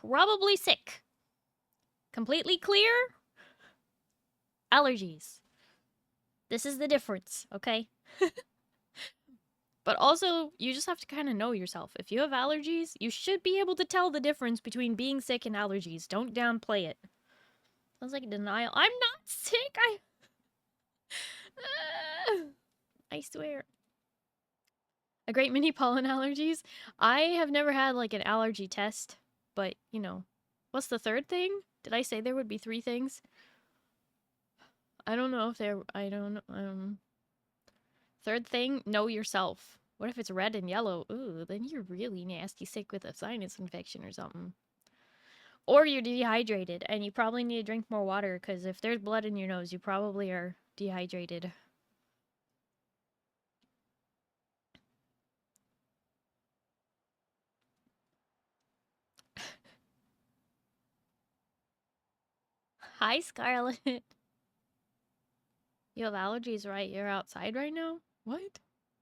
probably sick. Completely clear? Allergies. This is the difference, okay? But also, you just have to kind of know yourself. If you have allergies, you should be able to tell the difference between being sick and allergies. Don't downplay it. Sounds like a denial. I'm not sick! I swear. A great many pollen allergies. I have never had like an allergy test, but you know. What's the third thing? Did I say there would be 3 things? I don't know if there. I don't. Third thing, know yourself. What if it's red and yellow? Ooh, then you're really nasty sick with a sinus infection or something. Or you're dehydrated, and you probably need to drink more water, because if there's blood in your nose, you probably are dehydrated. Hi, Scarlet. You have allergies, right? You're outside right now? What?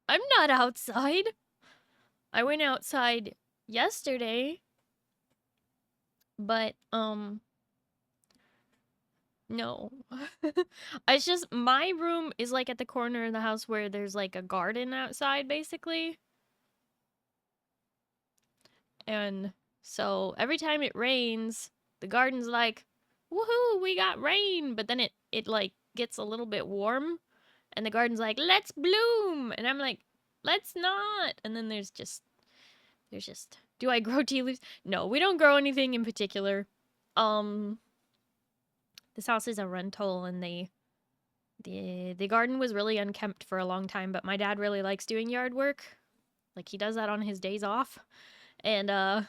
I'm not outside. I went outside yesterday, but, no. It's just, my room is, like, at the corner of the house where there's, like, a garden outside, basically. And so, every time it rains, the garden's like, woohoo, we got rain! But then it, like, gets a little bit warm, and the garden's like, let's bloom! And I'm like, let's not! And then there's just, do I grow tea leaves? No, we don't grow anything in particular. This house is a rental, and the garden was really unkempt for a long time, but my dad really likes doing yard work. Like, he does that on his days off. And,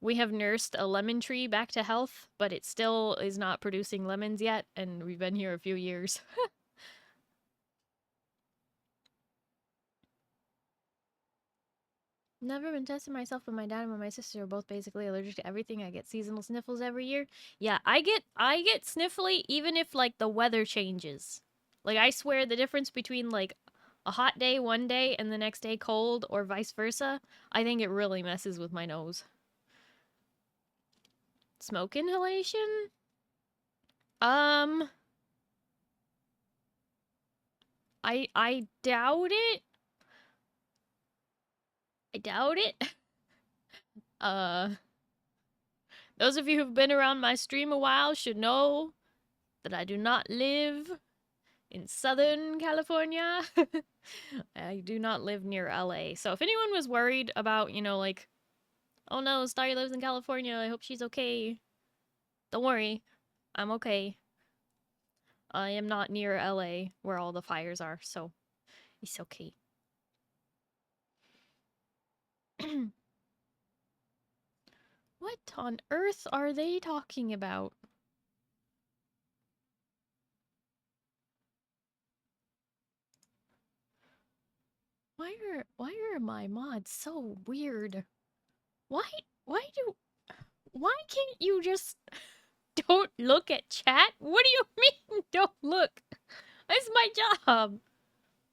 we have nursed a lemon tree back to health, but it still is not producing lemons yet, and we've been here a few years. Never been testing myself, but my dad and my sister are both basically allergic to everything. I get seasonal sniffles every year. Yeah, I get sniffly even if like the weather changes. Like, I swear the difference between like a hot day one day and the next day cold, or vice versa, I think it really messes with my nose. Smoke inhalation? I doubt it. I doubt it. Those of you who've been around my stream a while should know that I do not live in Southern California. I do not live near LA. So if anyone was worried about, you know, like, oh no, Starry lives in California, I hope she's okay. Don't worry. I'm okay. I am not near LA where all the fires are, so it's okay. What on earth are they talking about? Why are my mods so weird? Why why can't you just don't look at chat? What do you mean don't look? That's my job.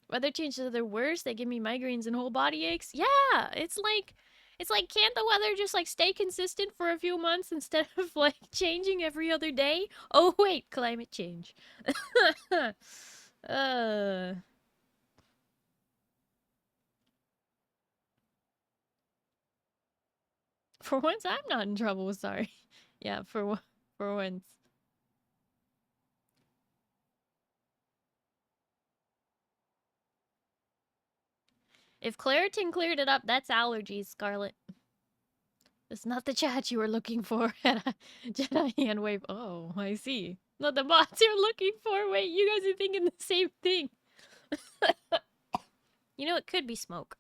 Weather changes are the worst. They give me migraines and whole body aches. Yeah, it's like can't the weather just like stay consistent for a few months instead of like changing every other day? Oh wait, climate change. uh For once, I'm not in trouble. Sorry. Yeah, for once. If Claritin cleared it up, that's allergies, Scarlet. It's not the chat you were looking for. Jedi hand wave. Oh, I see. Not the bots you're looking for. Wait, you guys are thinking the same thing. You know, it could be smoke.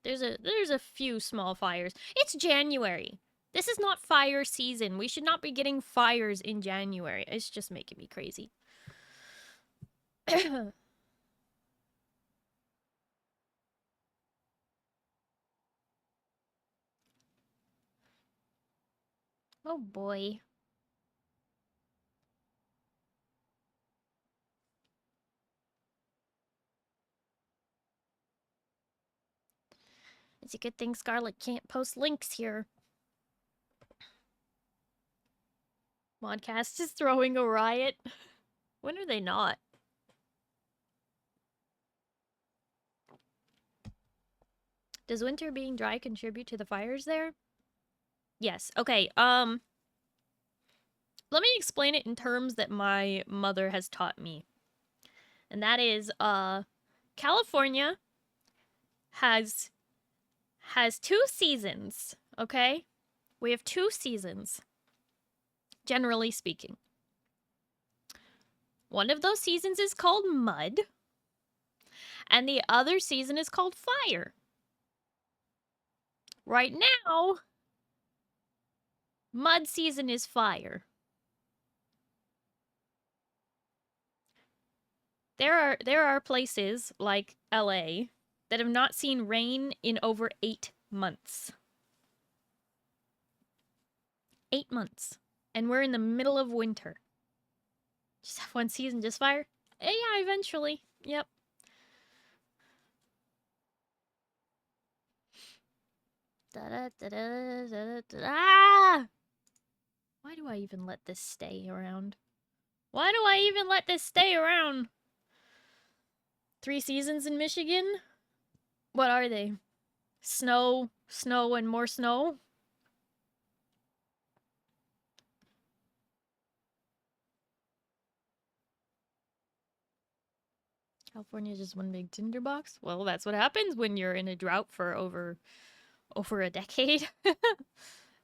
There's a few small fires. It's January. This is not fire season. We should not be getting fires in January. It's just making me crazy. Oh boy. It's a good thing Scarlet can't post links here. Modcast is throwing a riot. When are they not? Does winter being dry contribute to the fires there? Yes. Okay, let me explain it in terms that my mother has taught me. And that is, California has 2 seasons, okay? We have 2 seasons, generally speaking. One of those seasons is called mud, and the other season is called fire. Right now, mud season is fire. There are places like LA that have not seen rain in over 8 months. 8 months. And we're in the middle of winter. Just have one season, just fire? Yeah, eventually. Yep. Ah! Why do I even let this stay around? Why do I even let this stay around? 3 seasons in Michigan? What are they? Snow, snow, and more snow? California is just one big tinderbox? Well, that's what happens when you're in a drought for over a decade.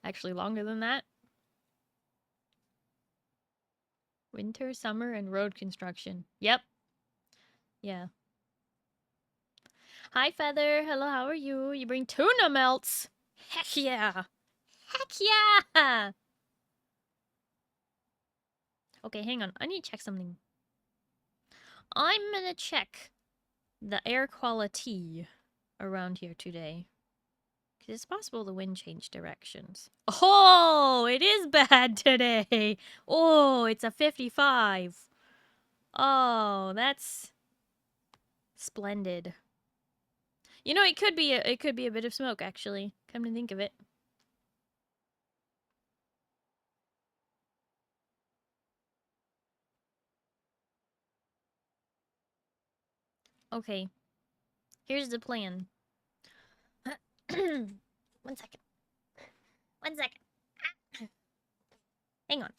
Actually, longer than that. Winter, summer, and road construction. Yep. Yeah. Hi, Feather. Hello, how are you? You bring tuna melts. Heck yeah. Heck yeah. Okay, hang on. I need to check something. I'm gonna check the air quality around here today. Because it's possible the wind changed directions. Oh, it is bad today. Oh, it's a 55. Oh, that's splendid. You know, it could be a bit of smoke, actually. Come to think of it. Okay. Here's the plan. 1 second. 1 second. Hang on.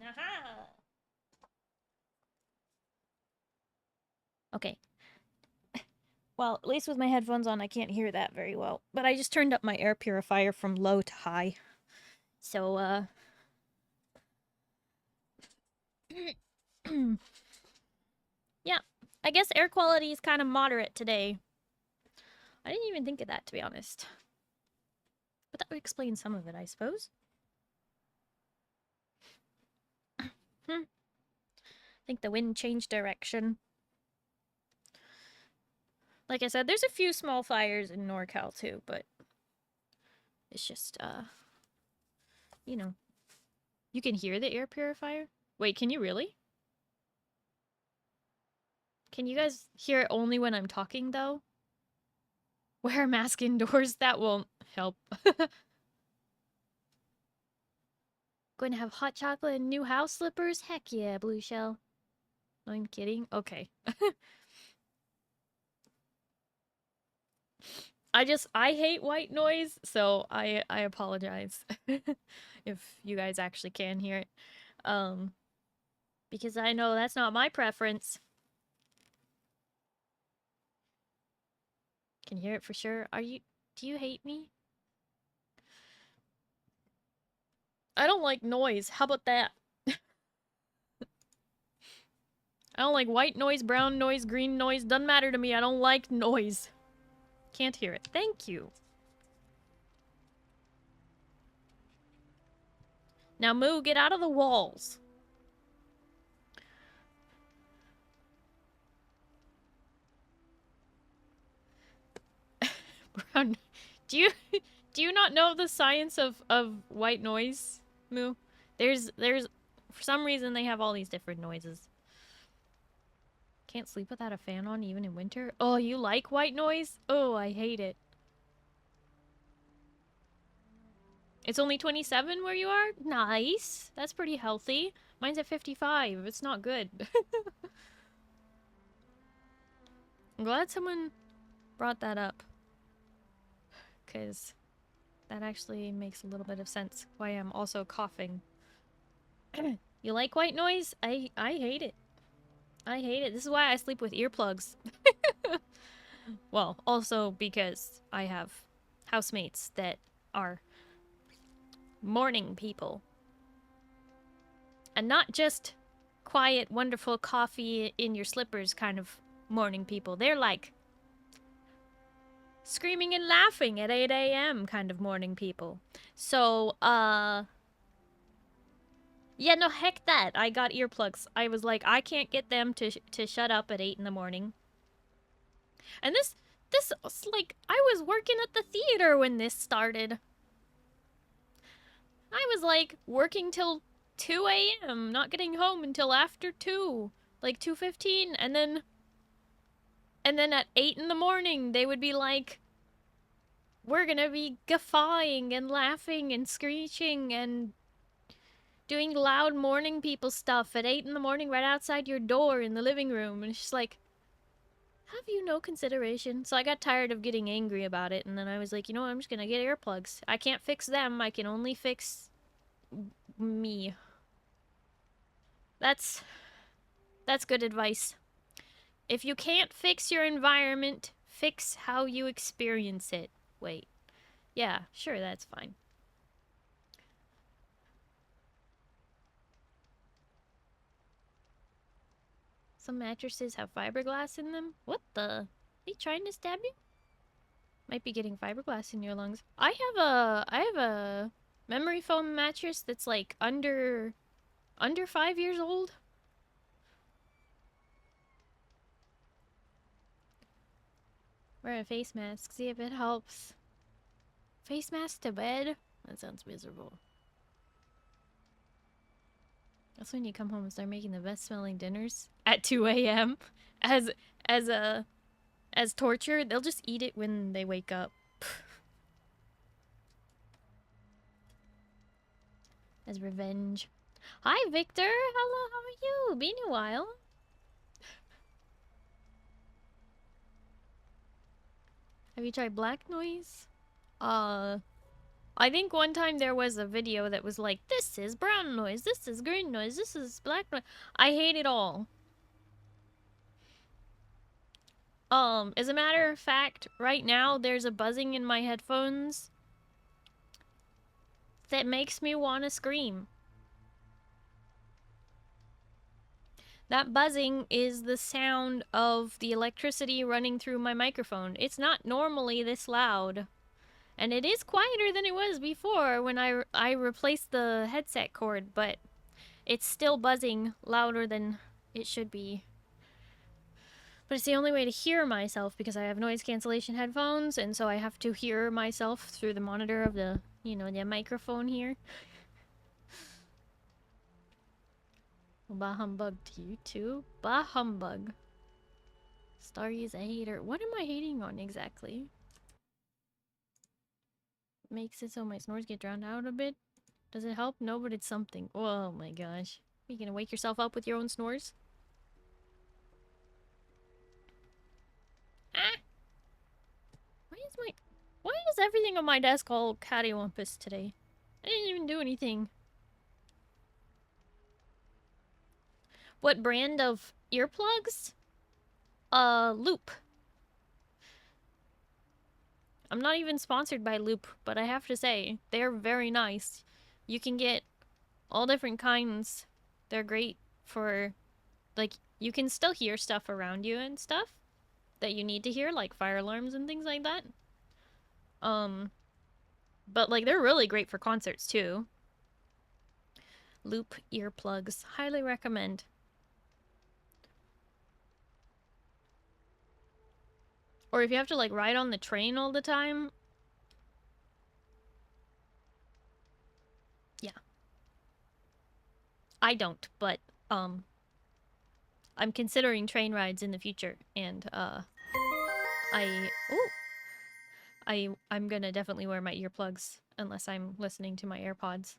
Aha! Okay. Well, at least with my headphones on, I can't hear that very well. But I just turned up my air purifier from low to high. So, yeah. I guess air quality is kind of moderate today. I didn't even think of that, to be honest. But that would explain some of it, I suppose. I think the wind changed direction. Like I said, there's a few small fires in NorCal too, but it's just, you know. You can hear the air purifier? Wait, can you really? Can you guys hear it only when I'm talking, though? Wear a mask indoors? That won't help. Going to have hot chocolate and new house slippers? Heck yeah, Blue Shell. No, I'm kidding. Okay. I hate white noise, so I apologize if you guys actually can hear it. Because I know that's not my preference. Can hear it for sure. Do you hate me? I don't like noise. How about that? I don't like white noise, brown noise, green noise. Doesn't matter to me. I don't like noise. Can't hear it. Thank you. Now, Moo, get out of the walls. Brown. Do you not know the science of white noise, Moo? There's for some reason they have all these different noises. Can't sleep without a fan on even in winter. Oh, you like white noise? Oh, I hate it. It's only 27 where you are? Nice. That's pretty healthy. Mine's at 55. It's not good. I'm glad someone brought that up. Because that actually makes a little bit of sense why I'm also coughing. You like white noise? I hate it. I hate it. This is why I sleep with earplugs. Well, also because I have housemates that are morning people. And not just quiet, wonderful coffee in your slippers kind of morning people. They're like screaming and laughing at 8 a.m. kind of morning people. So, yeah, no, heck that. I got earplugs. I was like, I can't get them to shut up at 8 in the morning. And this, like, I was working at the theater when this started. I was, like, working till 2 a.m., not getting home until after 2. Like, 2:15, and then at 8 in the morning, they would be like, we're gonna be guffawing and laughing and screeching and doing loud morning people stuff at 8 in the morning right outside your door in the living room. And it's just like, have you no consideration? So I got tired of getting angry about it, and then I was like, you know what, I'm just gonna get earplugs. I can't fix them, I can only fix me. That's good advice. If you can't fix your environment, fix how you experience it. Wait. Yeah, sure, that's fine. Some mattresses have fiberglass in them. What the? Are they trying to stab you? Might be getting fiberglass in your lungs. I have a memory foam mattress that's like under 5 years old. Wear a face mask. See if it helps. Face mask to bed? That sounds miserable. That's when you come home and start making the best smelling dinners at 2 a.m. as torture. They'll just eat it when they wake up. As revenge. Hi, Victor. Hello, how are you? Been a while. Have you tried black noise? I think one time there was a video that was like, this is brown noise, this is green noise, this is black noise. I hate it all. As a matter of fact, right now there's a buzzing in my headphones that makes me want to scream. That buzzing is the sound of the electricity running through my microphone. It's not normally this loud. And it is quieter than it was before when I replaced the headset cord, but it's still buzzing louder than it should be. But it's the only way to hear myself because I have noise cancellation headphones, and so I have to hear myself through the monitor of the, you know, the microphone here. Bah humbug to you too. Bah humbug. Starry is a hater. What am I hating on exactly? Makes it so my snores get drowned out a bit. Does it help? No, but it's something. Oh my gosh. Are you gonna wake yourself up with your own snores? Ah! Why is everything on my desk all cattywampus today? I didn't even do anything. What brand of earplugs? Loop. I'm not even sponsored by Loop, but I have to say, they're very nice. You can get all different kinds. They're great for, like, you can still hear stuff around you and stuff that you need to hear, like fire alarms and things like that. But, like, they're really great for concerts, too. Loop earplugs. Highly recommend. Or if you have to, like, ride on the train all the time. Yeah. I don't, but, I'm considering train rides in the future, and I'm gonna definitely wear my earplugs unless I'm listening to my AirPods.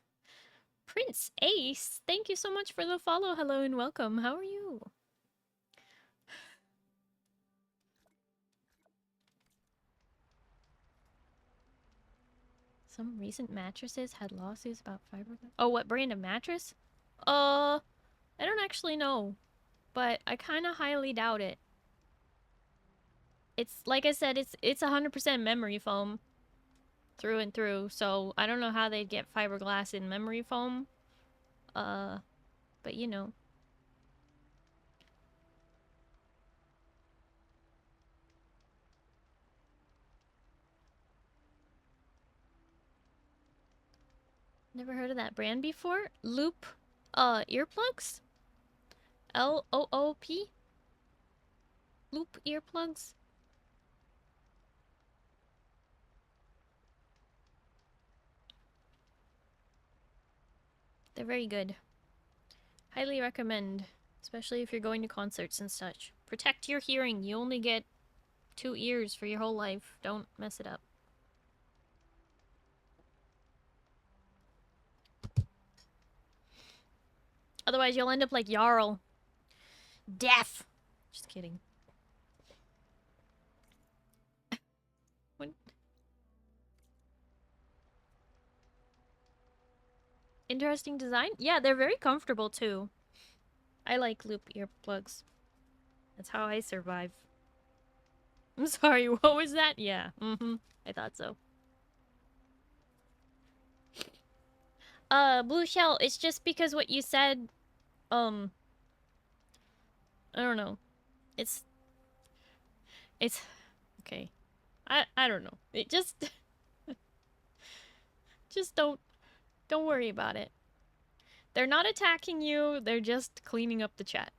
Prince Ace, thank you so much for the follow. Hello and welcome. How are you? Some recent mattresses had lawsuits about fiberglass. Oh, what brand of mattress? I don't actually know, but I kind of highly doubt it. It's like I said, it's 100% memory foam through and through, so I don't know how they'd get fiberglass in memory foam. But you know. Never heard of that brand before? Loop, earplugs? Loop? Loop earplugs? They're very good. Highly recommend, especially if you're going to concerts and such. Protect your hearing. You only get 2 ears for your whole life. Don't mess it up. Otherwise, you'll end up like Jarl. Deaf! Just kidding. What? Interesting design? Yeah, they're very comfortable too. I like loop earplugs. That's how I survive. I'm sorry, what was that? Yeah, I thought so. Blue Shell, it's just because what you said, I don't know. It's, okay. I don't know. It just, just don't worry about it. They're not attacking you, they're just cleaning up the chat.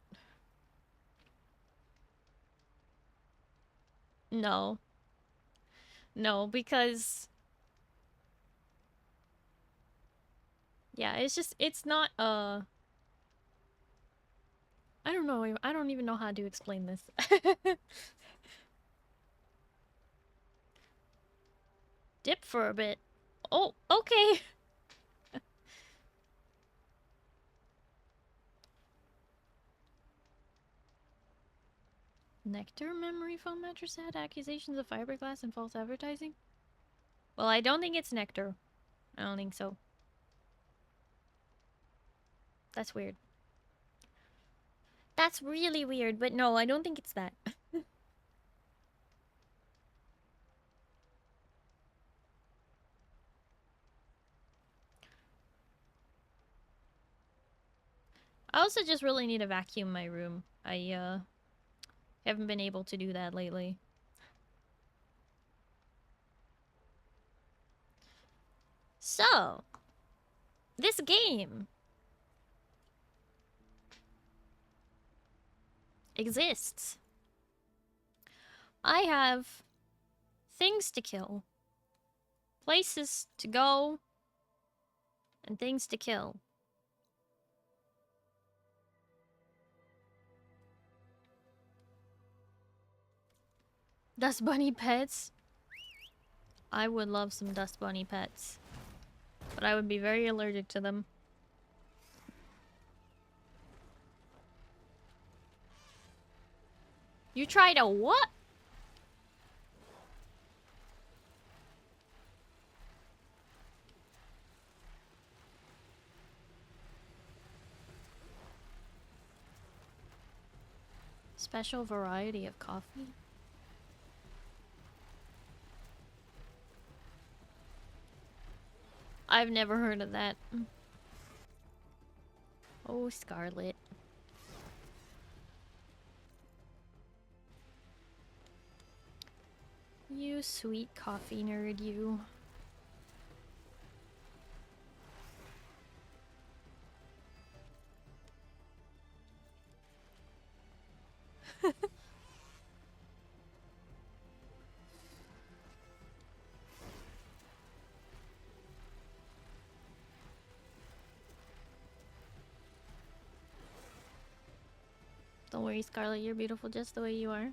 No. No, because... Yeah, it's just, it's not, I don't know, I don't even know how to explain this. Dip for a bit. Oh, okay. Nectar memory foam mattress had accusations of fiberglass and false advertising? Well, I don't think it's Nectar. I don't think so. That's weird. That's really weird, but no, I don't think it's that. I also just really need to vacuum my room. I haven't been able to do that lately. So, this game exists. I have things to kill, places to go, and things to kill. Dust bunny pets? I would love some dust bunny pets, but I would be very allergic to them. You tried a what? Special variety of coffee? I've never heard of that. Oh, Scarlet. You sweet coffee nerd, you. The Don't worry, Scarlet, you're beautiful just the way you are.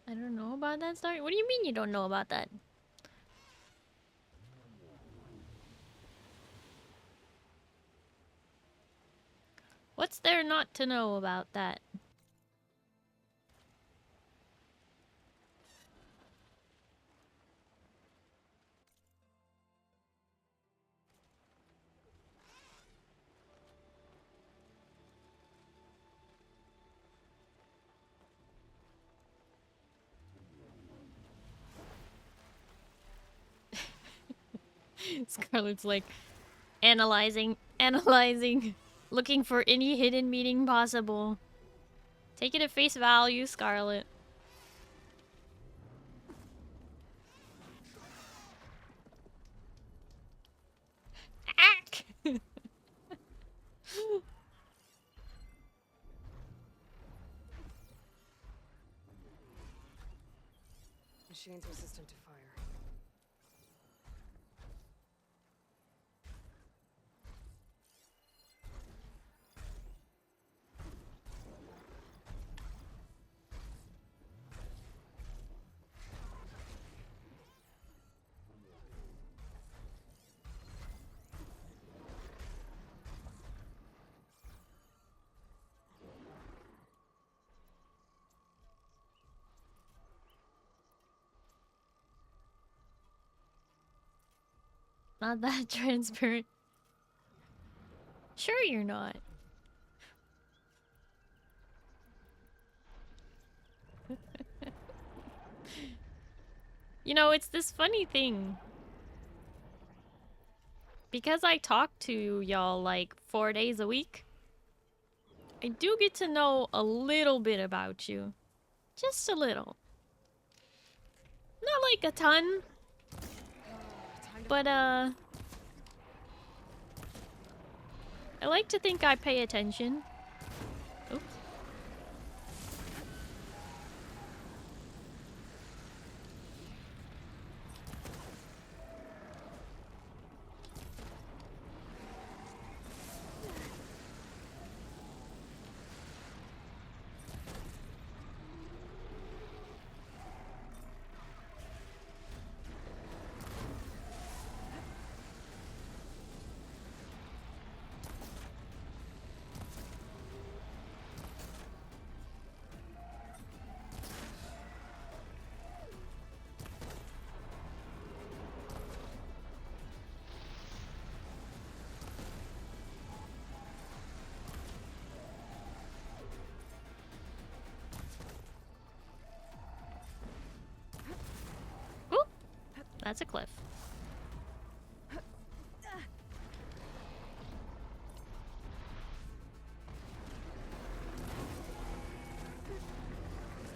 I don't know about that, Starry. What do you mean you don't know about that? What's there not to know about that? Scarlet's like analyzing, looking for any hidden meaning possible. Take it at face value, Scarlet. Ack! Machine's resistant to fire. Not that transparent. Sure you're not. You know, it's this funny thing. Because I talk to y'all like 4 days a week, I do get to know a little bit about you. Just a little. Not like a ton. But, I like to think I pay attention. Oops. That's a cliff.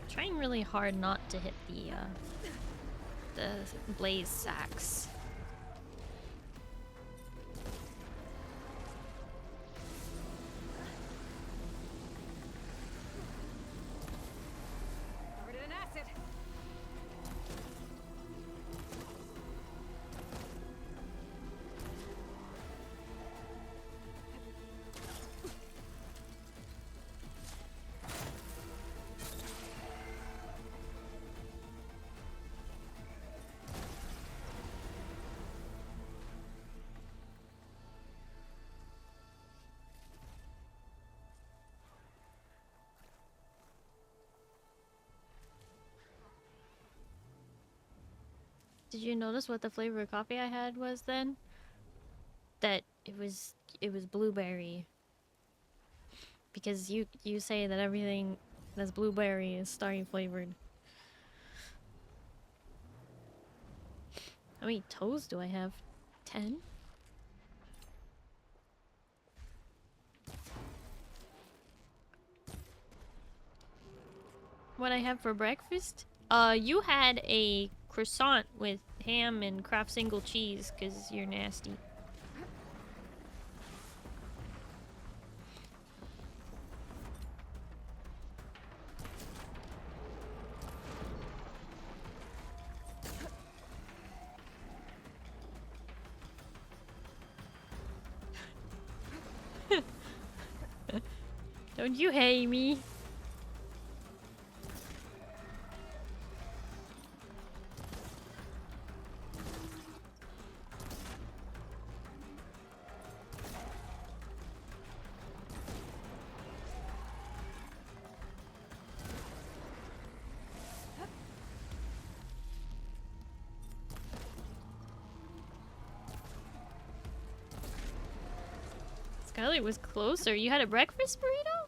Trying really hard not to hit the blaze sacks. Did you notice what the flavor of coffee I had was then? That it was blueberry. Because you say that everything that's blueberry is Starry flavored. How many toes do I have? 10? What I have for breakfast? You had a croissant with ham and Kraft single cheese, because you're nasty. Don't you hate me? Skylar was closer. You had a breakfast burrito?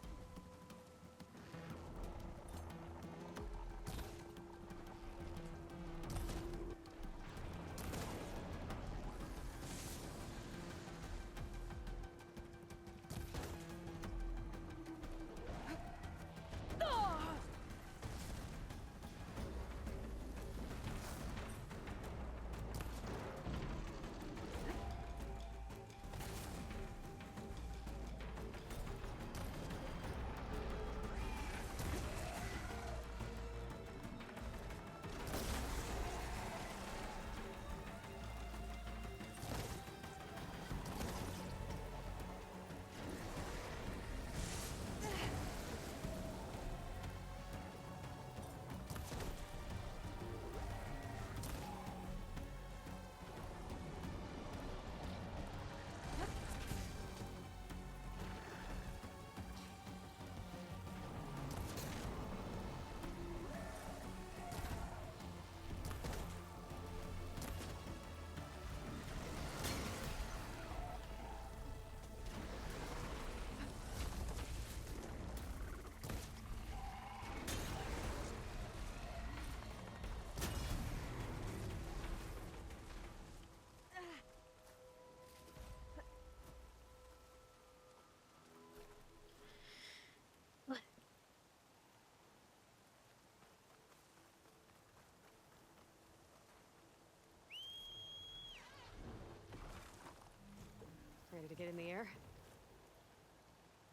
Ready to get in the air?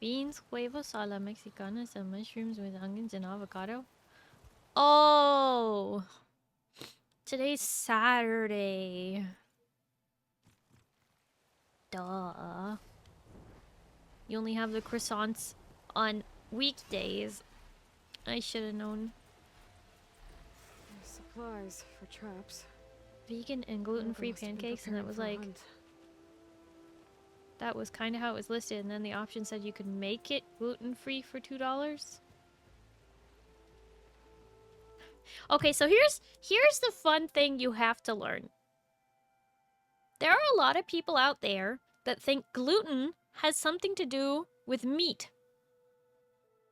Beans, huevos a la mexicana, and mushrooms with onions and avocado. Oh! Today's Saturday. Duh. You only have the croissants on weekdays. I should have known. There's supplies for traps. Vegan and gluten-free Must have been pancakes, and that preparing was for a like... hunt. That was kind of how it was listed, and then the option said you could make it gluten-free for $2. Okay, so here's the fun thing you have to learn. There are a lot of people out there that think gluten has something to do with meat.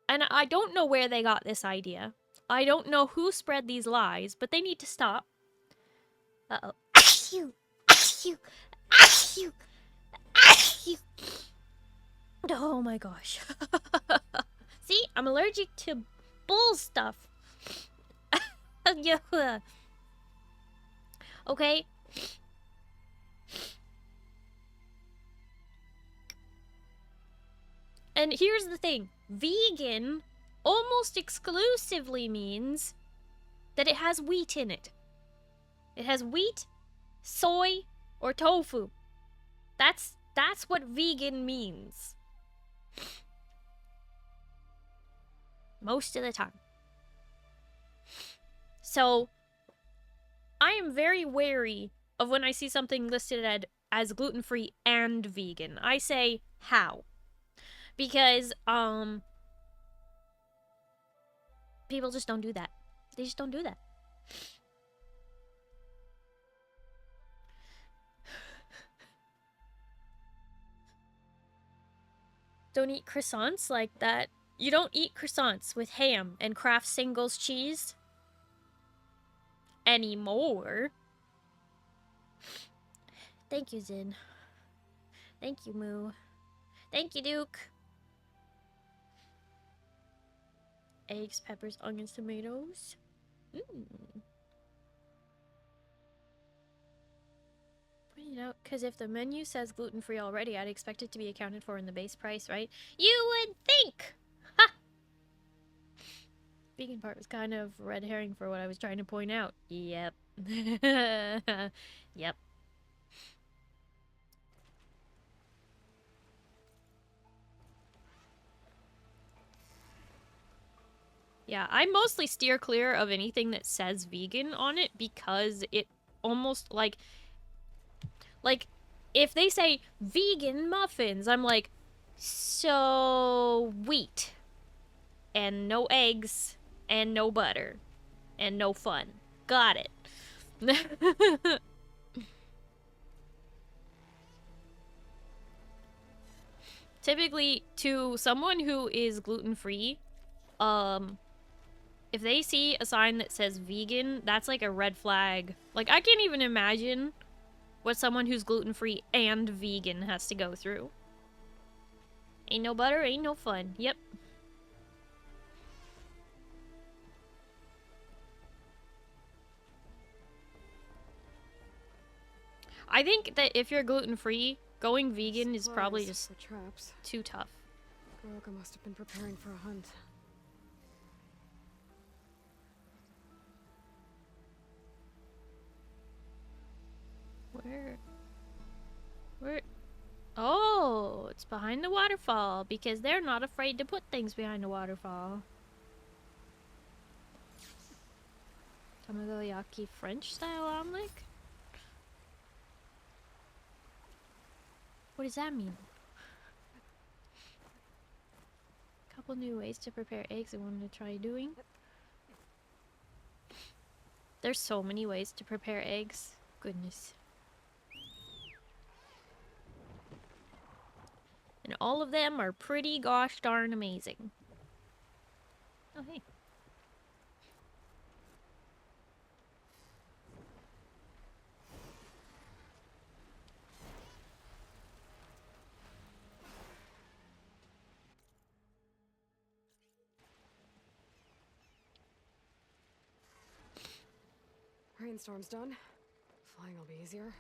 And I don't know where they got this idea. I don't know who spread these lies, but they need to stop. Uh-oh. Achoo! Achoo! Achoo! Achoo! Oh my gosh. See? I'm allergic to bull stuff. Yeah. Okay? And here's the thing. Vegan almost exclusively means that it has wheat in it. It has wheat, soy, or tofu. That's what vegan means. Most of the time. So, I am very wary of when I see something listed as gluten-free and vegan. I say, how? Because, people just don't do that. They just don't do that. Don't eat croissants like that. You don't eat croissants with ham and Kraft Singles cheese anymore. Thank you, Zin. Thank you, Moo. Thank you, Duke. Eggs, peppers, onions, tomatoes. Mm. You know, because if the menu says gluten-free already, I'd expect it to be accounted for in the base price, right? You would think! Ha! Vegan part was kind of red herring for what I was trying to point out. Yep. Yep. Yeah, I mostly steer clear of anything that says vegan on it because it almost like if they say vegan muffins, I'm like, so wheat and no eggs and no butter and no fun. Got it. Typically, to someone who is gluten-free, if they see a sign that says vegan, that's like a red flag. Like, I can't even imagine what someone who's gluten-free and vegan has to go through. Ain't no butter, ain't no fun. Yep. I think that if you're gluten-free, going vegan is probably just too tough. Kuroka must have been preparing for a hunt. Where? Oh, it's behind the waterfall because they're not afraid to put things behind the waterfall. Tamagoyaki French style omelet? What does that mean? Couple new ways to prepare eggs I wanted to try doing. There's so many ways to prepare eggs. Goodness. And all of them are pretty gosh darn amazing. Oh, hey. Rainstorm's done. Flying will be easier.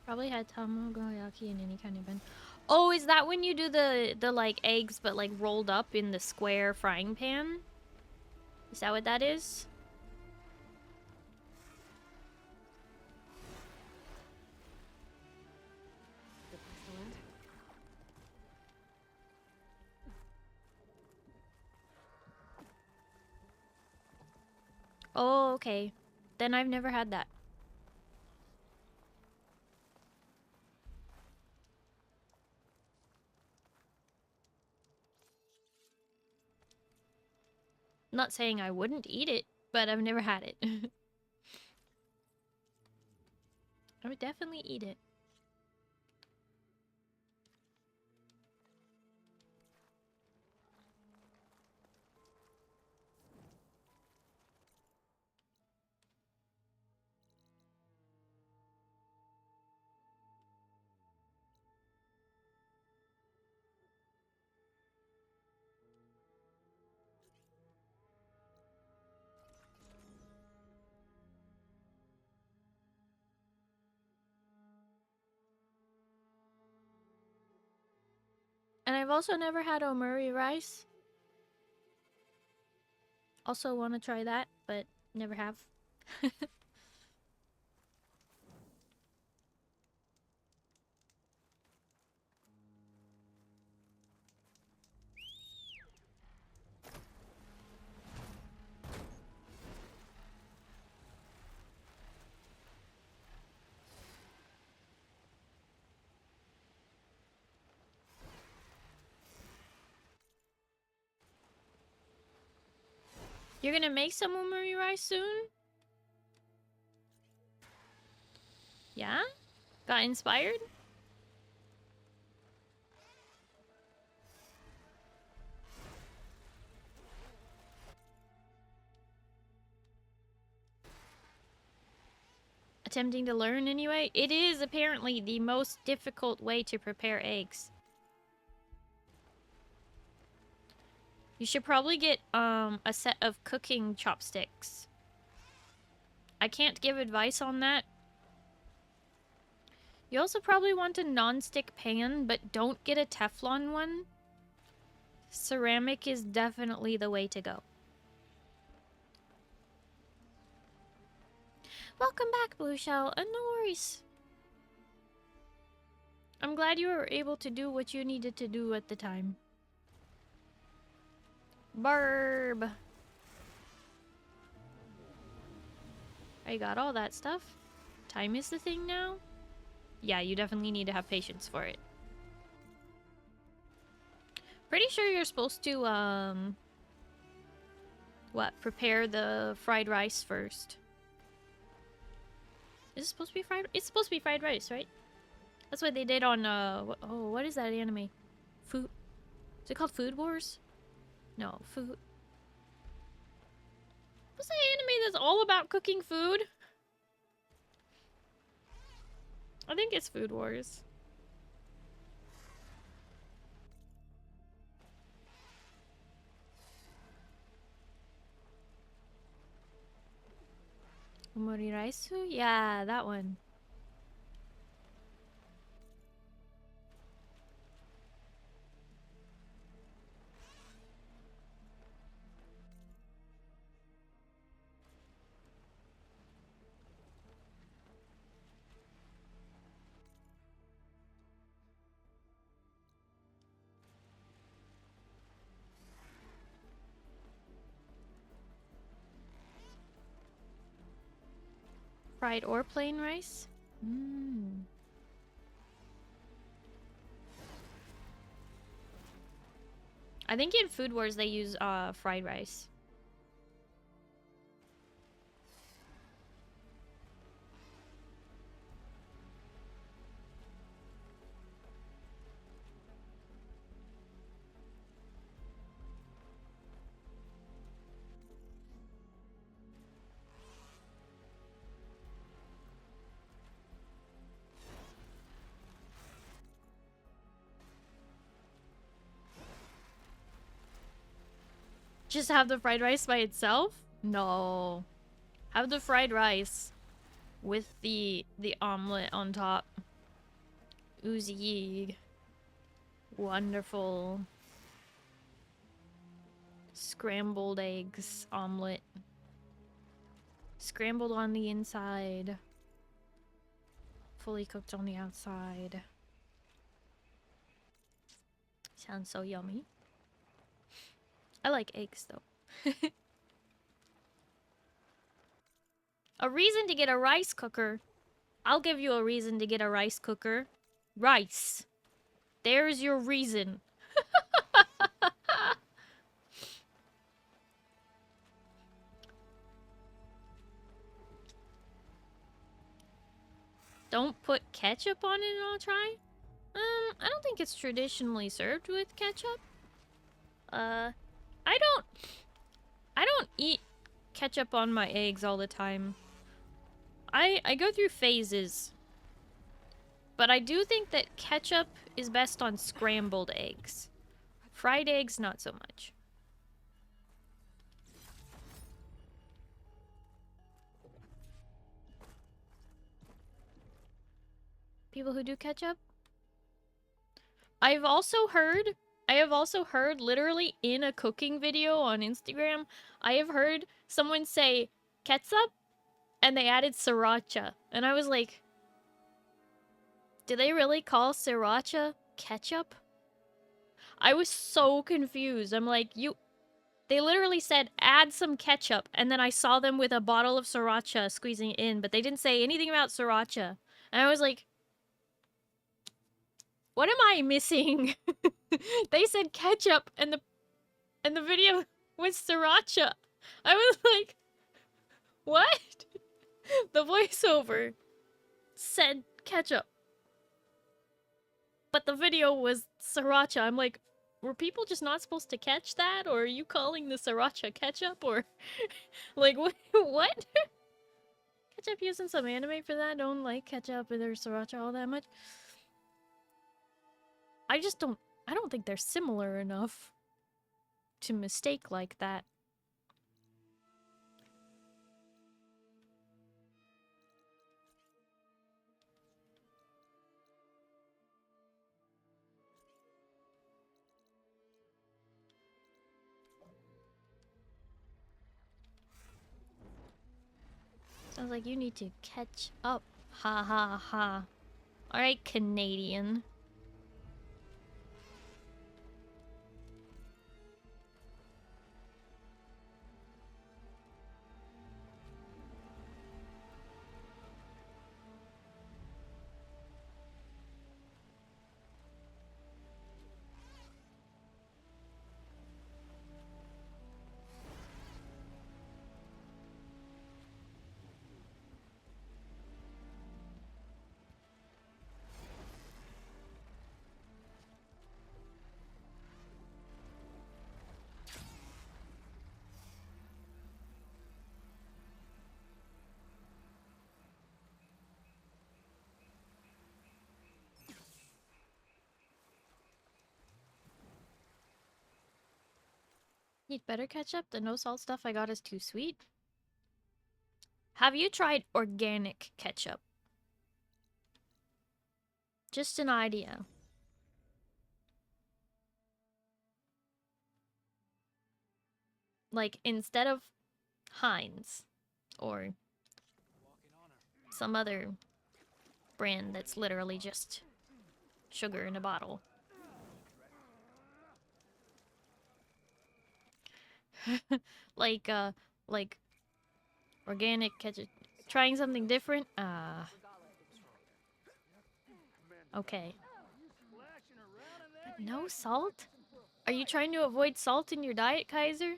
Probably had tamagoyaki in any kind of bin. Oh, is that when you do the like eggs but like rolled up in the square frying pan? Is that what that is? Good place to land. Oh, okay. Then I've never had that. Not saying I wouldn't eat it, but I've never had it. I would definitely eat it. And I've also never had omuri rice. Also want to try that, but never have. You're gonna make some umari rice soon? Yeah? Got inspired? Attempting to learn anyway? It is apparently the most difficult way to prepare eggs. You should probably get a set of cooking chopsticks. I can't give advice on that. You also probably want a non-stick pan, but don't get a Teflon one. Ceramic is definitely the way to go. Welcome back, Blue Shell. No worries. I'm glad you were able to do what you needed to do at the time. Barb. I got all that stuff. Time is the thing now? Yeah, you definitely need to have patience for it. Pretty sure you're supposed to, prepare the fried rice first. Is it supposed to be fried? It's supposed to be fried rice, right? That's what they did on, what is that anime? Food... Is it called Food Wars? No, Food... What's that anime that's all about cooking food? I think it's Food Wars. Umori Raisu? Yeah, that one. Fried or plain rice? Mmm. I think in Food Wars they use fried rice. Just have the fried rice by itself? No. Have the fried rice with the omelet on top. Oozy. Wonderful. Scrambled eggs omelet. Scrambled on the inside. Fully cooked on the outside. Sounds so yummy. I like eggs, though. A reason to get a rice cooker. I'll give you a reason to get a rice cooker. Rice. There's your reason. Don't put ketchup on it and I'll try? I don't think it's traditionally served with ketchup. I don't eat ketchup on my eggs all the time. I go through phases. But I do think that ketchup is best on scrambled eggs. Fried eggs, not so much. People who do ketchup? I have also heard literally in a cooking video on Instagram, I have heard someone say ketchup and they added sriracha. And I was like, do they really call sriracha ketchup? I was so confused. I'm like, they literally said add some ketchup, and then I saw them with a bottle of sriracha squeezing it in, but they didn't say anything about sriracha. And I was like, what am I missing? They said ketchup and the video was sriracha. I was like, what? The voiceover said ketchup, but the video was sriracha. I'm like, were people just not supposed to catch that? Or are you calling the sriracha ketchup? Or, like, what? Ketchup using some anime for that? Don't like ketchup or sriracha all that much. I don't think they're similar enough to mistake like that. Sounds like you need to catch up. Ha ha ha. Alright, Canadian. Need better ketchup? The no salt stuff I got is too sweet. Have you tried organic ketchup? Just an idea. Like, instead of Heinz or some other brand that's literally just sugar in a bottle. like organic ketchup. Trying something different? Okay. But no salt? Are you trying to avoid salt in your diet, Kaiser?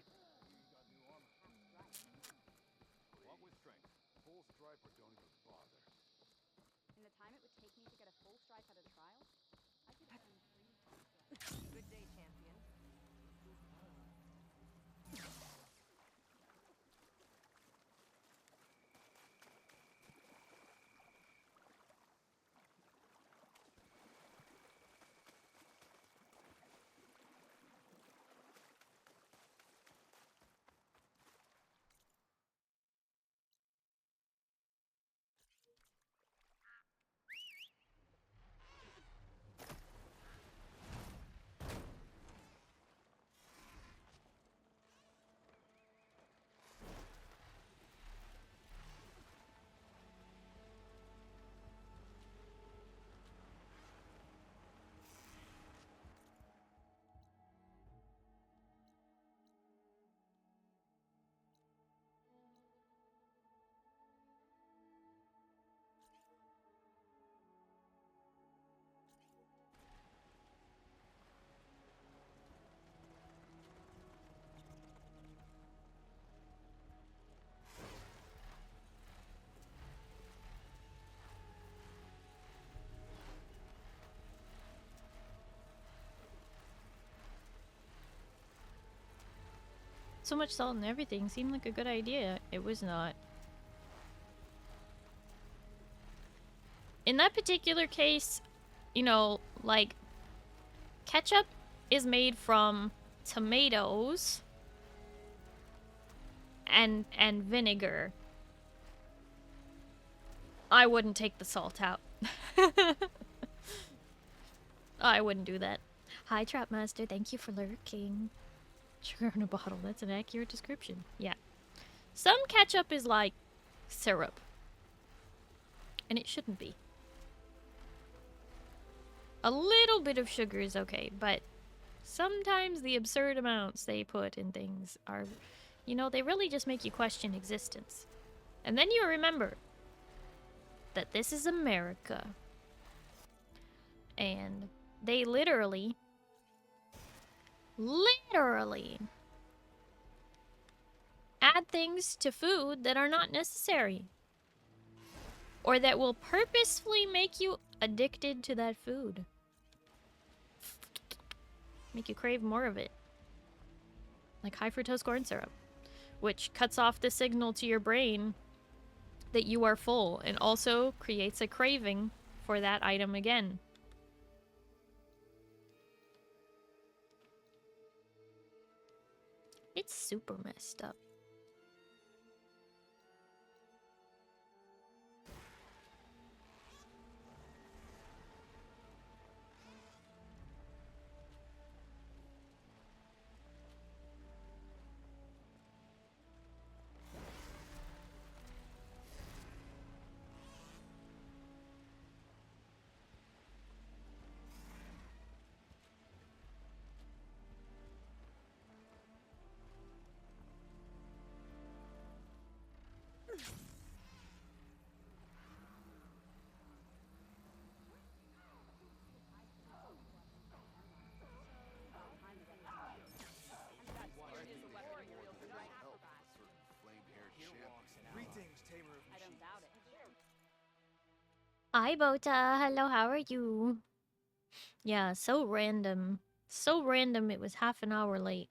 So much salt and everything seemed like a good idea. It was not. In that particular case, you know, like, ketchup is made from tomatoes and vinegar. I wouldn't take the salt out. I wouldn't do that. Hi, Trapmaster. Thank you for lurking. Sugar in a bottle. That's an accurate description. Yeah. Some ketchup is like syrup. And it shouldn't be. A little bit of sugar is okay, but sometimes the absurd amounts they put in things are, you know, they really just make you question existence. And then you remember that this is America. And they literally add things to food that are not necessary. Or that will purposefully make you addicted to that food. Make you crave more of it. Like high fructose corn syrup, which cuts off the signal to your brain that you are full and also creates a craving for that item again. It's super messed up. Hi, Bota. Hello, how are you? Yeah, so random. So random it was half an hour late.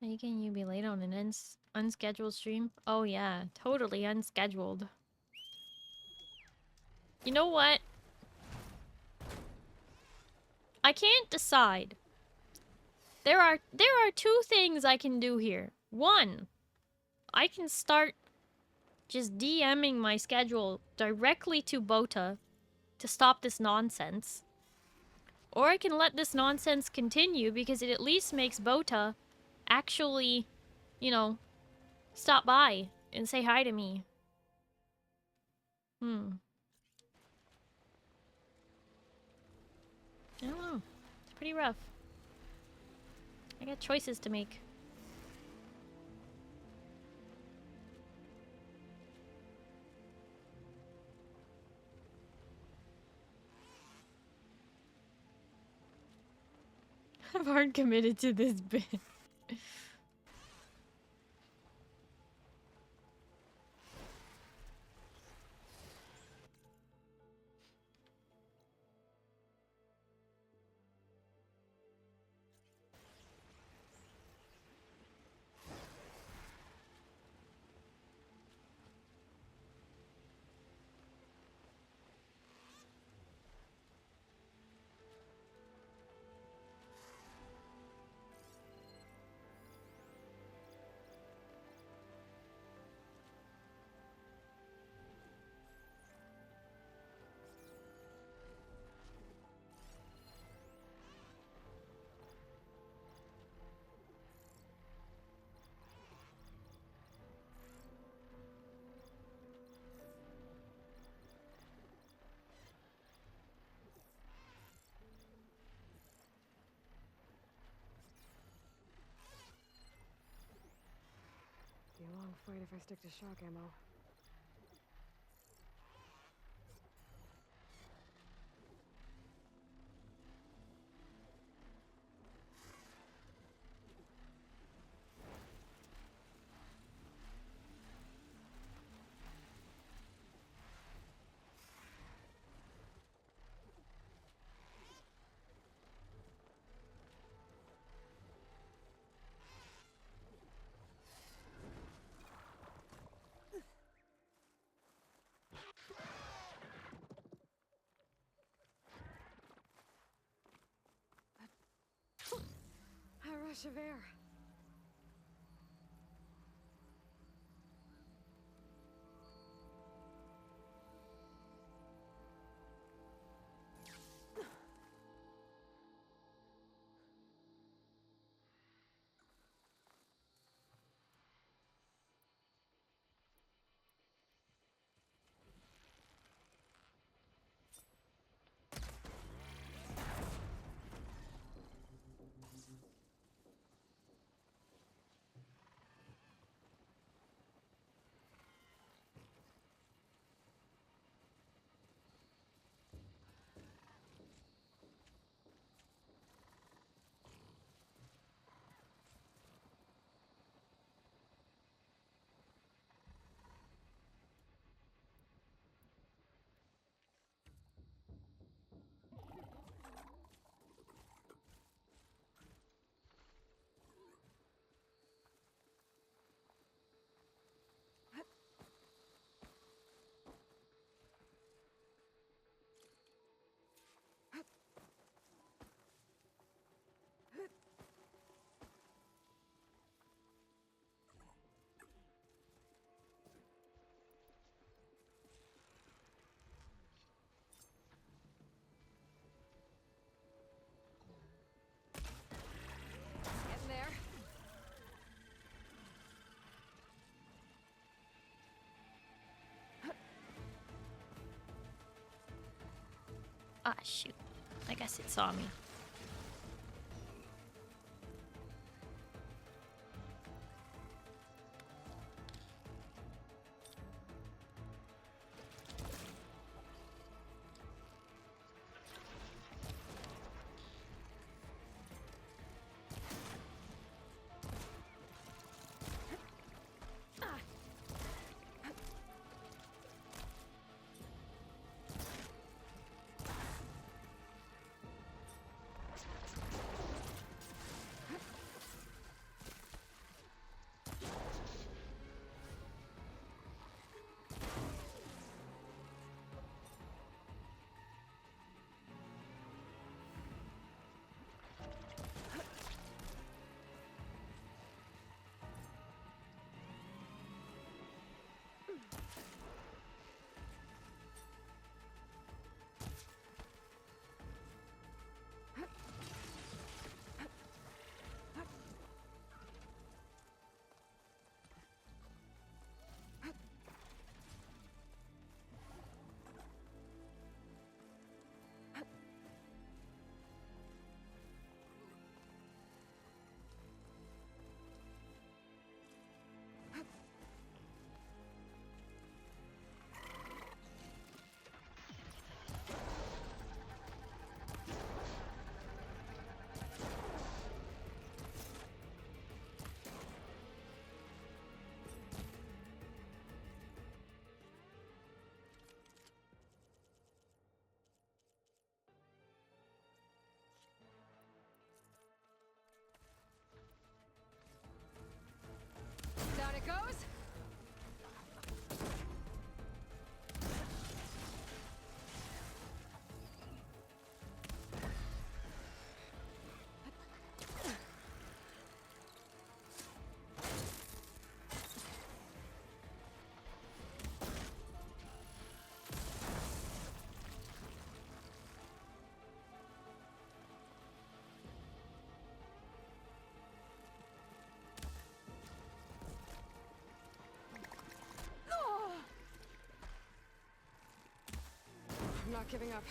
How can you be late on an unscheduled stream? Oh yeah, totally unscheduled. You know what? I can't decide. There are two things I can do here. One, I can start just DMing my schedule directly to Bota to stop this nonsense. Or I can let this nonsense continue because it at least makes Bota actually, you know, stop by and say hi to me. I don't know. It's pretty rough. I got choices to make. I'm hard committed to this bit. Be a long fight if I stick to shock ammo. A rush of air. Ah, shoot. I guess it saw me. Down it goes. I'm not giving up.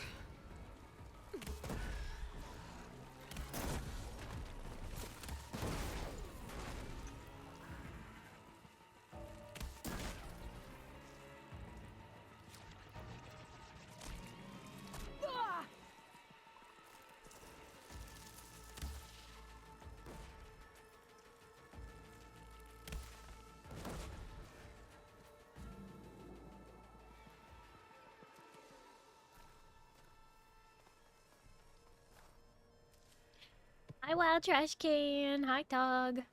Hi, Wild Trash Can. Hi, Tog.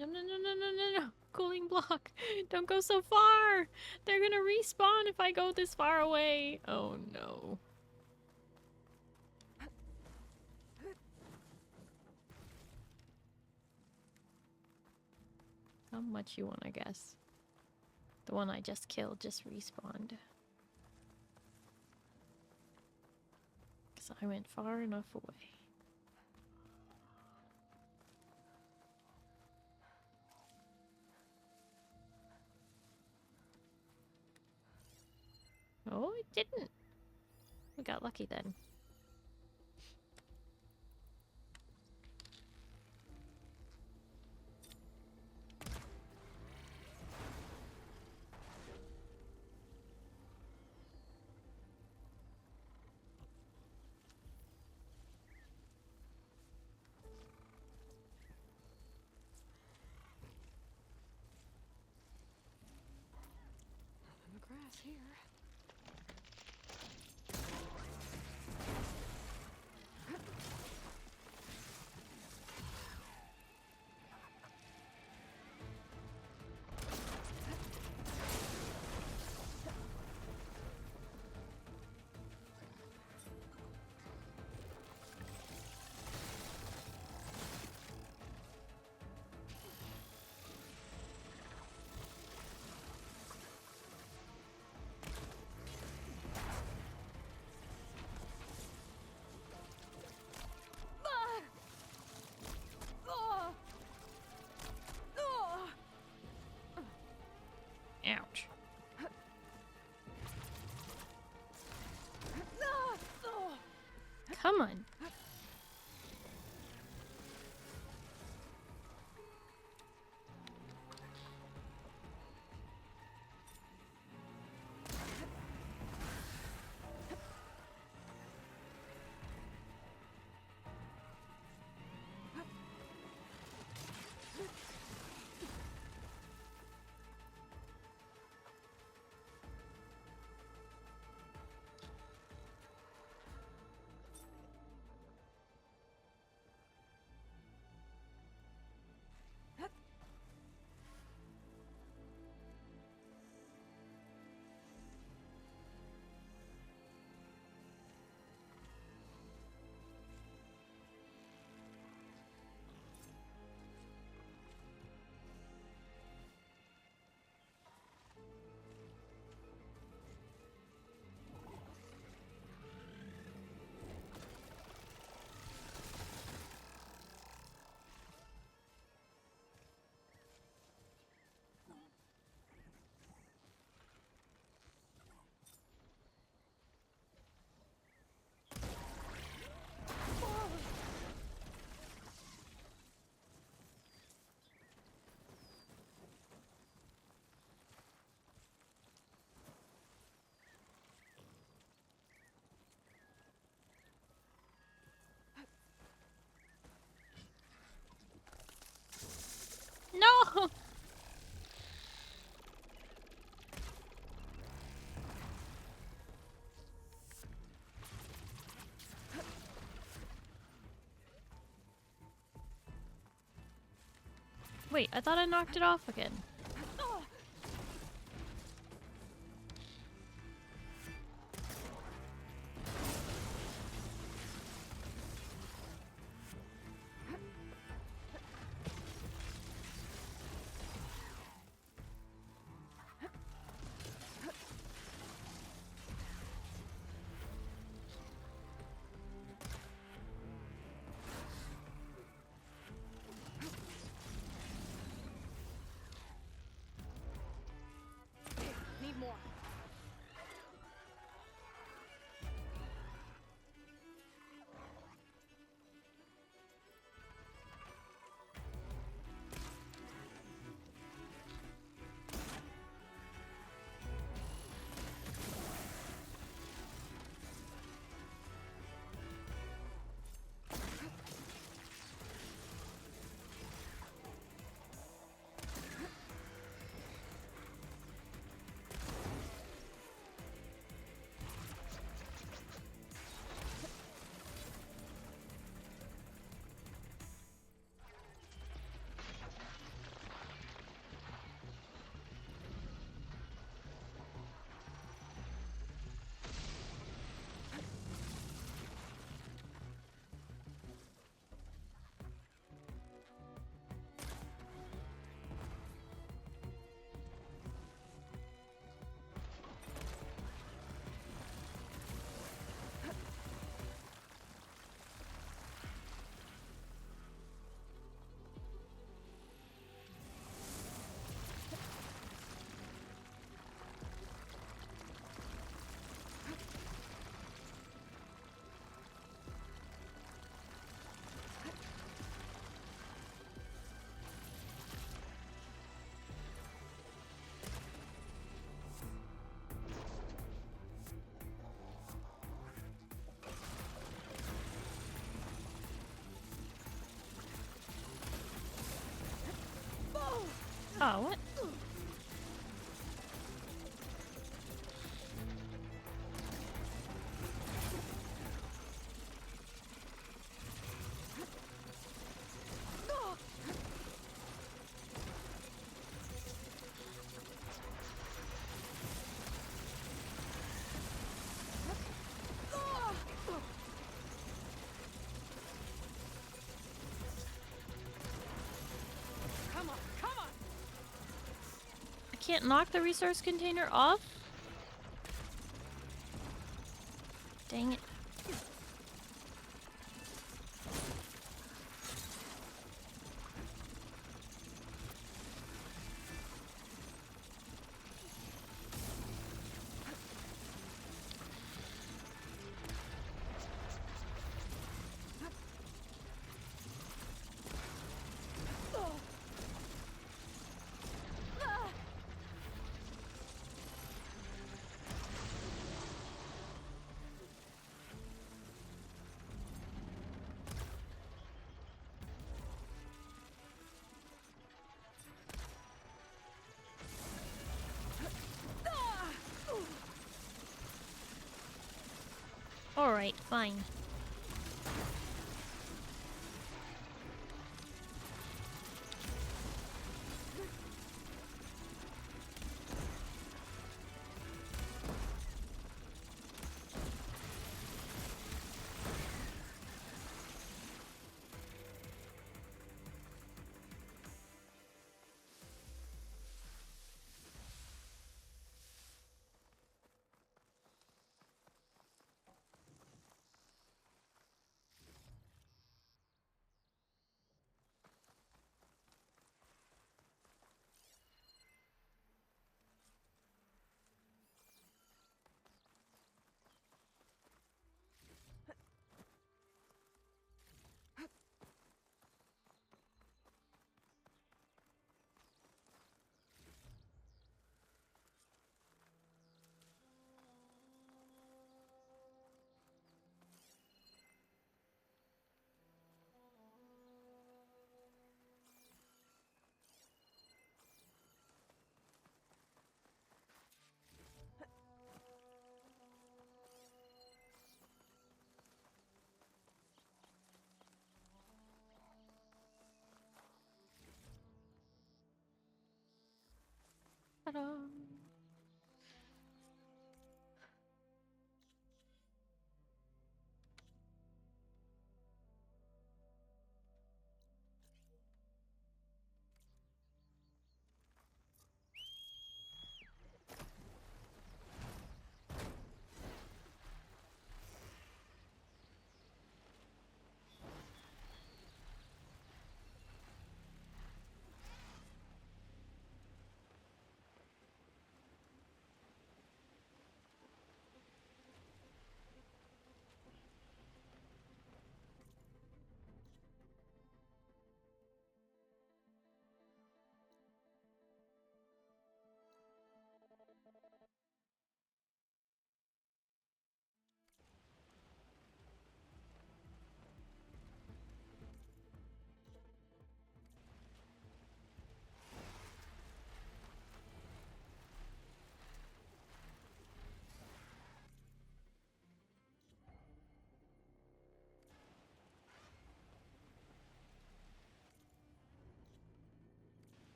No, no, no, no, no, no, no. Cooling block. Don't go so far. They're gonna respawn if I go this far away. Oh, no. How much you want to guess? The one I just killed just respawned. Because I went far enough away. Oh, it didn't. We got lucky then. here. Ouch. Come on. No! Wait, I thought I knocked it off again. Need more. Oh, what? Come on, come on! I can't knock the resource container off? Dang it. Alright, fine. Ta-da.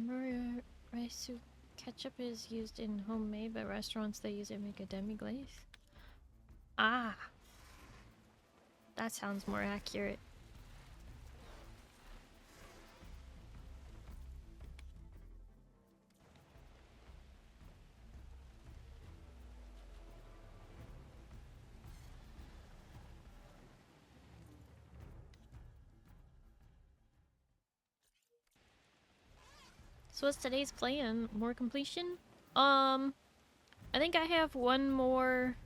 Mario rice soup ketchup is used in homemade, but restaurants they use it to make a demi-glace. Ah, that sounds more accurate. So what's today's plan? More completion? I think I have one more,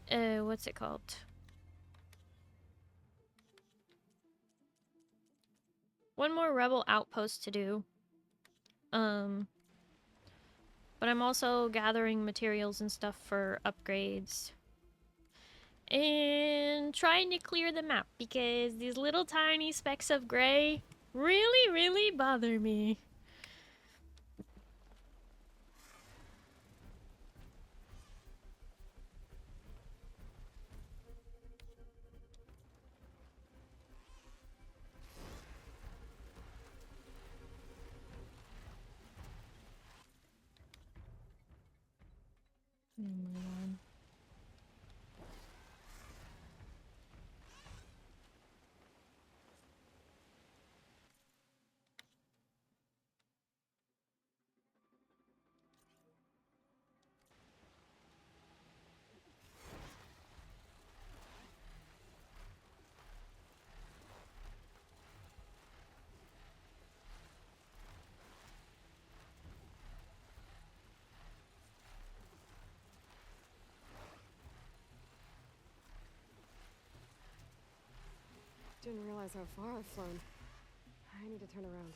what's it called? One more rebel outpost to do. But I'm also gathering materials and stuff for upgrades. And trying to clear the map because these little tiny specks of gray really, really bother me. Oh my god. Didn't realize how far I've flown. I need to turn around.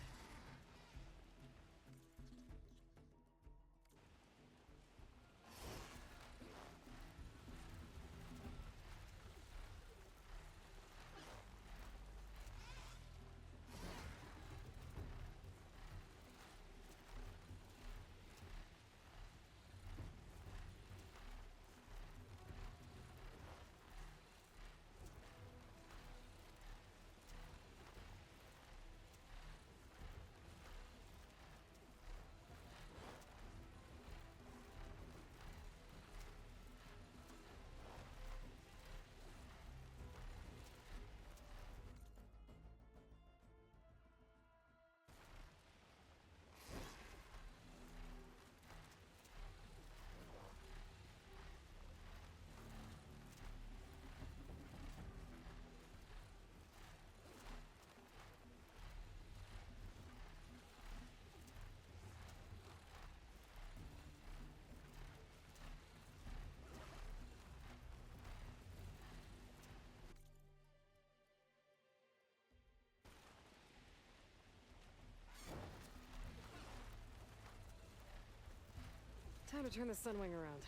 Time to turn the sunwing around.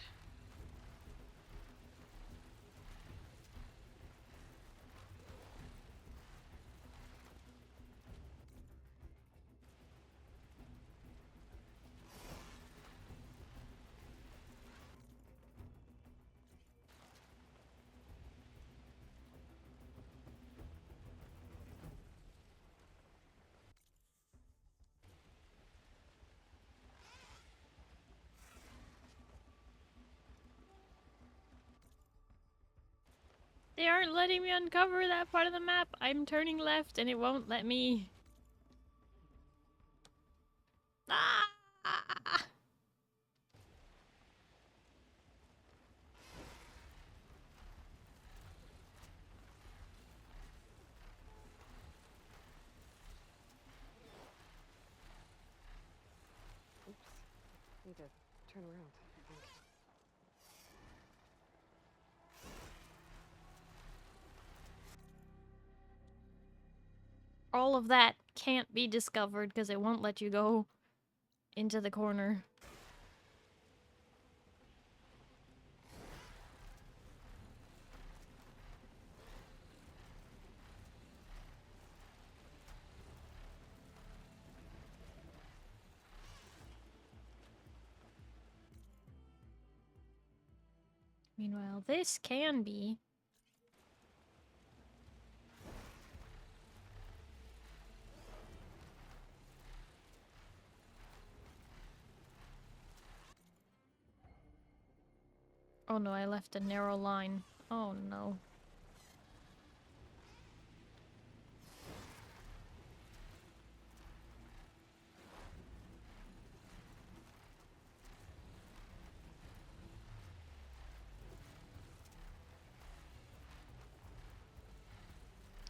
They aren't letting me uncover that part of the map. I'm turning left and it won't let me. Ah! Oops. Need to turn around, I think. All of that can't be discovered because it won't let you go into the corner. Meanwhile, this can be. Oh no, I left a narrow line. Oh no.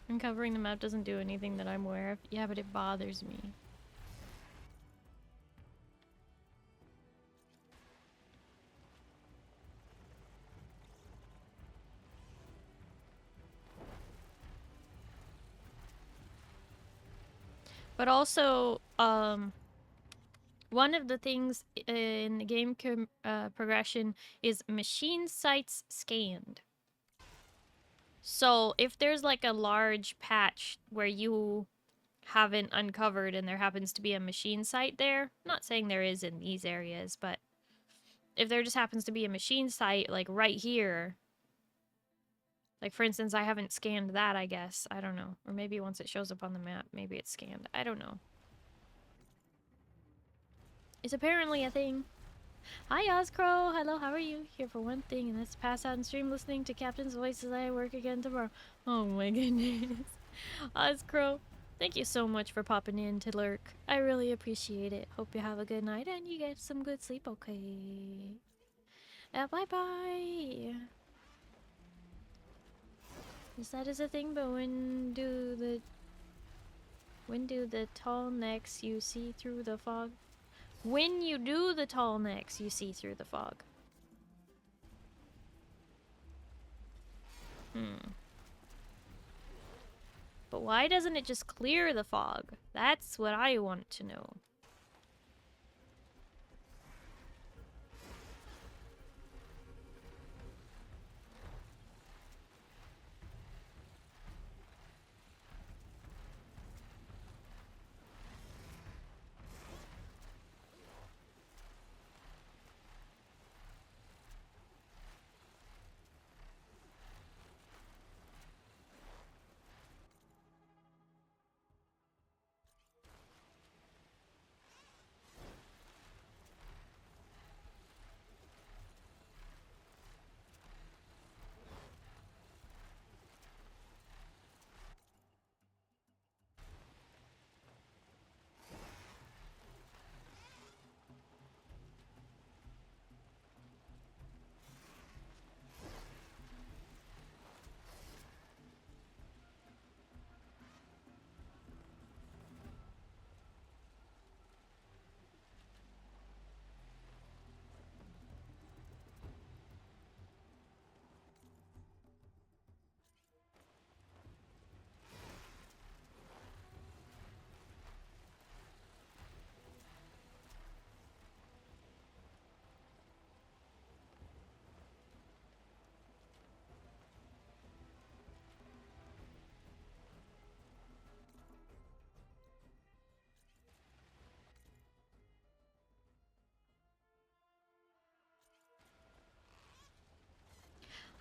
Uncovering the map doesn't do anything that I'm aware of. Yeah, but it bothers me. But also, one of the things in the game progression is machine sites scanned. So if there's like a large patch where you haven't uncovered and there happens to be a machine site there, I'm not saying there is in these areas, but if there just happens to be a machine site like right here, like for instance, I haven't scanned that, I guess. I don't know. Or maybe once it shows up on the map, maybe it's scanned. I don't know. It's apparently a thing. Hi, Ozcrow. Hello, how are you? Here for one thing, and that's pass out and stream listening to Captain's voice as I work again tomorrow. Oh my goodness. Ozcrow, thank you so much for popping in to lurk. I really appreciate it. Hope you have a good night and you get some good sleep, okay? Bye-bye. Yes, that is a thing, but when do the tall necks you see through the fog? When you do the tall necks, you see through the fog. But why doesn't it just clear the fog? That's what I want to know.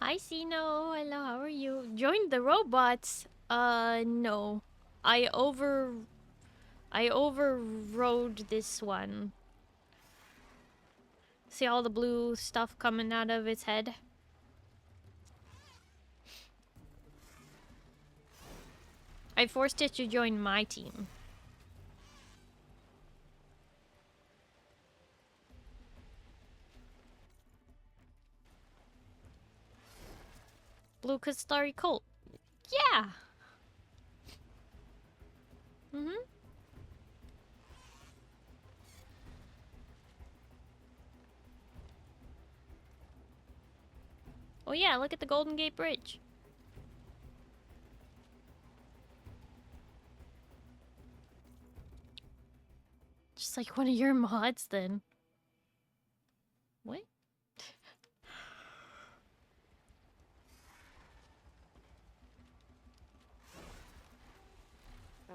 Hi, Sino. Hello, how are you? Joined the robots? No. I overrode this one. See all the blue stuff coming out of its head? I forced it to join my team. Blue 'cause Starry Colt. Yeah! Mm-hmm. Oh yeah, look at the Golden Gate Bridge. Just like one of your mods, then. What?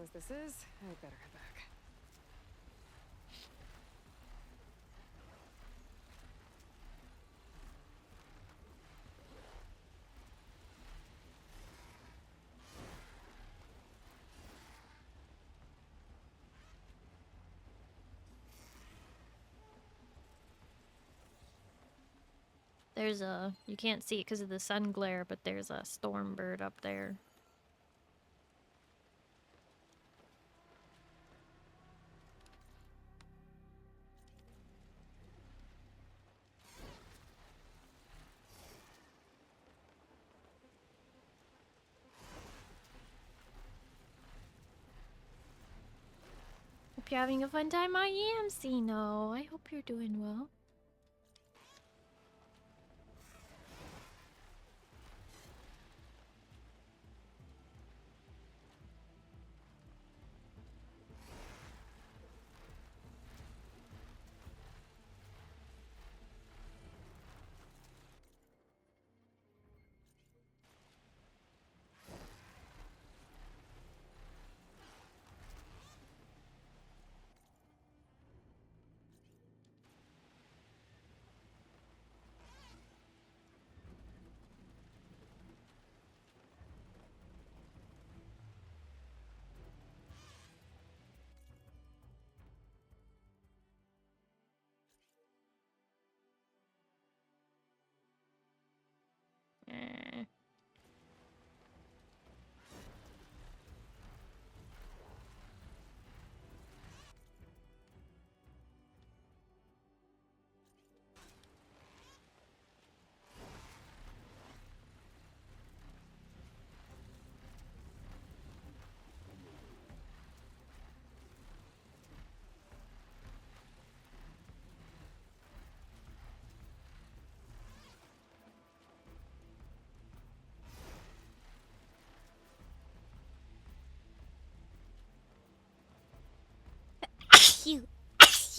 As this is, I better head back. There's a... You can't see it because of the sun glare, but there's a storm bird up there. Hope you're having a fun time. I am, Sino. I hope you're doing well.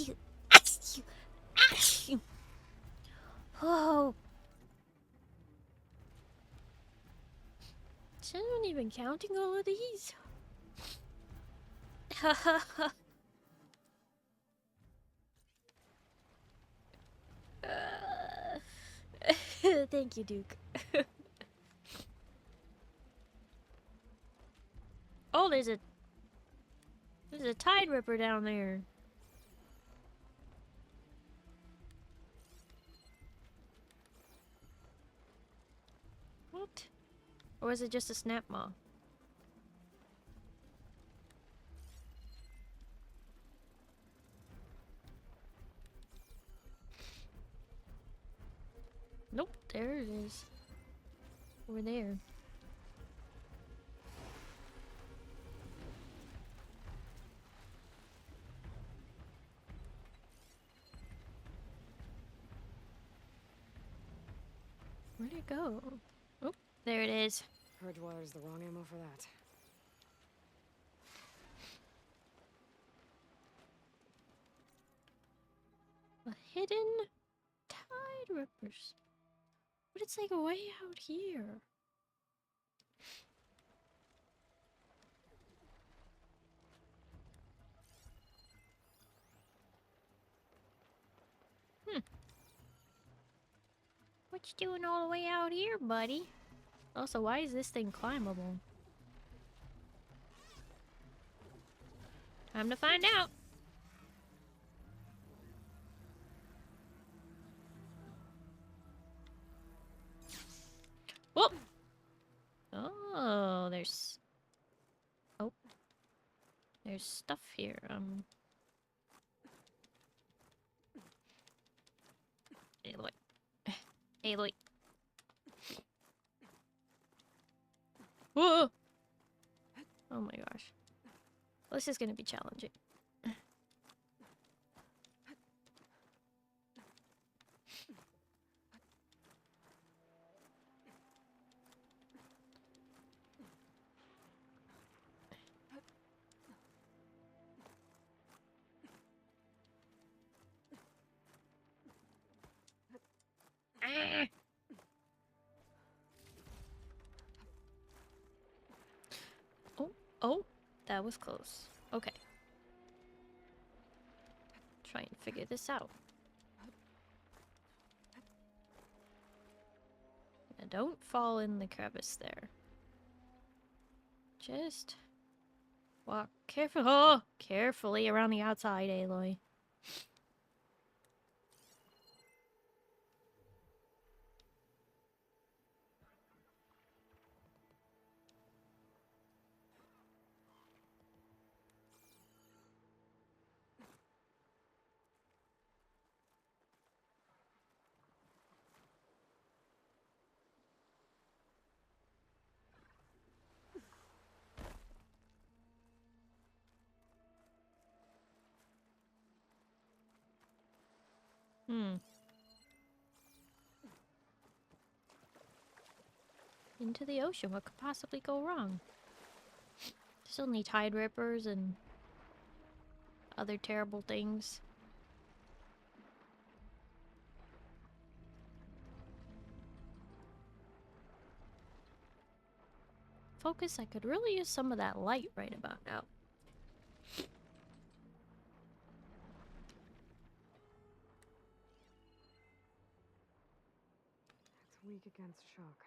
Achoo! Achoo! Achoo! Oh. So I'm not even counting all of these. Ha ha ha. Thank you, Duke. Oh, there's a Tide Ripper down there. What? Or is it just a snap maw? Nope, there it is. Over there. Where'd it go? Oh, there it is. Purge water's the wrong ammo for that. A hidden Tide Rippers. But it's like way out here. What you doing all the way out here, buddy? Also, why is this thing climbable? Time to find out. Whoop! Oh, there's... Oh. There's stuff here, Aloy. Aloy. Whoa! Oh my gosh. This is gonna be challenging. Ah! Oh, that was close. Okay. Try and figure this out. And don't fall in the crevice there. Just walk carefully around the outside, Aloy. Into the ocean, what could possibly go wrong? Still need Tide Rippers and other terrible things. Focus, I could really use some of that light right about now. It's weak against shock.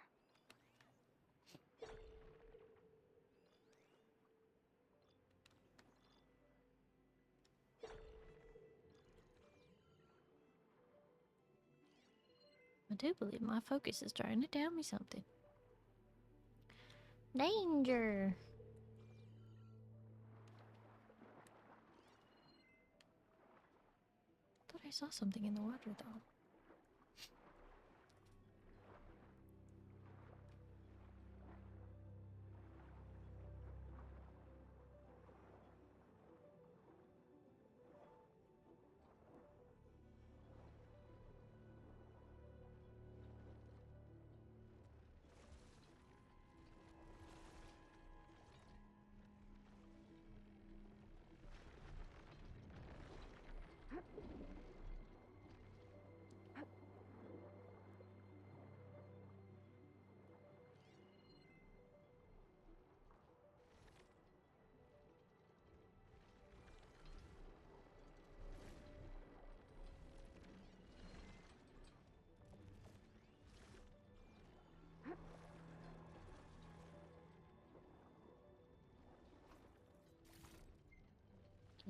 I do believe my focus is trying to tell me something. Danger! Thought I saw something in the water though.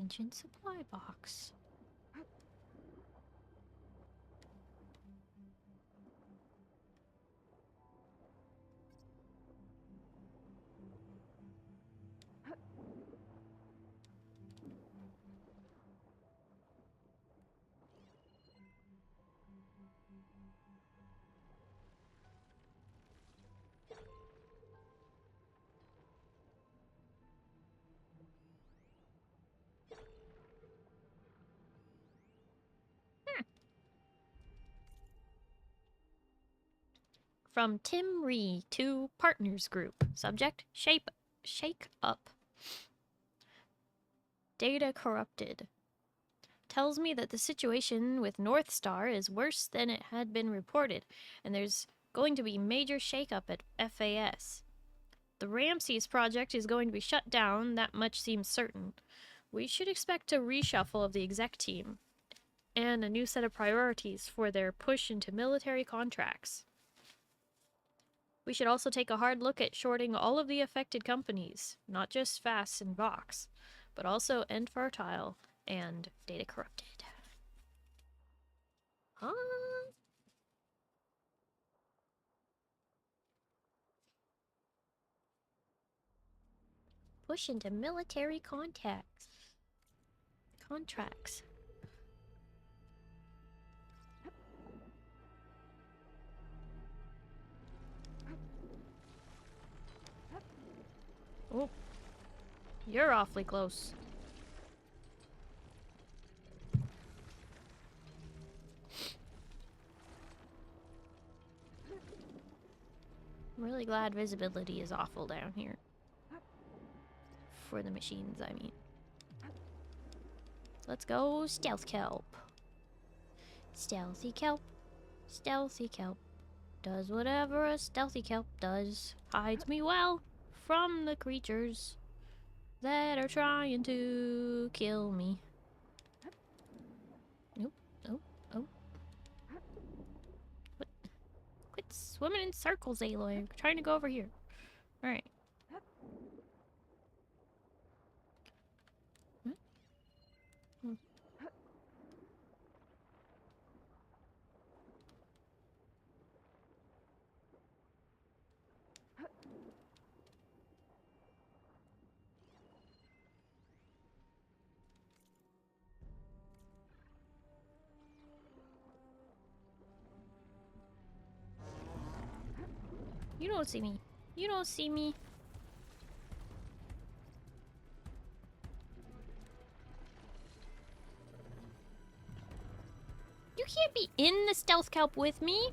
Ancient supply box. From Tim Ree to Partners Group. Subject, shake up. Data corrupted. Tells me that the situation with North Star is worse than it had been reported, and there's going to be major shakeup at FAS. The Ramses project is going to be shut down, that much seems certain. We should expect a reshuffle of the exec team, and a new set of priorities for their push into military contracts. We should also take a hard look at shorting all of the affected companies, not just FAS and Vox, but also End Fertile and Data Corrupted. Huh? Push into military contracts. Oh, you're awfully close. I'm really glad visibility is awful down here. For the machines, I mean. Let's go stealth kelp. Stealthy kelp. Stealthy kelp. Does whatever a stealthy kelp does. Hides me well from the creatures that are trying to kill me. Nope. Oh. Oh. What? Quit swimming in circles, Aloy. I'm trying to go over here. Alright. You don't see me. You don't see me. You can't be in the stealth kelp with me.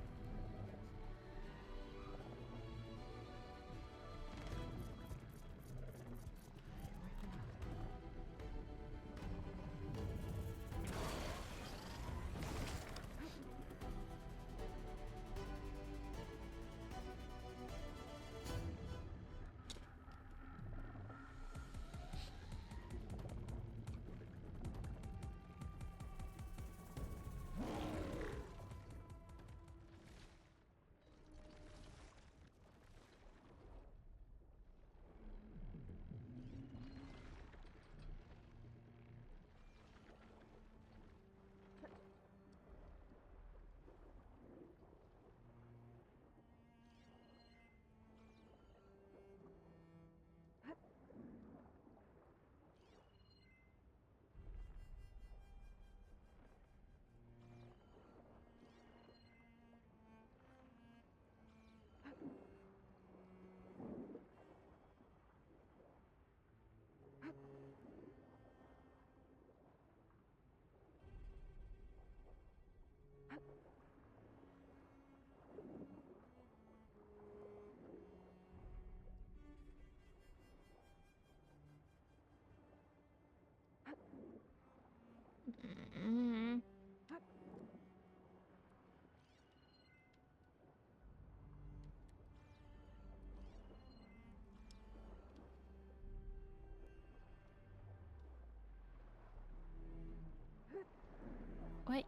What?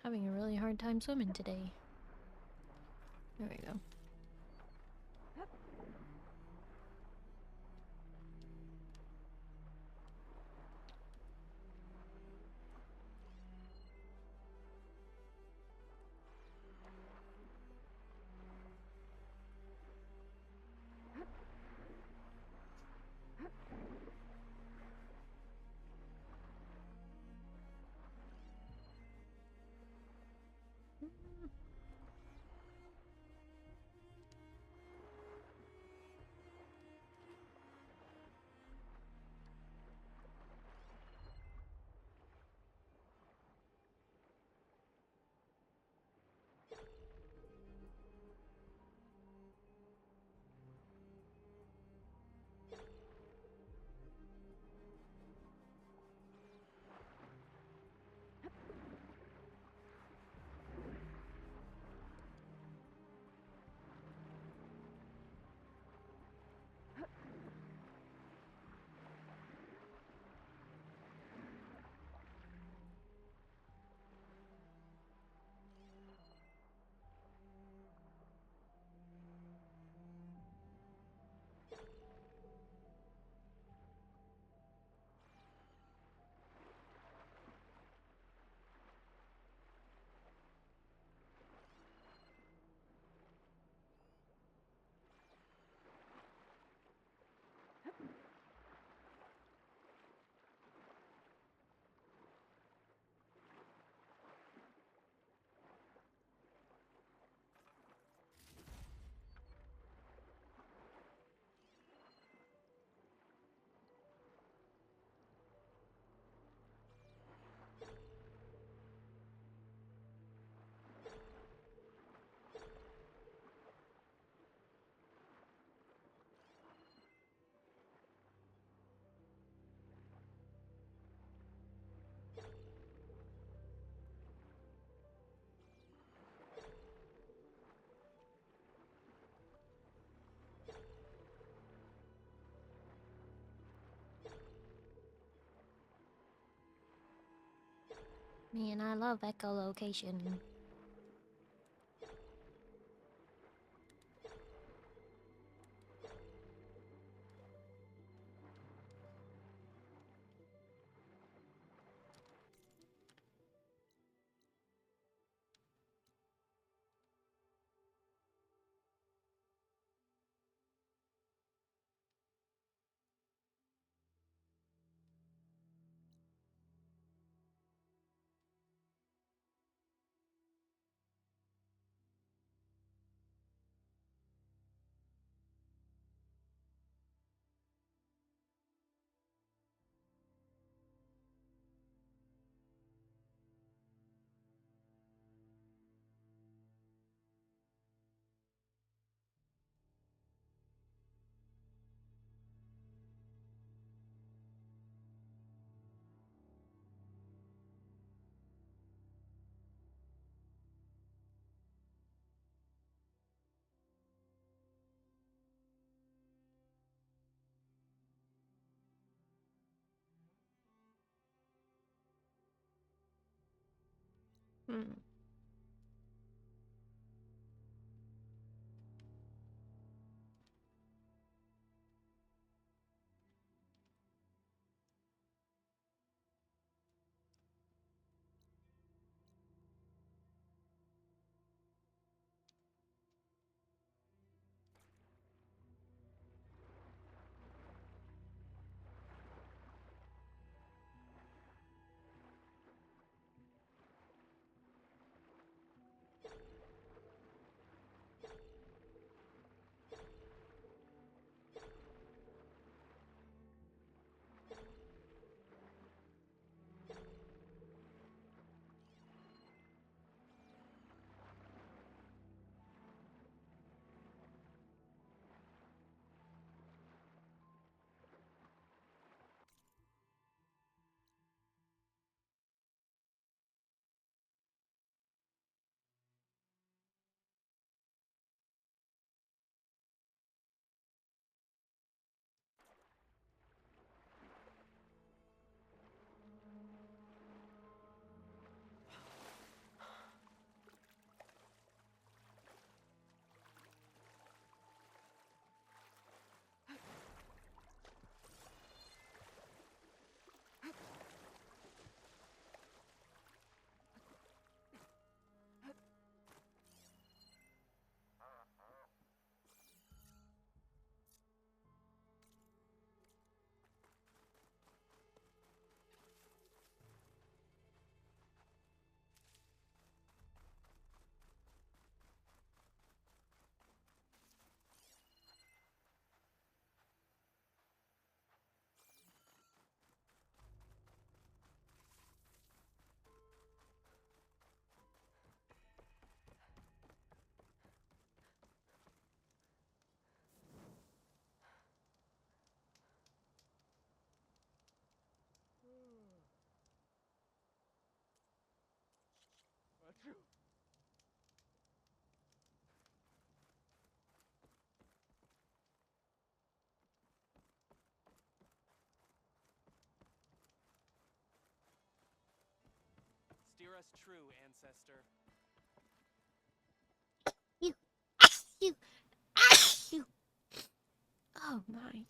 Having a really hard time swimming today. There we go. Man, I love echolocation. Hmm. Steer us true, ancestor. You. You. You. Oh my.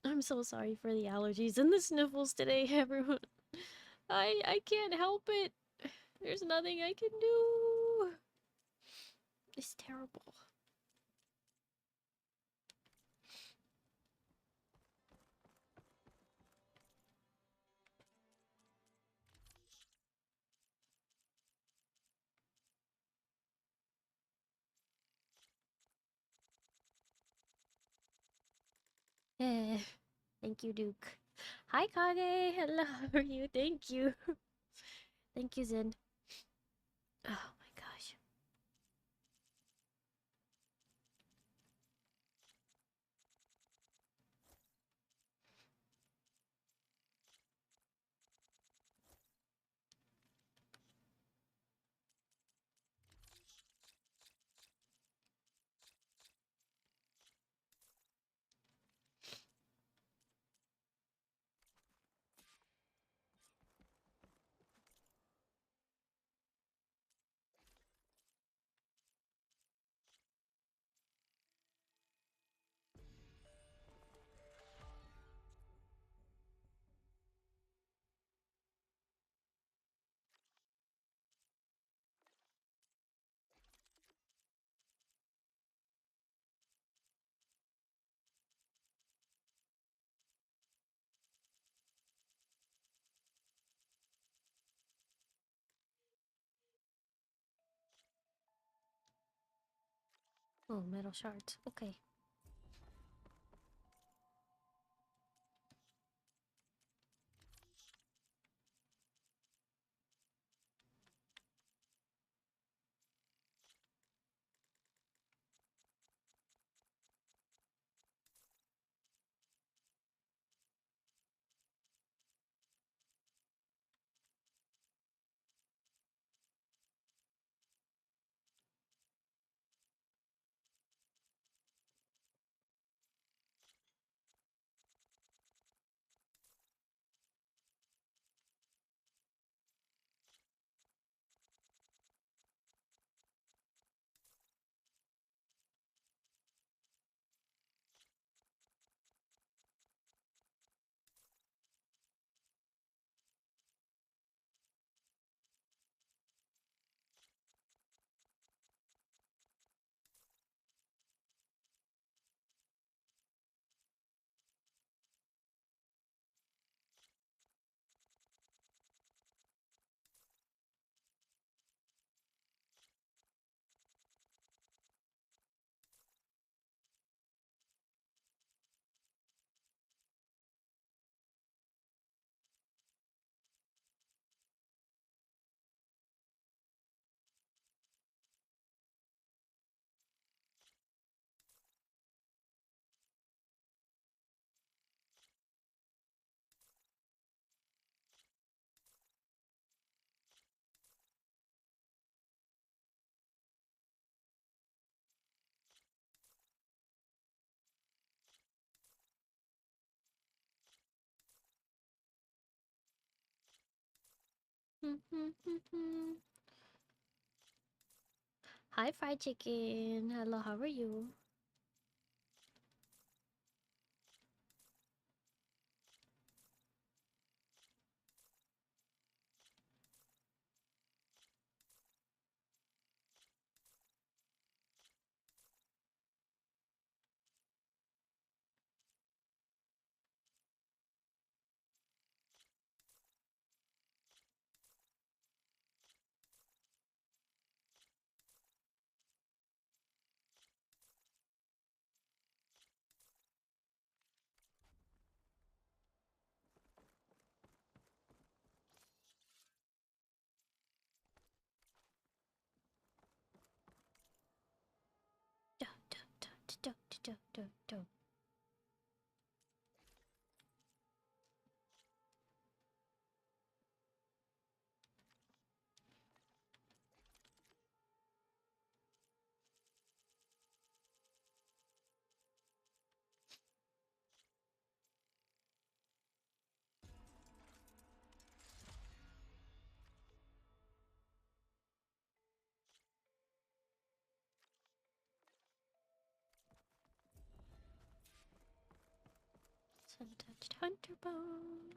I'm so sorry for the allergies and the sniffles today, everyone. I can't help it. There's nothing I can do. It's terrible. Eh, thank you, Duke. Hi, Kage. Hello, how are you? Thank you. Thank you, Zen. Oh my gosh. Oh, metal shards. Okay. Hi, fried chicken. Hello, how are you? Do, do, do, do, do, do, do. Sun-touched hunter bone.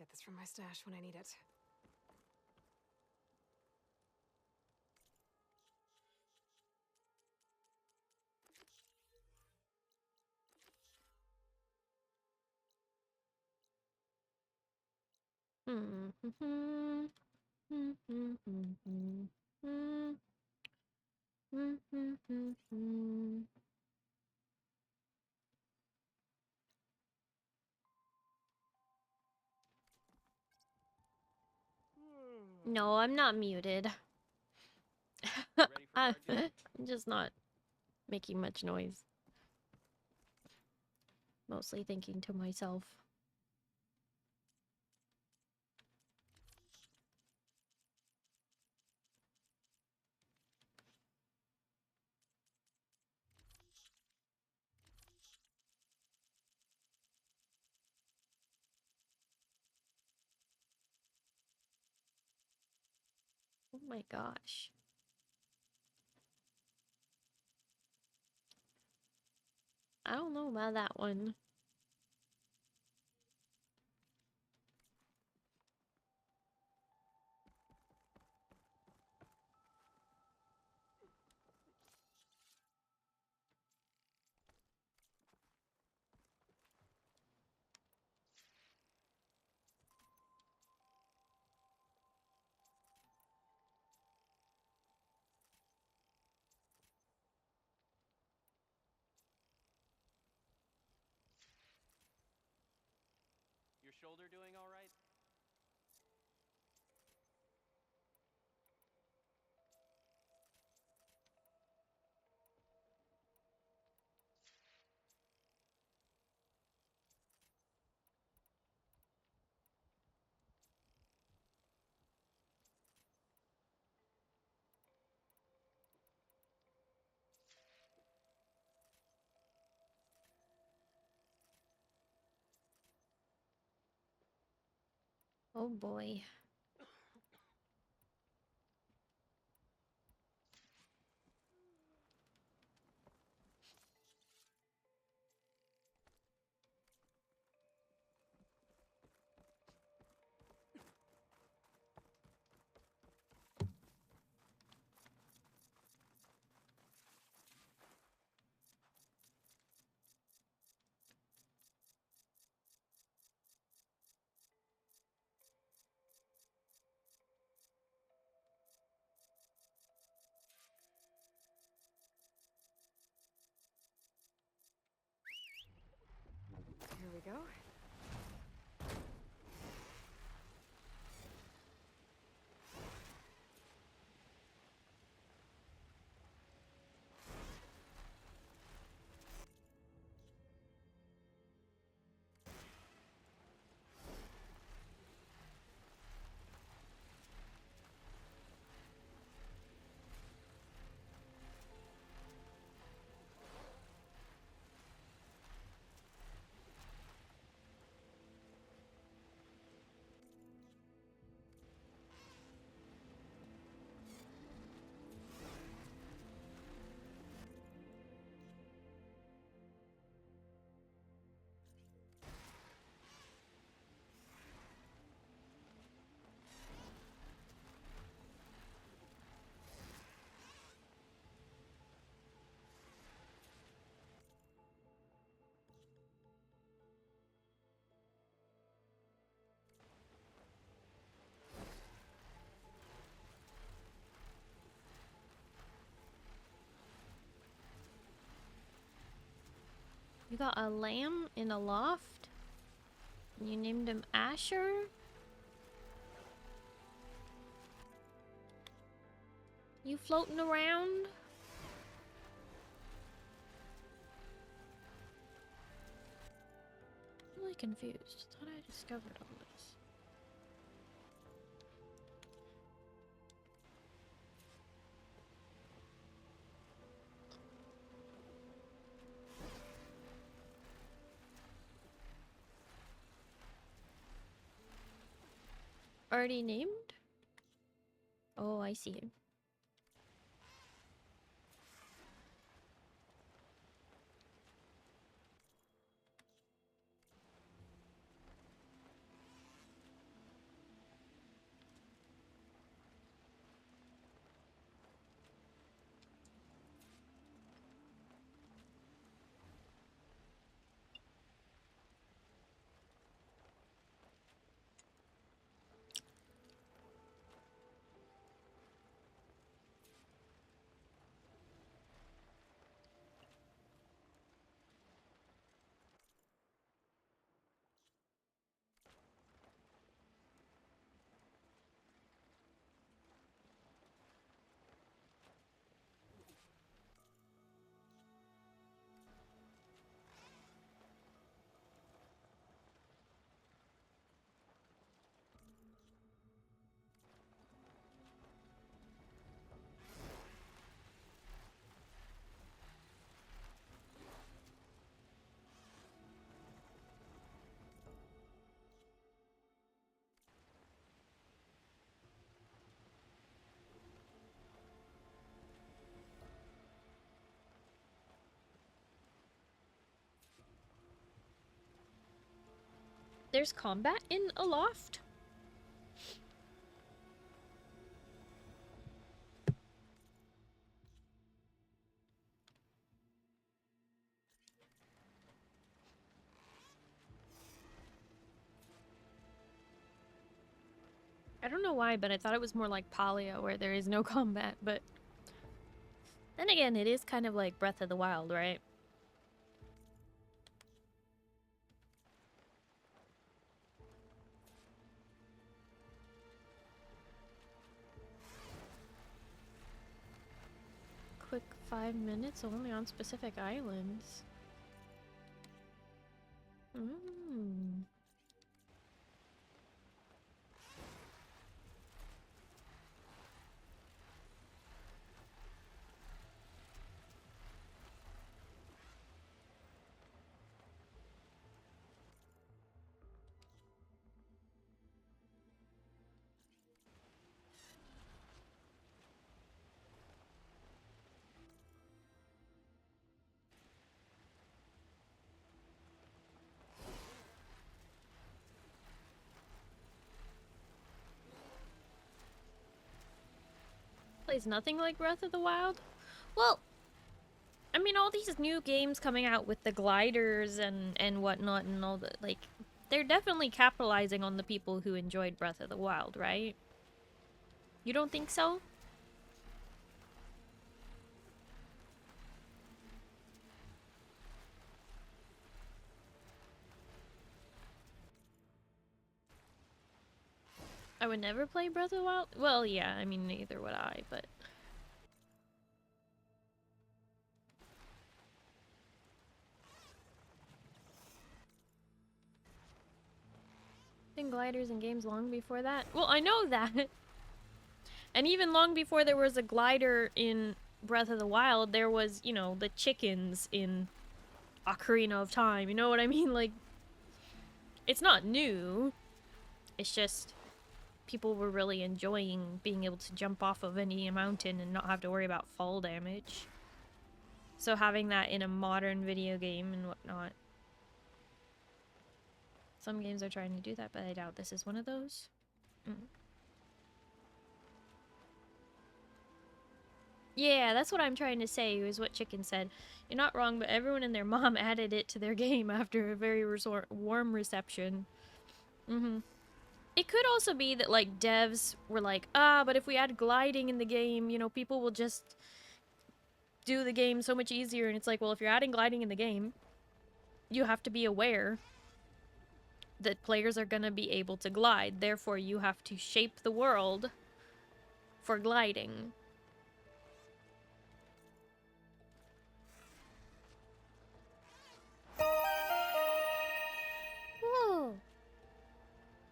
Get this from my stash when I need it. No, I'm not muted. Ready for I'm guard duty? just not making much noise. Mostly thinking to myself. Oh my gosh. I don't know about that one. Your shoulder doing all right? Oh boy. Here we go. You got a lamb in a loft? And you named him Asher? You floating around? I'm really confused. Thought I discovered all this. Already named? Oh, I see him. There's combat in Aloft? I don't know why, but I thought it was more like Palia, where there is no combat, but... Then again, it is kind of like Breath of the Wild, right? Quick 5 minutes only on specific islands. Mm. Plays nothing like Breath of the Wild? Well, I mean, all these new games coming out with the gliders and whatnot and all the, like, they're definitely capitalizing on the people who enjoyed Breath of the Wild, right? You don't think so? I would never play Breath of the Wild? Well, yeah, I mean, neither would I, but... Been gliders in games long before that? Well, I know that! And even long before there was a glider in Breath of the Wild, there was, you know, the chickens in Ocarina of Time, you know what I mean? Like, it's not new. It's just... people were really enjoying being able to jump off of any mountain and not have to worry about fall damage. So having that in a modern video game and whatnot. Some games are trying to do that, but I doubt this is one of those. Yeah, that's what I'm trying to say, is what Chicken said. You're not wrong, but everyone and their mom added it to their game after a very warm reception. It could also be that, like, devs were like, but if we add gliding in the game, you know, people will just do the game so much easier. And it's like, well, if you're adding gliding in the game, you have to be aware that players are gonna be able to glide. Therefore, you have to shape the world for gliding. Whoa!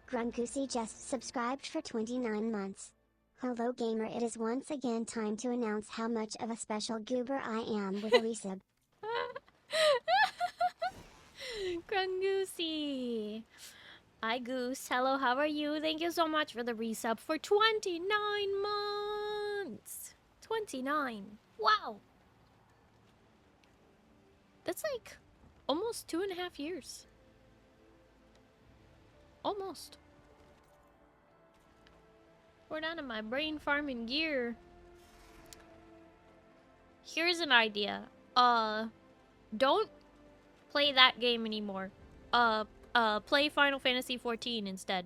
Grungoosey just subscribed for 29 months. Hello gamer, it is once again time to announce how much of a special goober I am with a resub. Grungoosey! Hi Goose, hello, how are you? Thank you so much for the resub for 29 months! 29! Wow! That's like almost 2.5 years. Almost. We're down to my brain farming gear. Here's an idea. Don't play that game anymore. Play Final Fantasy 14 instead.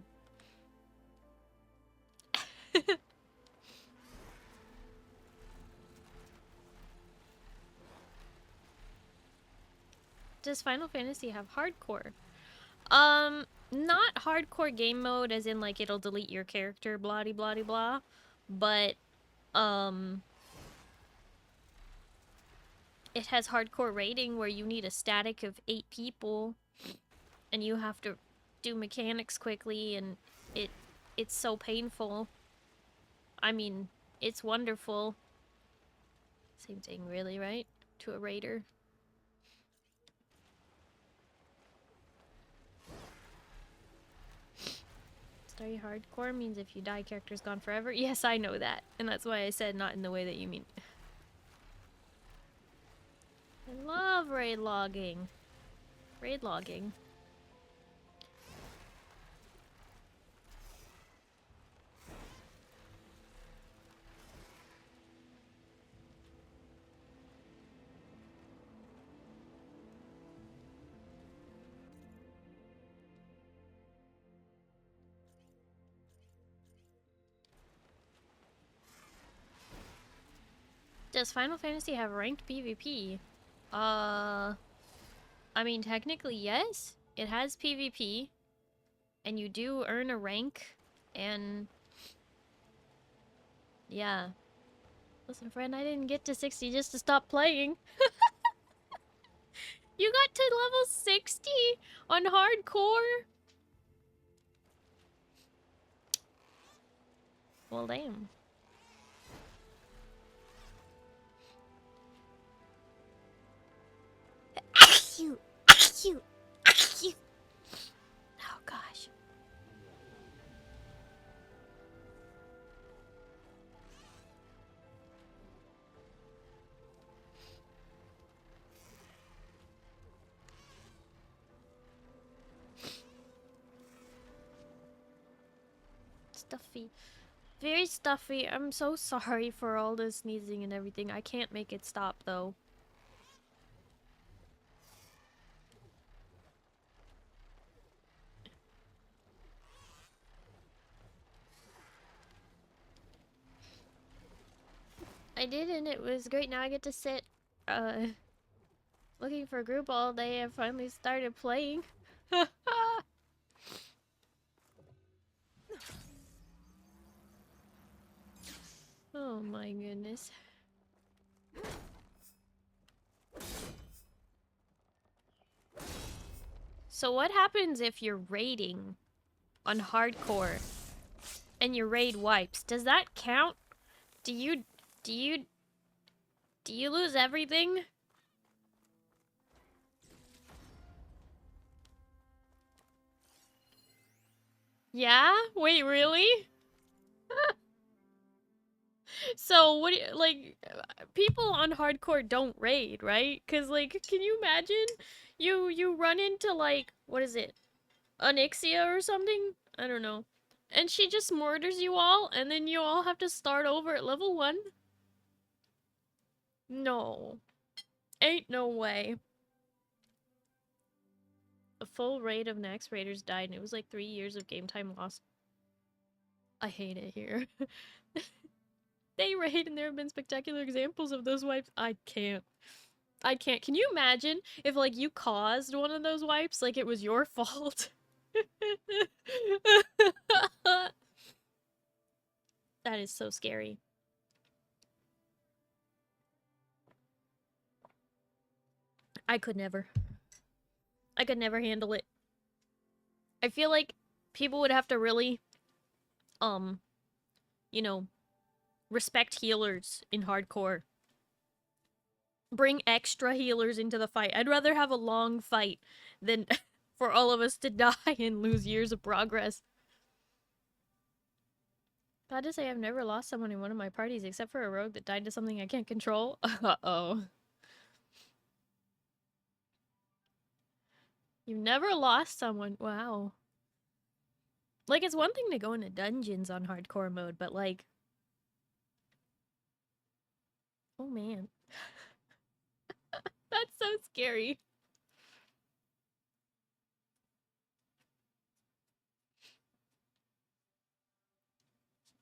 Does Final Fantasy have hardcore? Not hardcore game mode as in like it'll delete your character, blah de blah de blah, but it has hardcore rating where you need a static of 8 people and you have to do mechanics quickly, and it's so painful. I mean, it's wonderful. Same thing really, right? To a raider. Starry hardcore means if you die, character's gone forever. Yes, I know that. And that's why I said not in the way that you mean. I love raid logging. Raid logging. does Final Fantasy have ranked PvP? I mean, technically, yes. It has PvP. And you do earn a rank. And... yeah. Listen, friend, I didn't get to 60 just to stop playing. You got to level 60 on hardcore? Well, damn. Achoo! Achoo! Achoo! Oh, gosh. Stuffy. Very stuffy. I'm so sorry for all the sneezing and everything. I can't make it stop, though. I did, and it was great. Now I get to sit, looking for a group all day. I finally started playing. Oh my goodness. So what happens if you're raiding on hardcore and your raid wipes? Does that count? Do you lose everything? Yeah? Wait, really? So, what do you, like, people on hardcore don't raid, right? Cause, like, can you imagine? You run into, like, what is it? Onyxia or something? I don't know. And she just murders you all, and then you all have to start over at level 1? No. Ain't no way. A full raid of Nax Raiders died, and it was like 3 years of game time lost. I hate it here. They raid, and there have been spectacular examples of those wipes. I can't. I can't. Can you imagine if, like, you caused one of those wipes? Like, it was your fault? That is so scary. I could never. I could never handle it. I feel like people would have to really, you know, respect healers in hardcore. Bring extra healers into the fight. I'd rather have a long fight than for all of us to die and lose years of progress. Glad to say I've never lost someone in one of my parties except for a rogue that died to something I can't control. Uh-oh. You've never lost someone. Wow. Like, it's one thing to go into dungeons on hardcore mode, but like... oh man. That's so scary.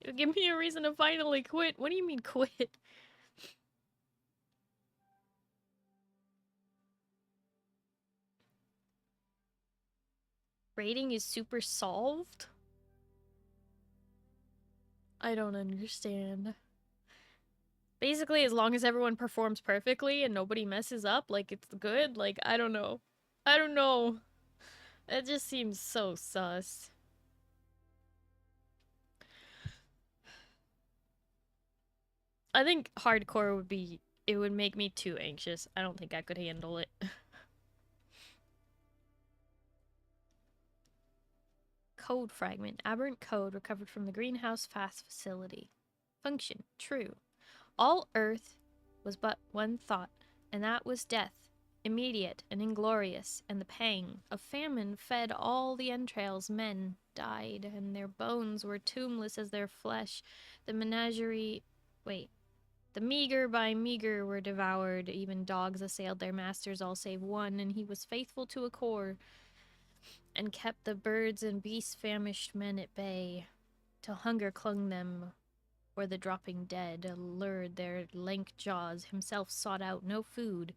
It'll give me a reason to finally quit. What do you mean quit? Rating is super solved? I don't understand. Basically, as long as everyone performs perfectly and nobody messes up, like, it's good? Like, I don't know. I don't know. It just seems so sus. I think hardcore would be... it would make me too anxious. I don't think I could handle it. Code fragment. Aberrant code recovered from the greenhouse fast facility. Function. True. All Earth was but one thought, and that was death, immediate and inglorious, and the pang of famine fed all the entrails. Men died, and their bones were tombless as their flesh. The menagerie... wait. The meager by meager were devoured. Even dogs assailed their masters, all save one, and he was faithful to a core, and kept the birds and beasts famished men at bay, till hunger clung them or the dropping dead, allured their lank jaws, himself sought out no food,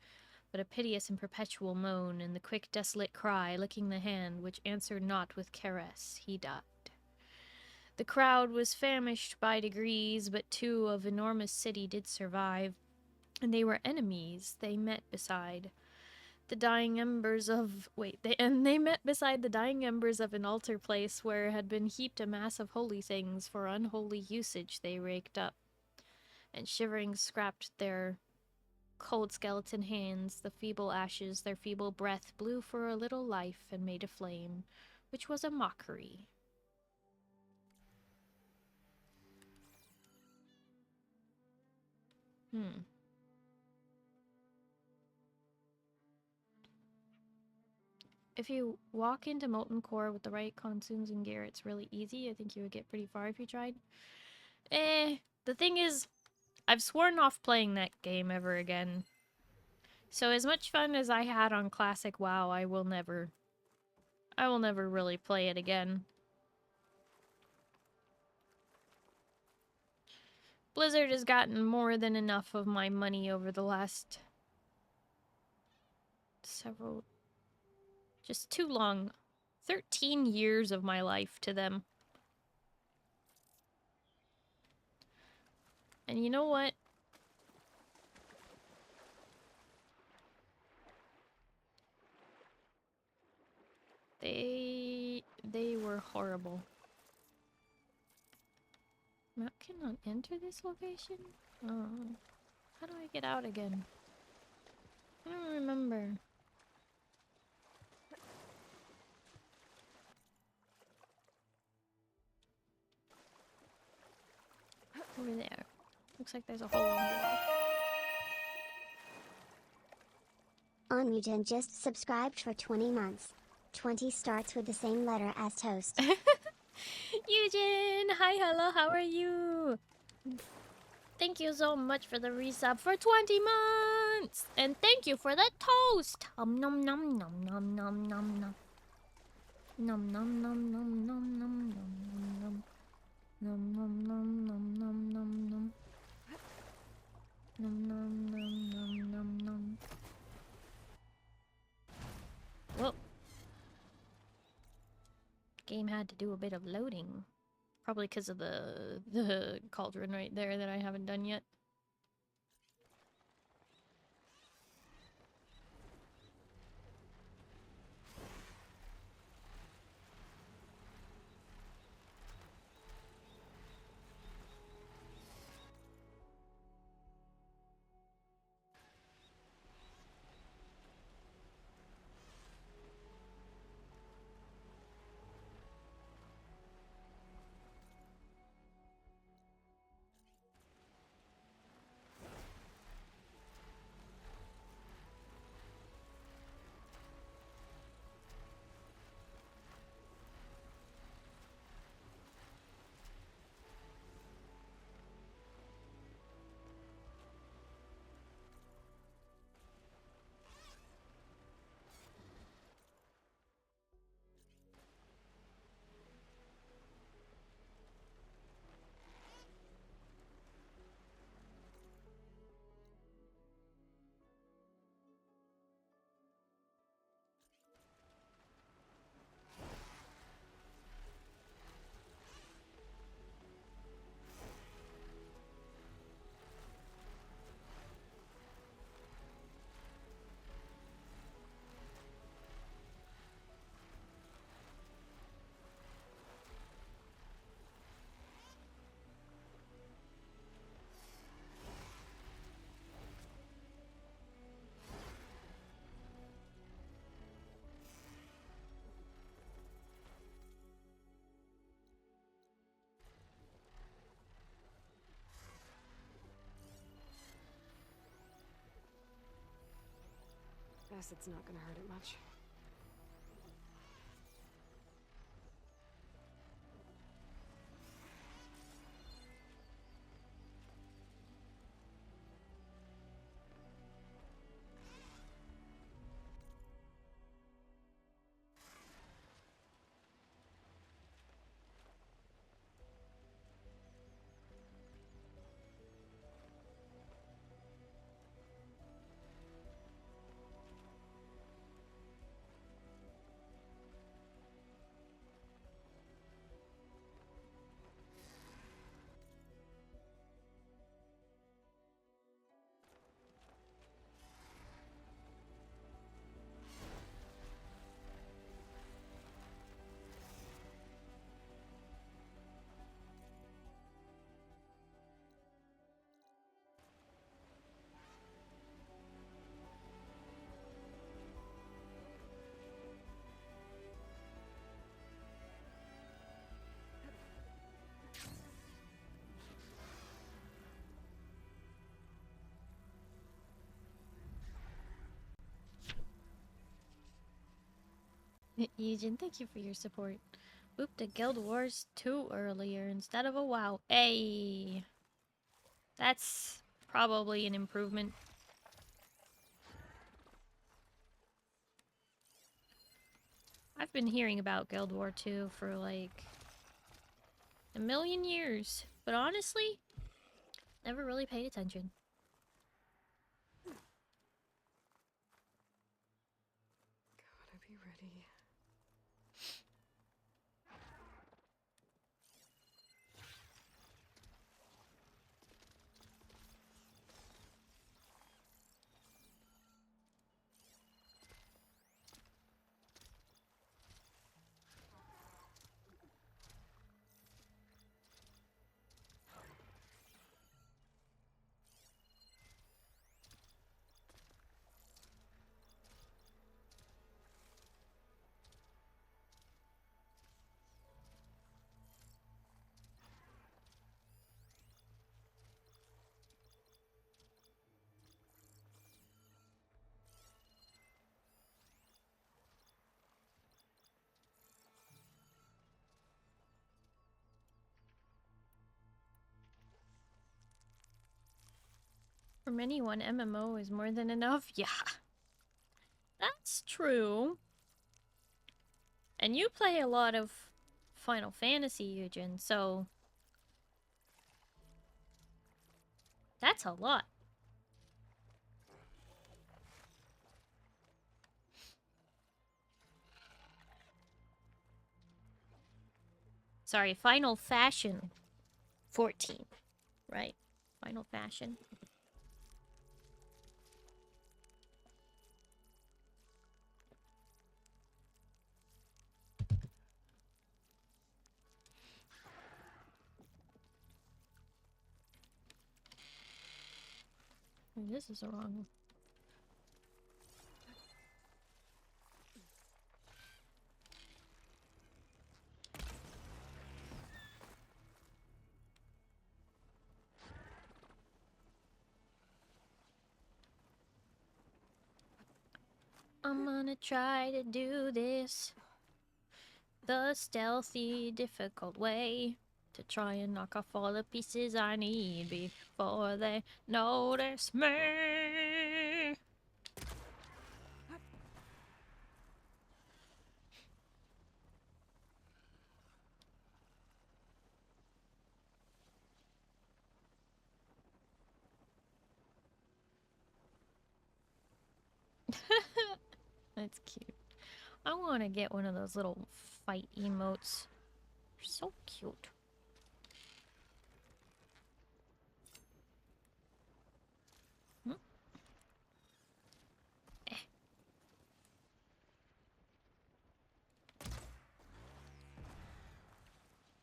but a piteous and perpetual moan, and the quick desolate cry, licking the hand, which answered not with caress, he died. The crowd was famished by degrees, but two of enormous city did survive, and they were enemies they met beside the dying embers of they met beside the dying embers of an altar place where had been heaped a mass of holy things for unholy usage they raked up, and shivering scrapped their cold skeleton hands, the feeble ashes, their feeble breath blew for a little life and made a flame, which was a mockery. If you walk into Molten Core with the right consumes and gear, it's really easy. I think you would get pretty far if you tried. The thing is, I've sworn off playing that game ever again. So as much fun as I had on Classic WoW, I will never really play it again. Blizzard has gotten more than enough of my money over the last just too long. 13 years of my life to them. And you know what? They were horrible. Map cannot enter this location? Oh. How do I get out again? I don't remember. Over there. Looks like there's a hole in the wall. Onmuten just subscribed for 20 months. 20 starts with the same letter as toast. Eugene! Hi, hello, how are you? Thank you so much for the resub for 20 months! And thank you for the toast! Nom nom nom nom nom nom nom nom. Nom nom nom nom nom nom nom nom. Nom nom nom nom nom nom nom. Nom nom nom nom nom nom. Whoa. Game had to do a bit of loading. Probably because of the cauldron right there that I haven't done yet. Acid's not gonna hurt it much. Eugen, thank you for your support. Oop, the Guild Wars 2 earlier instead of a WoW. Hey! That's probably an improvement. I've been hearing about Guild War 2 for like a million years, but honestly, never really paid attention. Gotta be ready. For many, one MMO is more than enough. Yeah, that's true. And you play a lot of Final Fantasy, Eugen, so that's a lot. Sorry, Final Fashion 14. Right. Final Fashion. This is the wrong one. I'm gonna try to do this the stealthy, difficult way to try and knock off all the pieces I need before they notice me. That's cute. I want to get one of those little fight emotes. They're so cute. Hmm? Eh.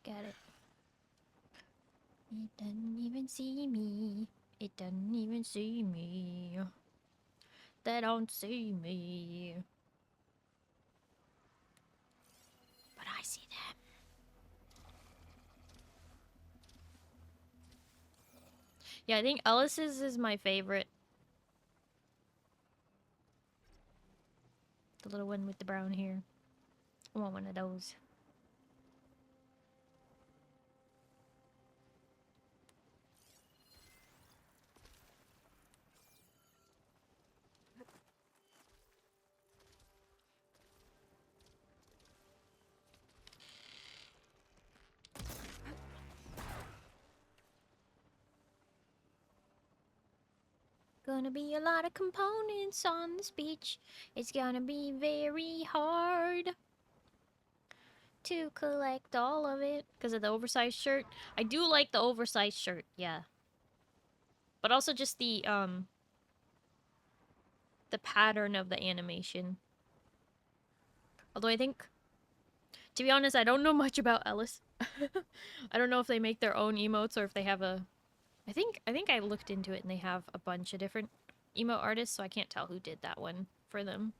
Got it. It doesn't even see me. It doesn't even see me. They don't see me. But I see them. Yeah, I think Ellis's is my favorite. The little one with the brown hair. I want one of those. Gonna be a lot of components on this beach. It's gonna be very hard to collect all of it because of the oversized shirt. I do like the oversized shirt, yeah. But also just the pattern of the animation. Although I think, to be honest, I don't know much about Ellis. I don't know if they make their own emotes or if they have a... I think I looked into it and they have a bunch of different emote artists, so I can't tell who did that one for them.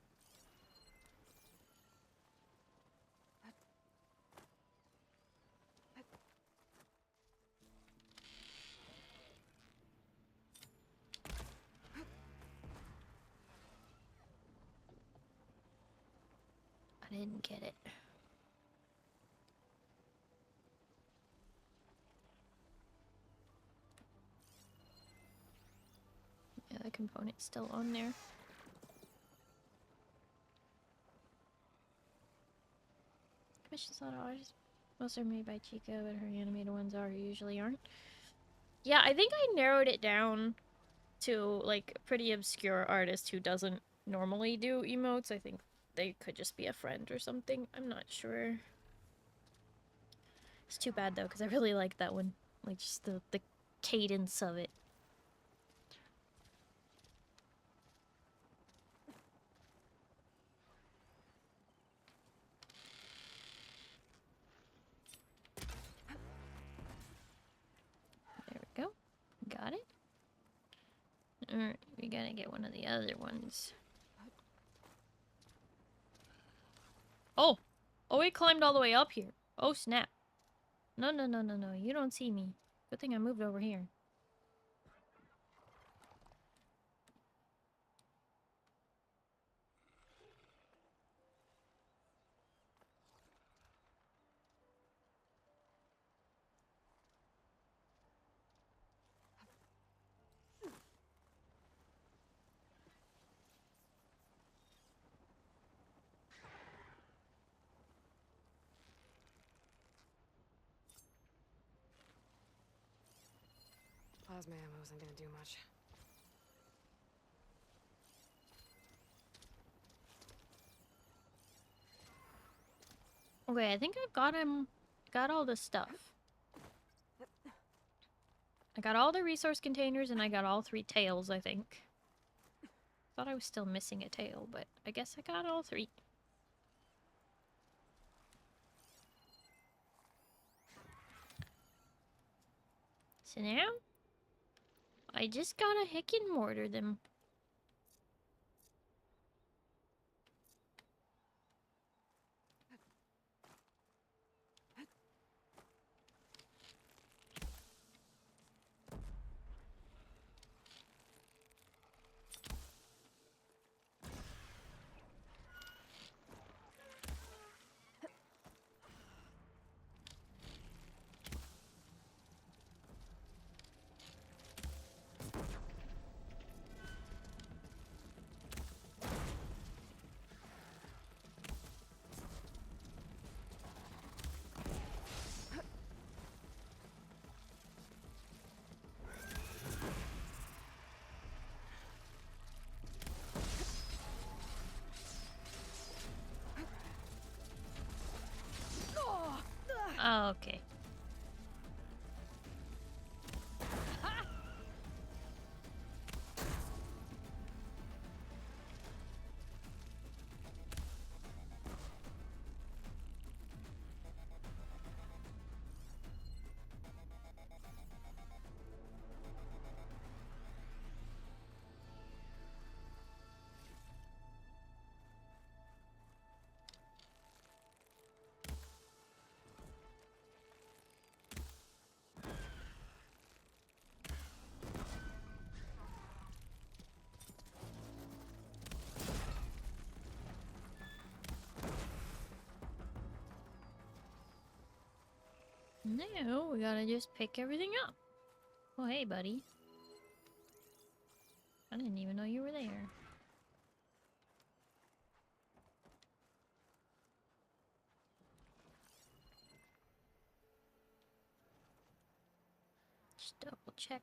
I I didn't get it. Yeah, the component's still on there. Commissions on artists. Most are made by Chica, but her animated ones are usually aren't. Yeah, I think I narrowed it down to like a pretty obscure artist who doesn't normally do emotes. I think they could just be a friend or something. I'm not sure. It's too bad though, because I really like that one. Like just the cadence of it. There we go. Got it. Alright, we gotta get one of the other ones. Oh! Oh, it climbed all the way up here. Oh, snap. No, no, no, no, no. You don't see me. Good thing I moved over here. Plasma ammo isn't gonna do much. Okay, I think I've got all the stuff. I got all the resource containers and I got all 3 tails, I think. Thought I was still missing a tail, but I guess I got all 3. So now, I just gotta heckin' mortar them. Oh, okay. Now we gotta just pick everything up. Oh, hey, buddy. I didn't even know you were there. Just double check.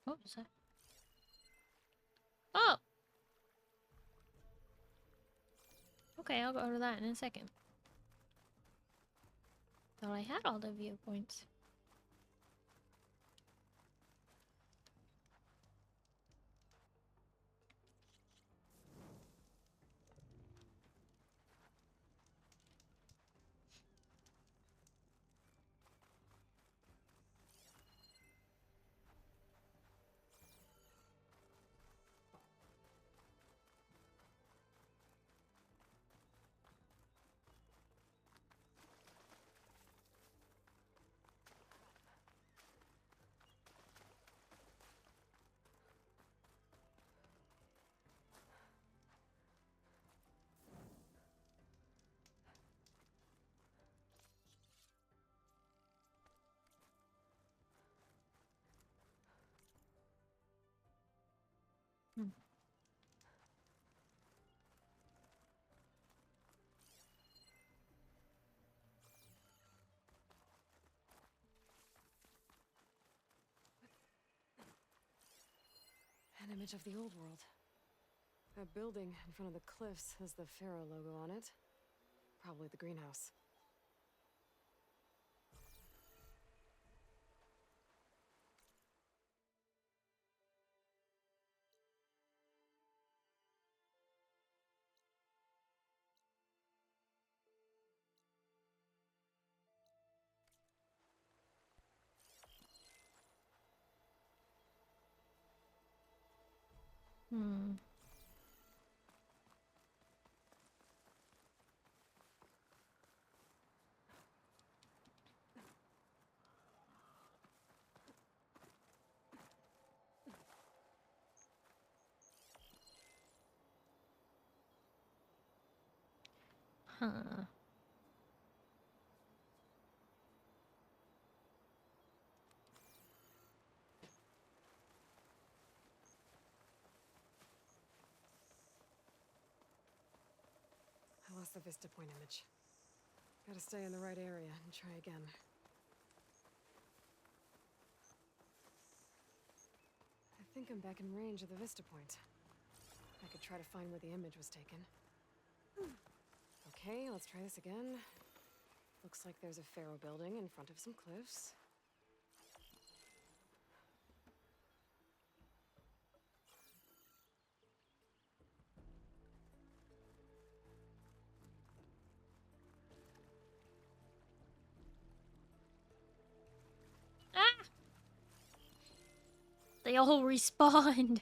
What was that? Oh! Okay, I'll go to that in a second. Thought I had all the viewpoints. Hmm. An image of the old world. A building in front of the cliffs has the Pharaoh logo on it. Probably the greenhouse. Hmm. Huh. I lost the Vista Point image. Gotta stay in the right area and try again. I think I'm back in range of the Vista Point. I could try to find where the image was taken. Okay, let's try this again. Looks like there's a Pharaoh building in front of some cliffs. Ah! They all respawned.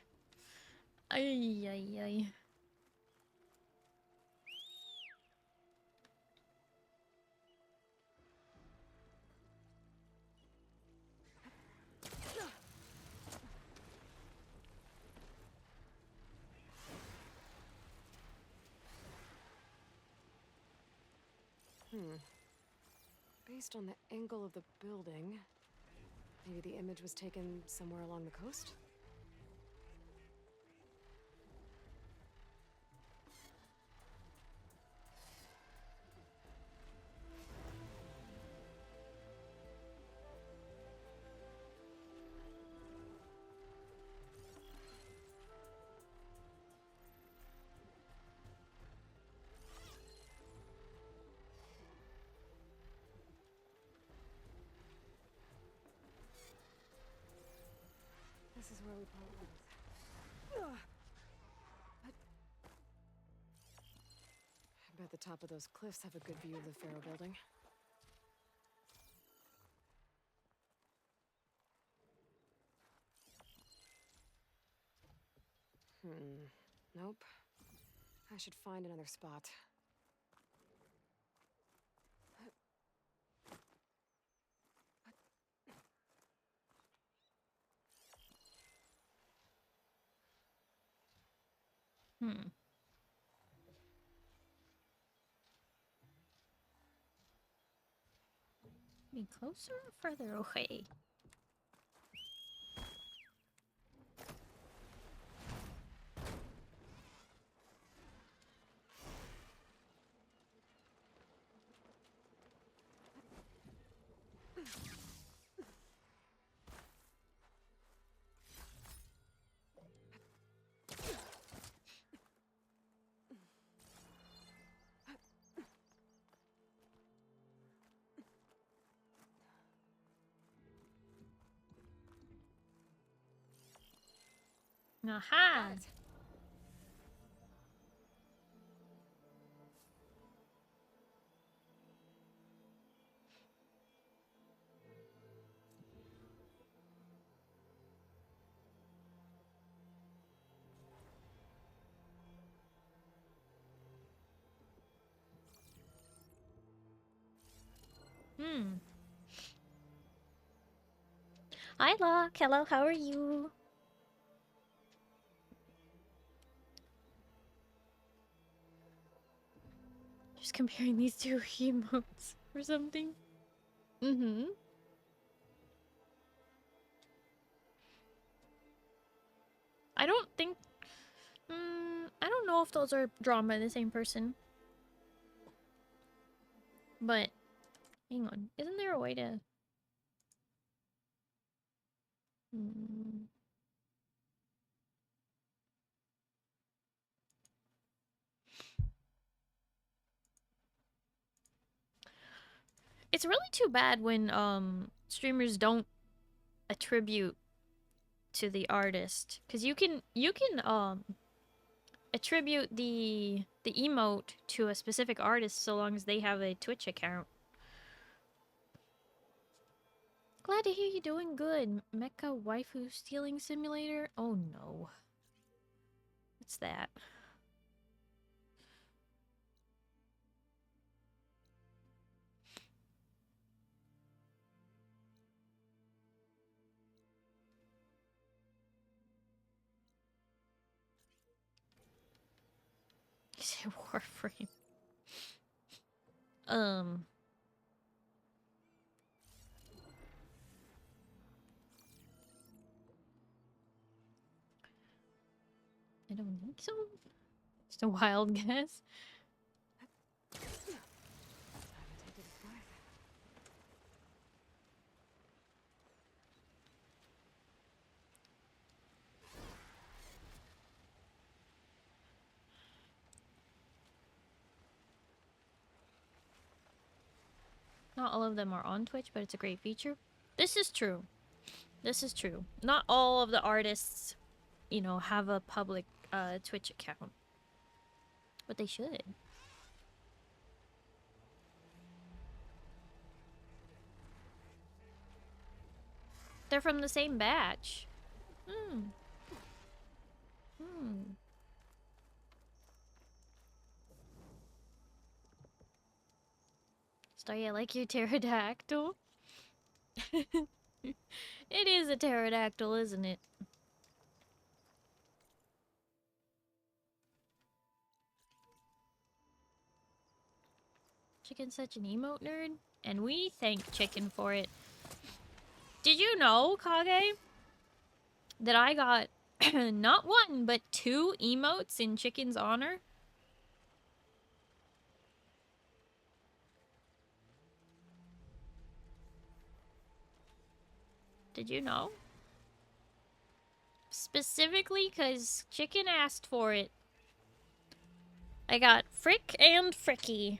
Ay, ay, ay. Based on the angle of the building, maybe the image was taken somewhere along the coast? This is where we probably... I bet the top of those cliffs have a good view of the Pharaoh building. Nope. I should find another spot. Hmm. Be closer or further away? Aha! Got it. Hmm. Hi, Locke. Hello, how are you? Just comparing these two emotes or something. Mm-hmm. I don't think... I don't know if those are drawn by the same person. But, hang on. Isn't there a way to... Hmm. It's really too bad when, streamers don't attribute to the artist. Because you can, attribute the emote to a specific artist so long as they have a Twitch account. Glad to hear you doing good. Mecha waifu stealing simulator? Oh no. What's that? You say Warframe. I don't think so. Just a wild guess. Not all of them are on Twitch, but it's a great feature. This is true. This is true. Not all of the artists, you know, have a public Twitch account. But they should. They're from the same batch. Hmm. Hmm. Starry, I like your pterodactyl. It is a pterodactyl, isn't it? Chicken's such an emote nerd, and we thank Chicken for it. Did you know, Kage, that I got not one, but 2 emotes in Chicken's honor? Did you know? Specifically because Chicken asked for it. I got Frick and Fricky.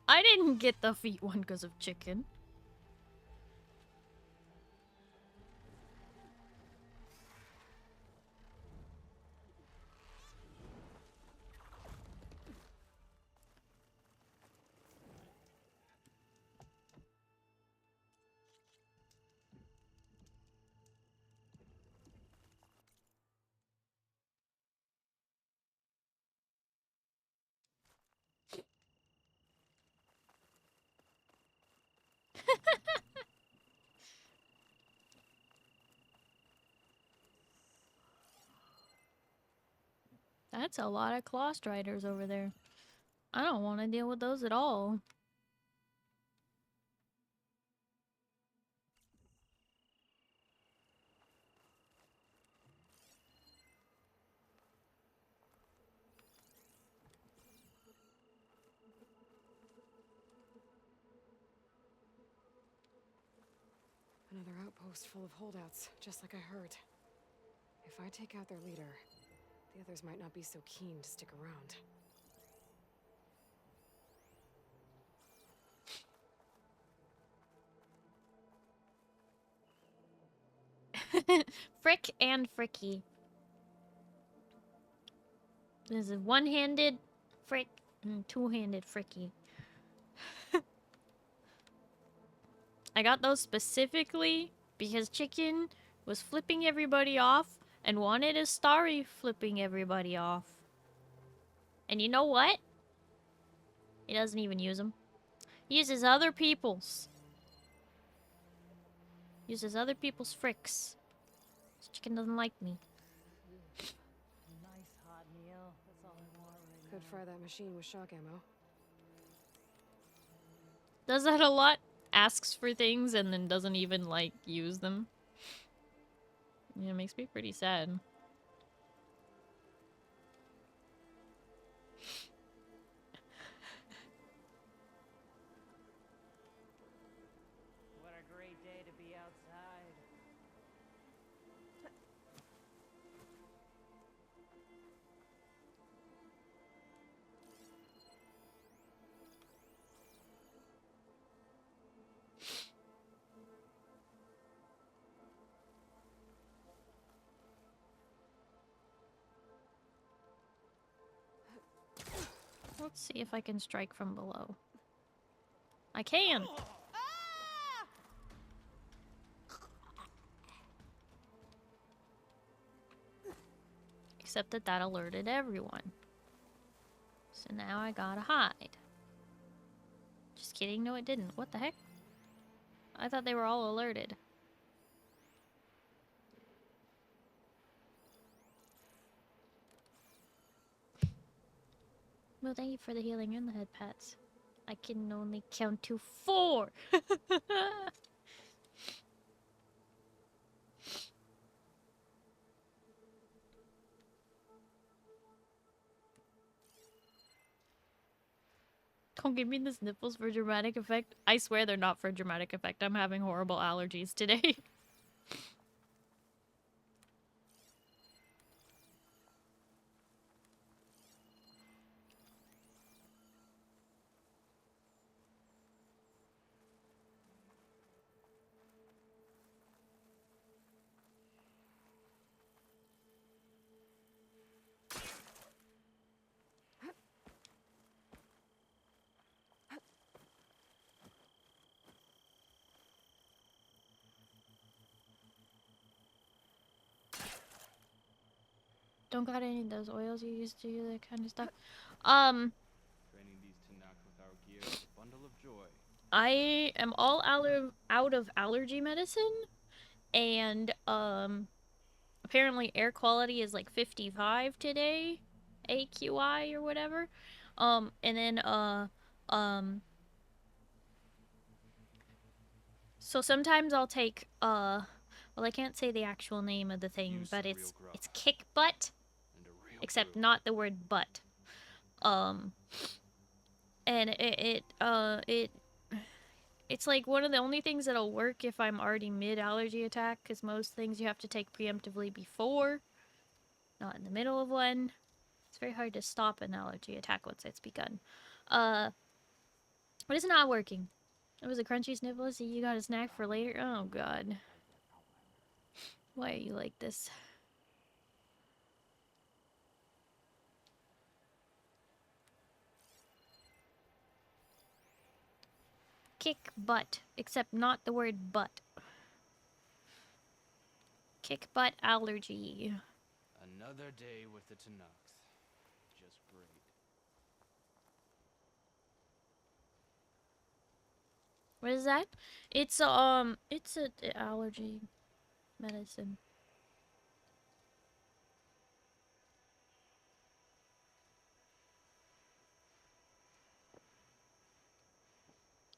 I didn't get the feet one because of Chicken. That's a lot of claw striders over there. I don't want to deal with those at all. Another outpost full of holdouts, just like I heard. If I take out their leader, the others might not be so keen to stick around. Frick and Fricky. There's a one-handed Frick and two-handed Fricky. I got those specifically because Chicken was flipping everybody off and wanted a Starry flipping everybody off. And you know what? He doesn't even use them. He uses other people's. Uses other people's fricks. This Chicken doesn't like me. Nice hot meal. That's all I want right Could fry that machine with shock ammo. Does that a lot. Asks for things and then doesn't even, like, use them. Yeah, it makes me pretty sad. What a great day to be outside. Let's see if I can strike from below. I can! Except that that alerted everyone. So now I gotta hide. Just kidding, no it didn't. What the heck? I thought they were all alerted. Well, thank you for the healing and the head pats. I can only count to 4! Don't give me the sniffles for dramatic effect. I swear they're not for dramatic effect. I'm having horrible allergies today. Don't got any of those oils you used to do that kind of stuff. Training these Tanakh with our gear is a bundle of joy. I am all out of allergy medicine, and apparently air quality is like 55 today, AQI or whatever. And then so sometimes I'll take well, I can't say the actual name of the thing, Use but some it's real grog kick butt, and a real except brew. not the word butt. And it's like one of the only things that'll work if I'm already mid-allergy attack, because most things you have to take preemptively before, not in the middle of one. It's very hard to stop an allergy attack once it's begun. But it's not working. It was a crunchy sniffle. See, you got a snack for later? Oh, God. Why are you like this? Kick butt, except not the word butt. Kick butt allergy. Another day with the Tanakh. Just great. What is that? It's a allergy medicine.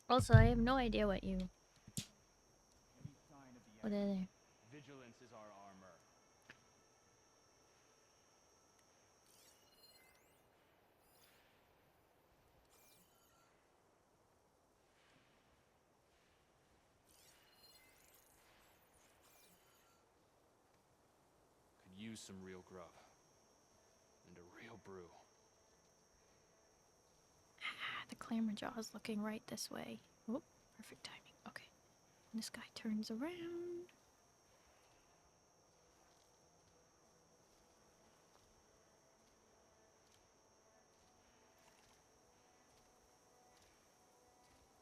Also, I have no idea what you... Any sign of the What are enemy? they? Vigilance is our armor. Could use some real grub. And a real brew. The clamorjaw is looking right this way. Oh, perfect timing. Okay. And this guy turns around.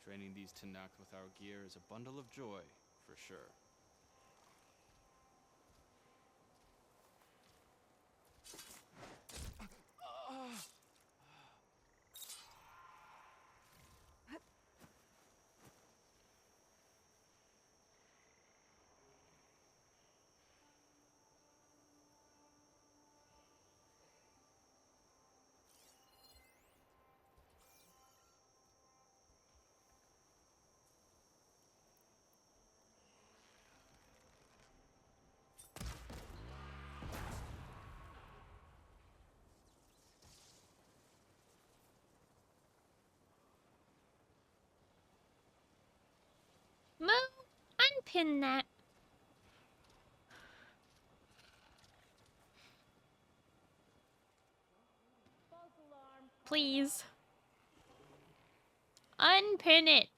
Training these Tanakh with our gear is a bundle of joy, for sure. Moo! Unpin that. Please. Unpin it.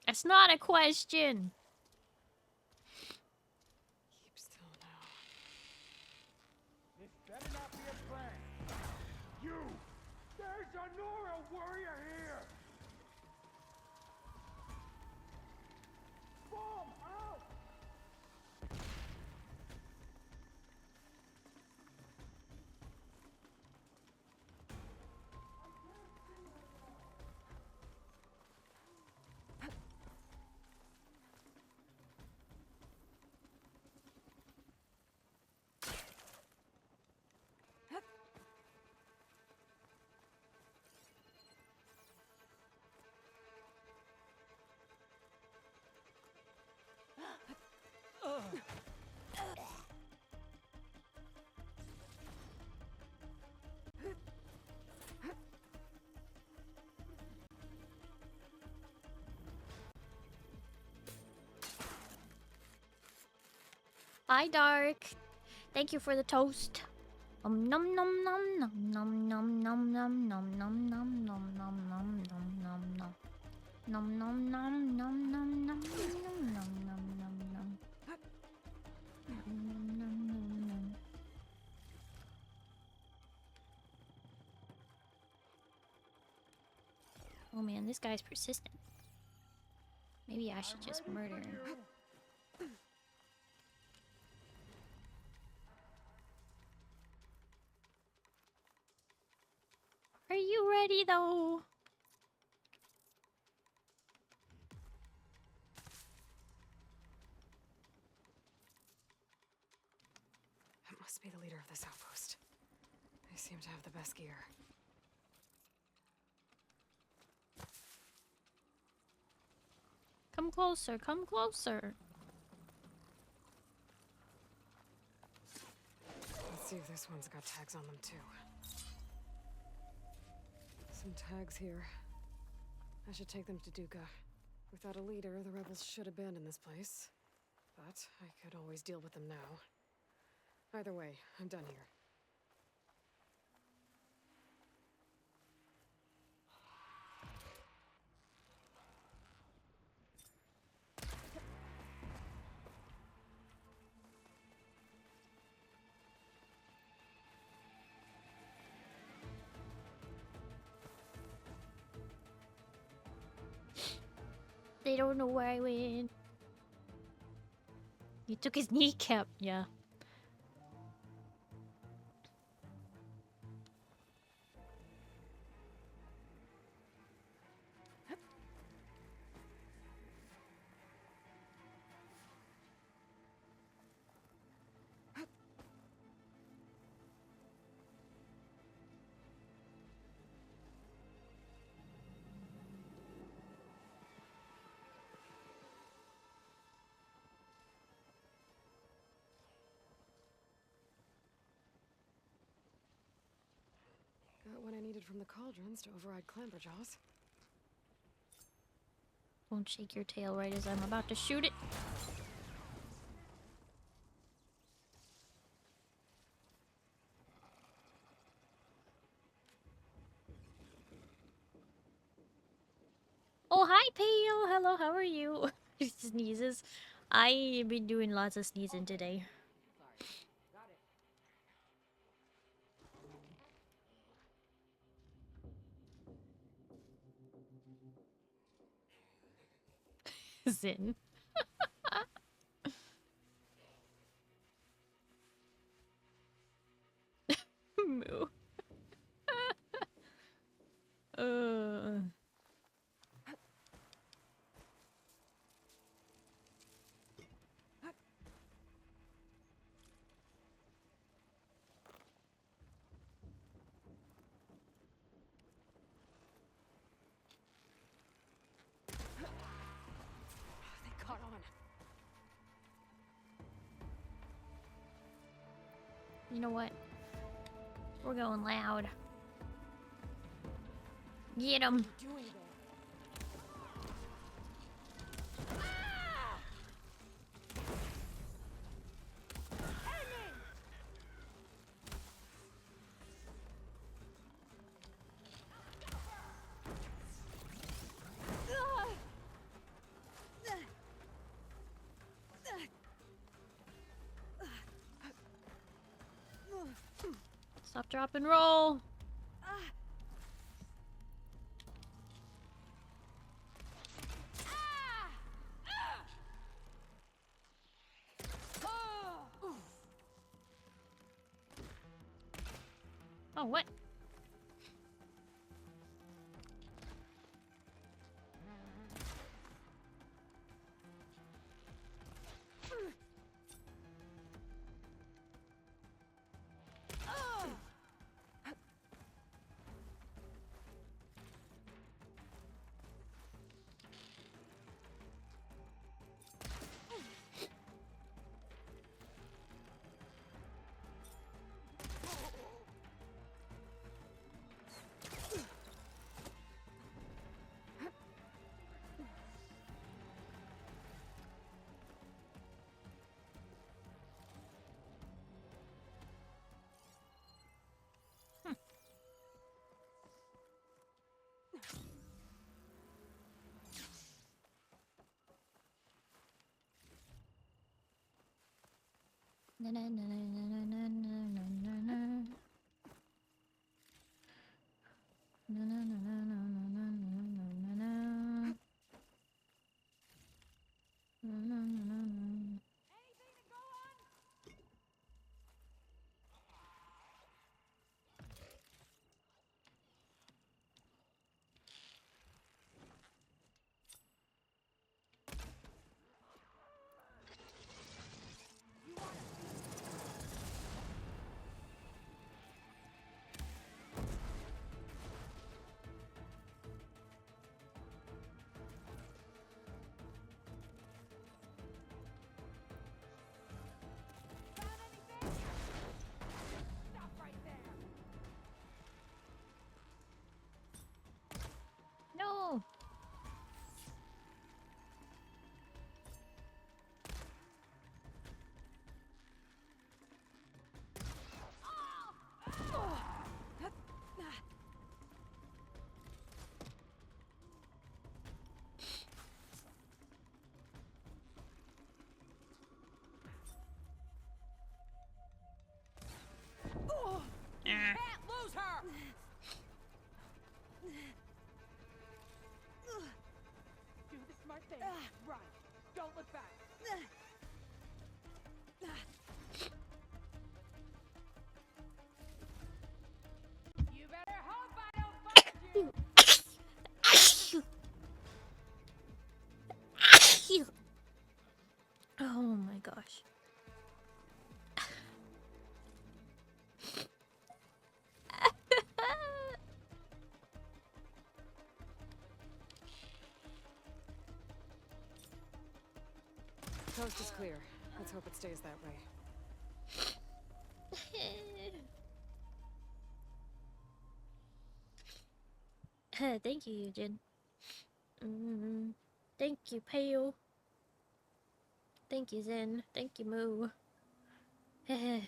That's not a question. Keep still now. This better not be a prank. You! There's a Nora warrior here! Bomb out! Hi, Dark. Thank you for the toast. Nom nom nom nom nom nom nom nom nom nom nom nom nom nom nom nom nom nom. Nom nom nom nom nom nom nom nom nom nom nom. Nom nom nom nom. Oh man, this guy's persistent. Maybe I should just murder him. Are you ready though? That must be the leader of this outpost. They seem to have the best gear. Come closer, come closer. Let's see if this one's got tags on them too. Some tags here. I should take them to Duca. Without a leader, the rebels should abandon this place. But I could always deal with them now. Either way, I'm done here. They don't know where I went. You took his kneecap, yeah. Got what I needed from the cauldrons to override Clamberjaws. Don't shake your tail right as I'm about to shoot it. Oh, hi, Pale. Hello, how are you? He sneezes. I've been doing lots of sneezing today. Zin. Moo. uh. They caught on. You know what? We're going loud. Get him. What are you doing there? Stop, drop, and roll. Oh, what? Na na na na na na na na na na. Na na na na na na na na na na. Na na na na na. No. Can't lose her! Do the smart thing. Right. Don't look back. You better hope I don't find you. Oh my gosh. Coast is clear. Let's hope it stays that way. Thank you, Eugene. Thank you, Pale. Thank you, Zen. Thank you, Moo. Heh.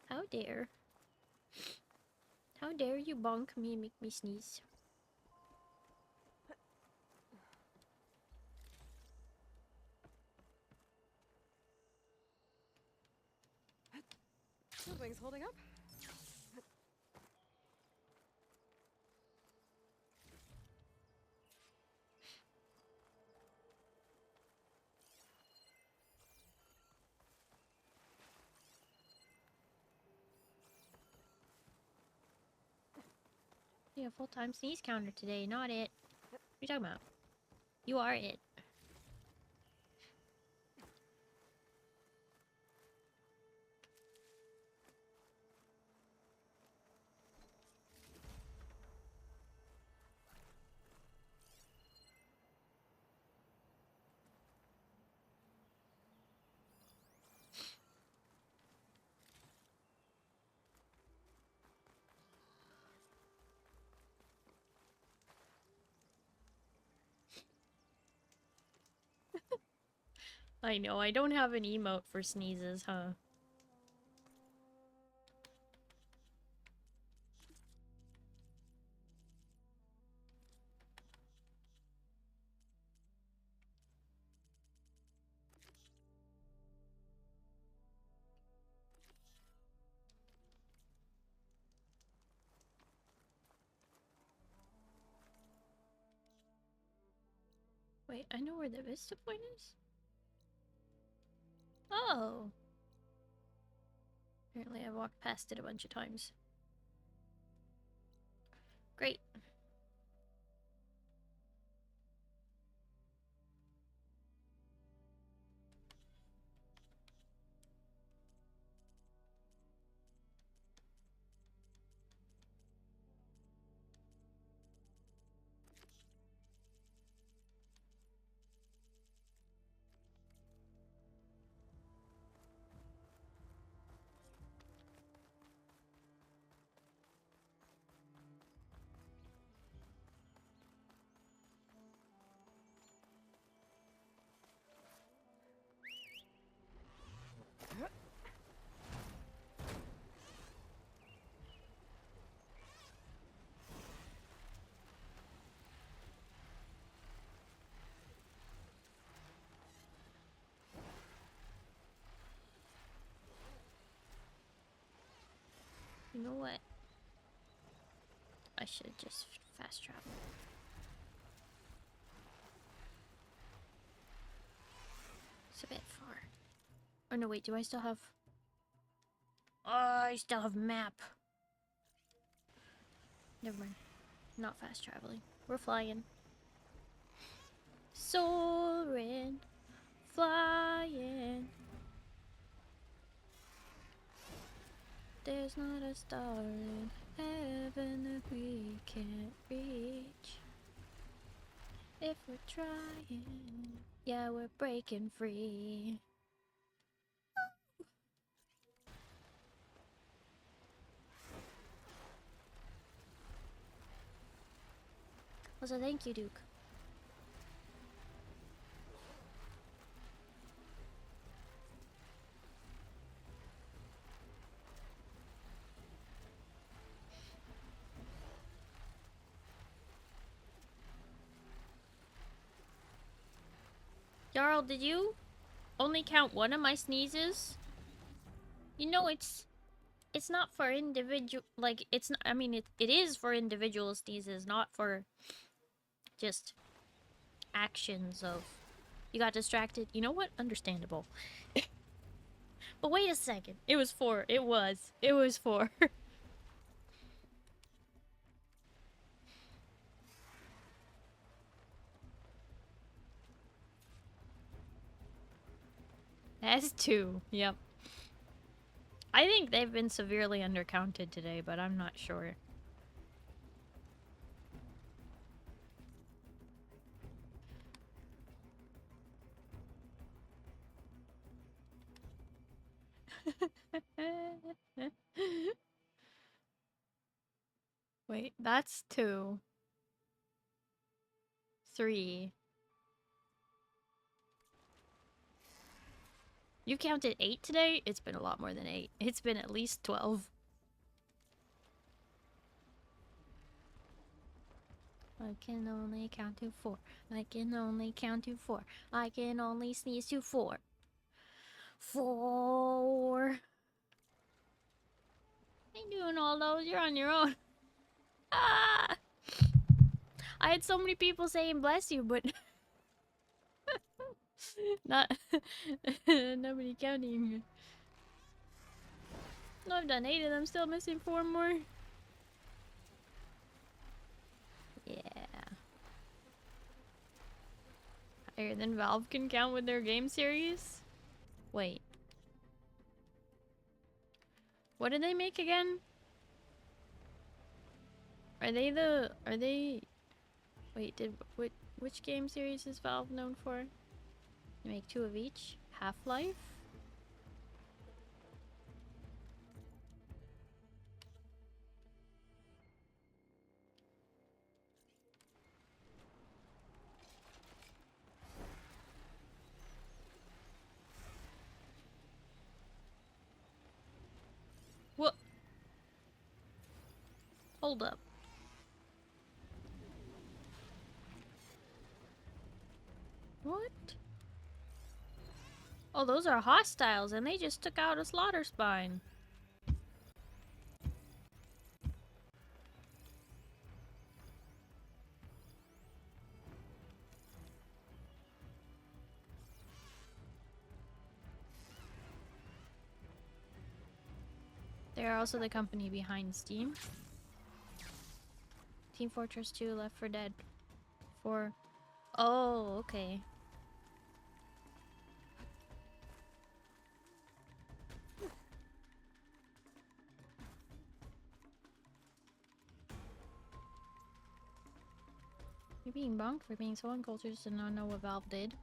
How dare. How dare you bonk me and make me sneeze? Something's holding up. Yeah, full-time sneeze counter today, not it. What are you talking about? You are it. I know, I don't have an emote for sneezes, huh? Wait, I know where the Vista Point is? Oh! Apparently I walked past it a bunch of times. Great. You know what? I should just fast travel. It's a bit far. Oh no, wait, do I still have... Oh, I still have map. Never mind. Not fast traveling. We're flying. Soaring. Flying. There's not a star in heaven that we can't reach. If we're trying, yeah, we're breaking free. Also, thank you, Duke. Jarl, did you only count one of my sneezes? You know, it's not for individual, like, it's not, I mean, it is for individual sneezes, not for just actions of, you got distracted. You know what? Understandable. But wait a second. It was 4. It was 4. That's 2. Yep. I think they've been severely undercounted today, but I'm not sure. Wait, that's 2. 3. You counted 8 today? It's been a lot more than 8. It's been at least 12. I can only count to 4. I can only count to 4. I can only sneeze to 4. 4. Ain't doing all those. You're on your own. Ah! I had so many people saying bless you, but not nobody counting. No, I've done 8 and I'm still missing 4 more. Yeah. Higher than Valve can count with their game series? Wait. What did they make again? Are they wait, which game series is Valve known for? They make 2 of each? Half-Life? What? Hold up. What? Oh, those are hostiles, and they just took out a slaughter spine. They are also the company behind Steam. Team Fortress 2, Left 4 Dead 4. Oh, okay. You're being bonked for being so uncultured to not know what Valve did.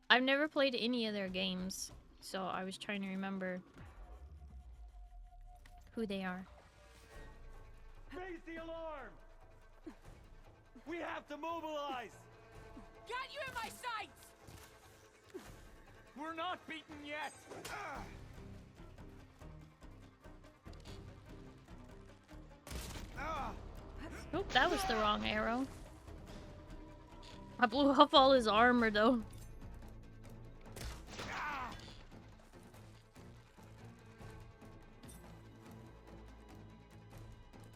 I've never played any of their games, so I was trying to remember who they are. Raise the alarm! We have to mobilize! Got you in my sights! We're not beaten yet! Oop, that was the wrong arrow. I blew off all his armor though.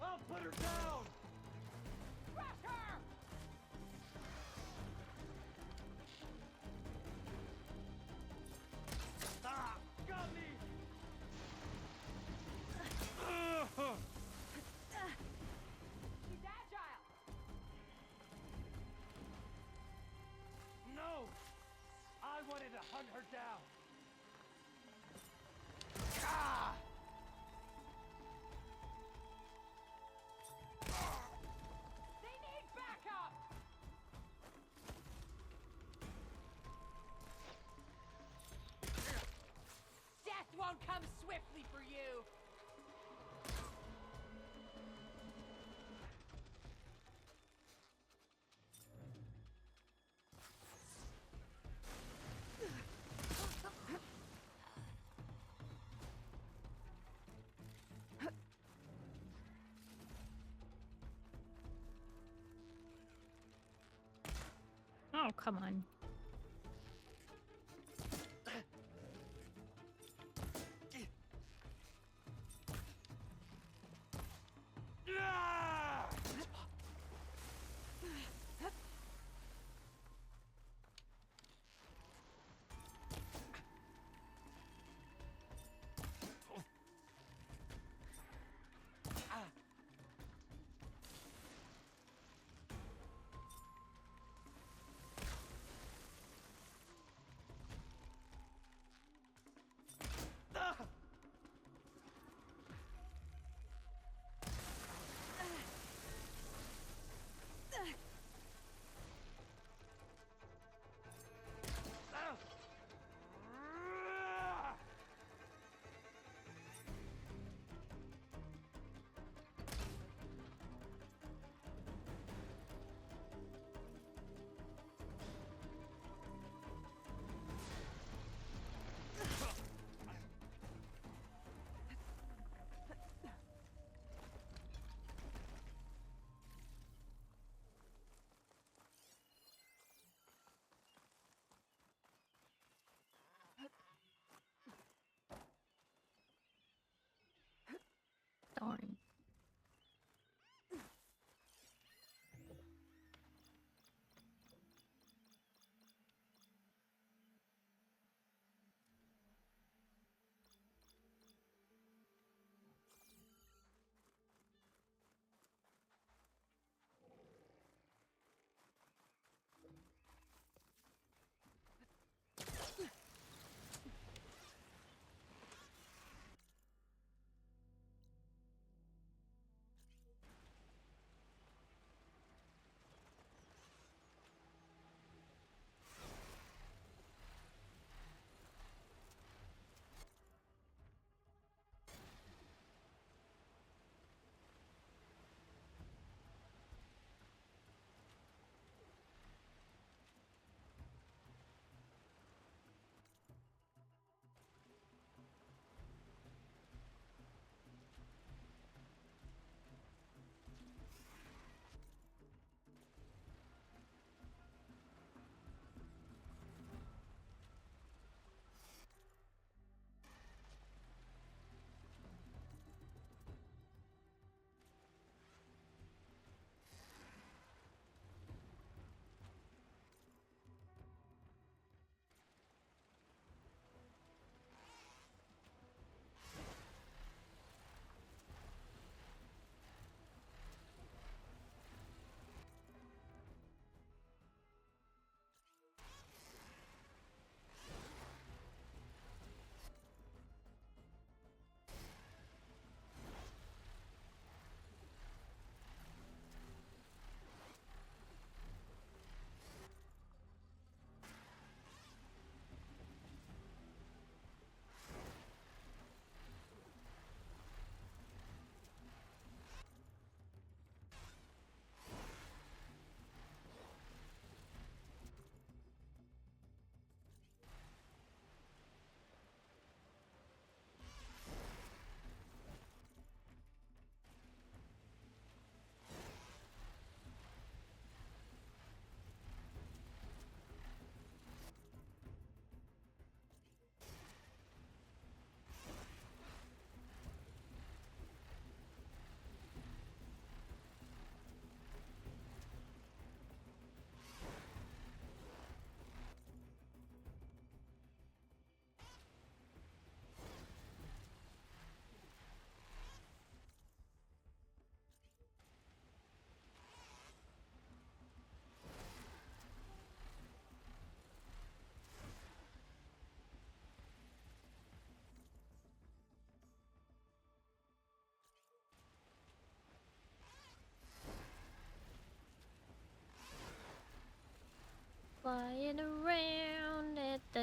I'll put her down! Crush her! Ah! Got me! She's agile! No! I wanted to hunt her down! Ah! They need backup! Death won't come swiftly for you! Oh, come on. Ah!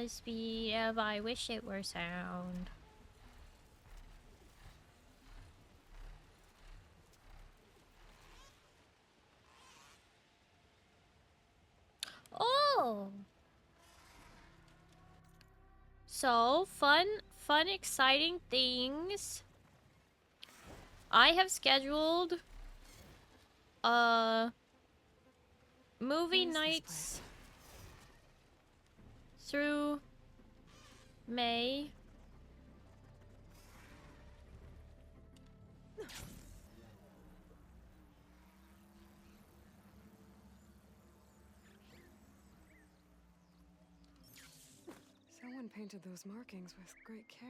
the speed of I wish it were sound. Oh! So, fun, exciting things. I have scheduled movie What is this nights through May. Someone painted those markings with great care.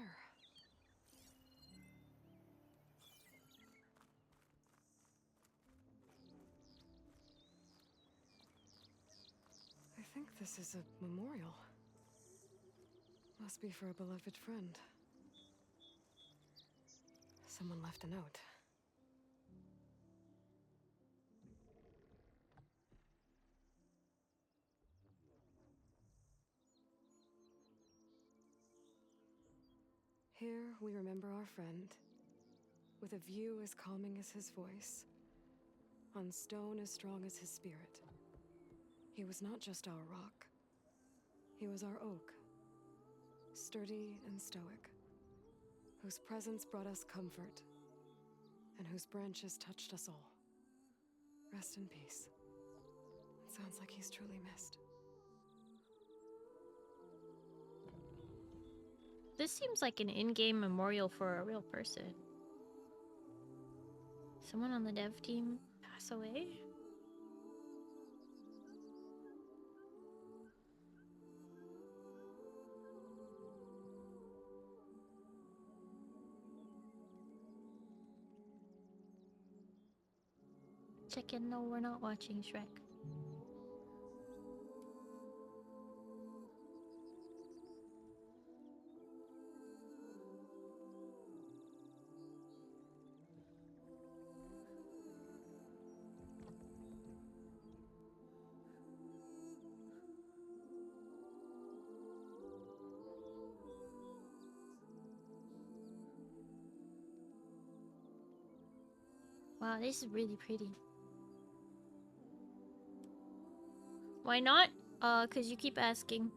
I think this is a memorial. Must be for a beloved friend. Someone left a note. Here we remember our friend, with a view as calming as his voice, on stone as strong as his spirit. He was not just our rock. He was our oak, sturdy and stoic, whose presence brought us comfort, and whose branches touched us all. Rest in peace. It sounds like he's truly missed. This seems like an in-game memorial for a real person. Someone on the dev team pass away? Chicken, no, we're not watching Shrek. Wow, this is really pretty. Why not? 'Cause you keep asking.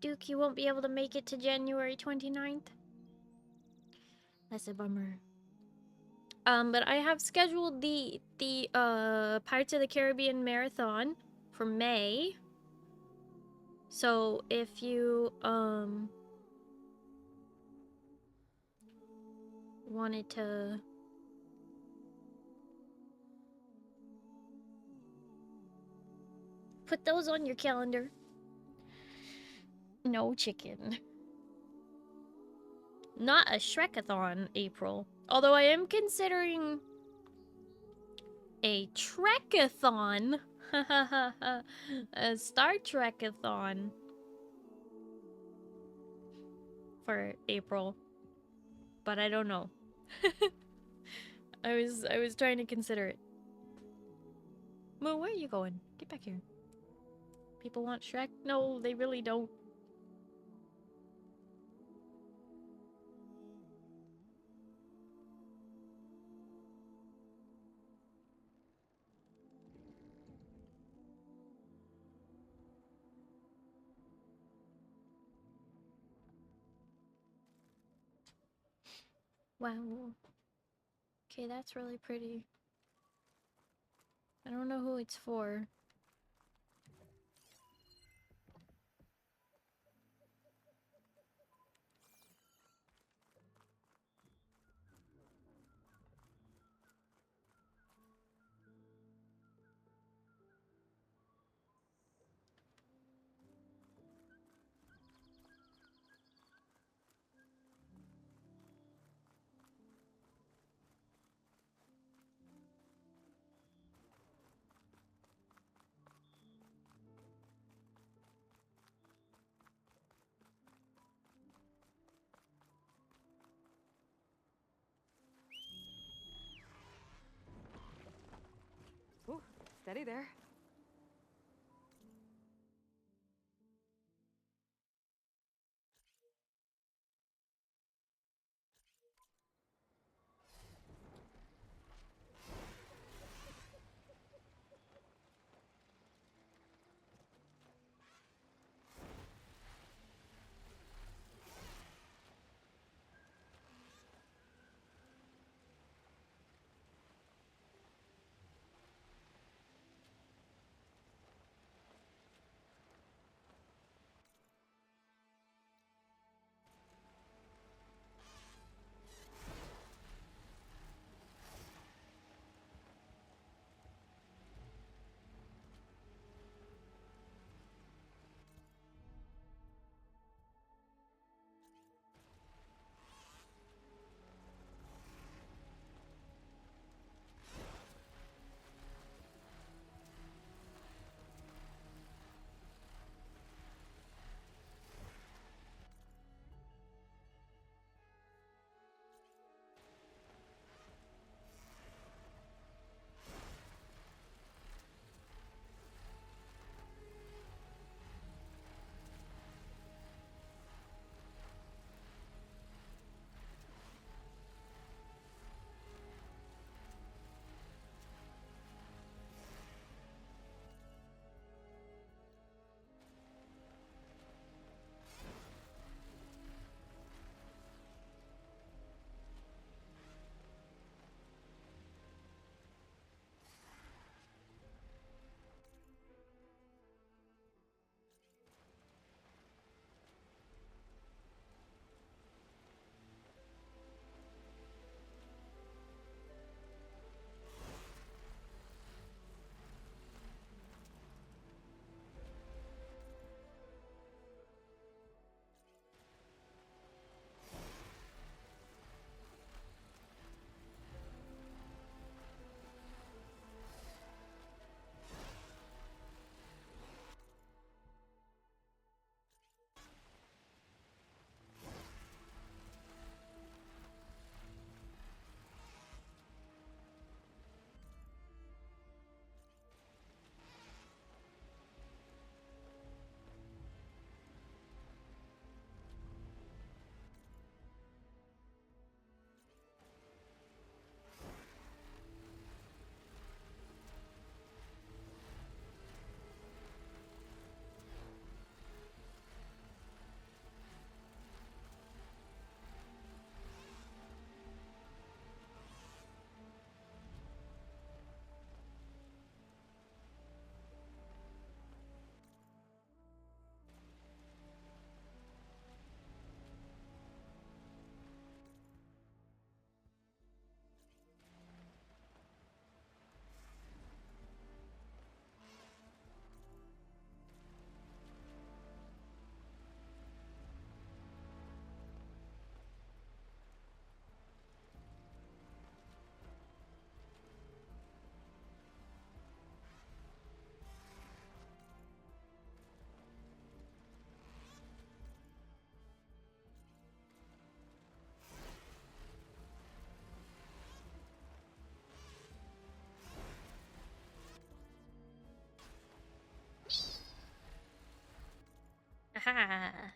Duke, you won't be able to make it to January 29th. That's a bummer. But I have scheduled the Pirates of the Caribbean marathon for May. So if you wanted to put those on your calendar. No chicken. Not a Shrekathon, April. Although I am considering a Trekathon. A Star Trekathon for April. But I don't know. I was trying to consider it. Moo, where are you going? Get back here. People want Shrek? No, they really don't. Wow. Okay, that's really pretty. I don't know who it's for. Steady there. Aha!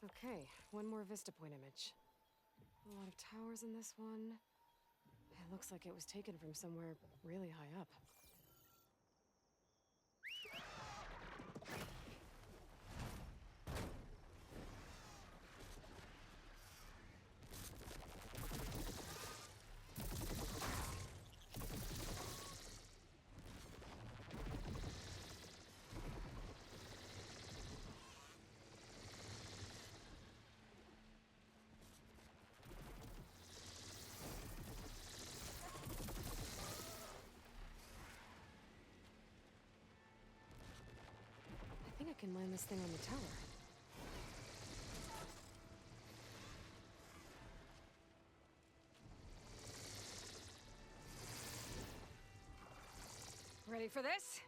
Okay, one more Vista Point image. A lot of towers in this one. It looks like it was taken from somewhere really high up. I think I can land this thing on the tower. Ready for this?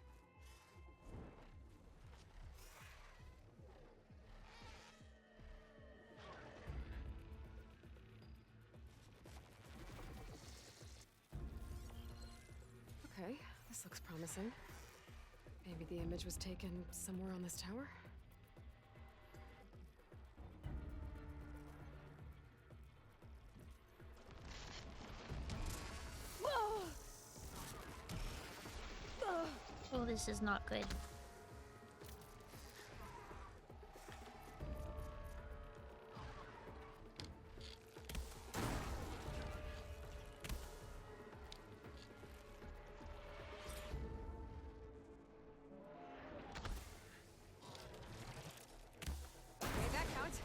Okay, this looks promising. Maybe the image was taken somewhere on this tower? Oh, this is not good. Okay, that counts.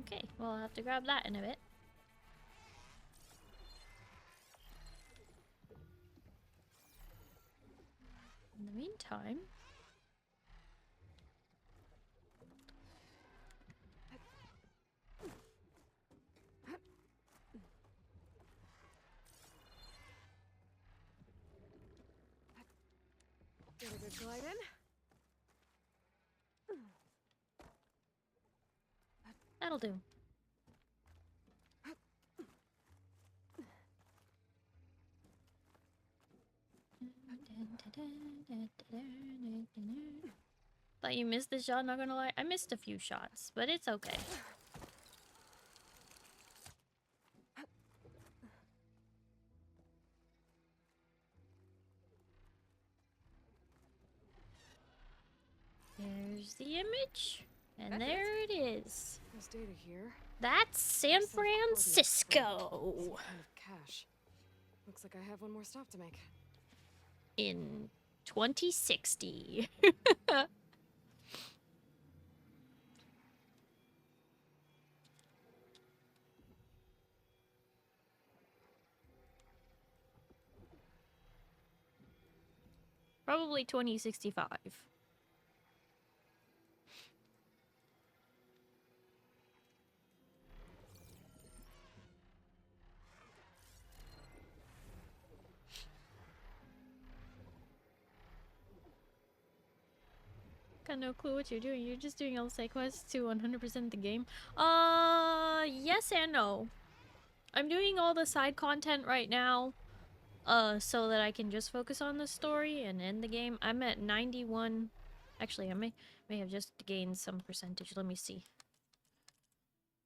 Okay, well, I'll have to grab that in a bit. In the meantime... Get a good glide in. That'll do. Thought you missed the shot, not gonna lie. I missed a few shots, but it's okay. There's the image. And That's there it is. There's data here. That's San Some coordinates for Francisco. some kind of cache. Looks like I have one more stop to make. In 2060. Probably 2065. got no clue what you're doing. You're just doing all the side quests to 100% the game. Yes and no. I'm doing all the side content right now, so that I can just focus on the story and end the game. I'm at 91. Actually, I may have just gained some percentage. Let me see.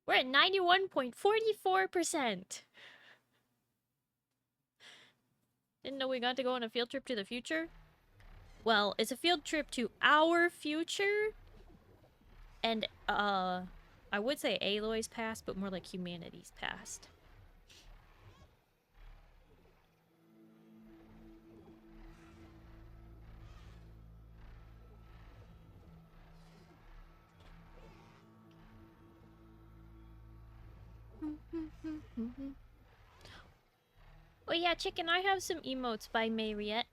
We're at 91.44%. Didn't know we got to go on a field trip to the future. Well, it's a field trip to our future. And, I would say Aloy's past, but more like humanity's past. Oh yeah, chicken, I have some emotes by Mariette.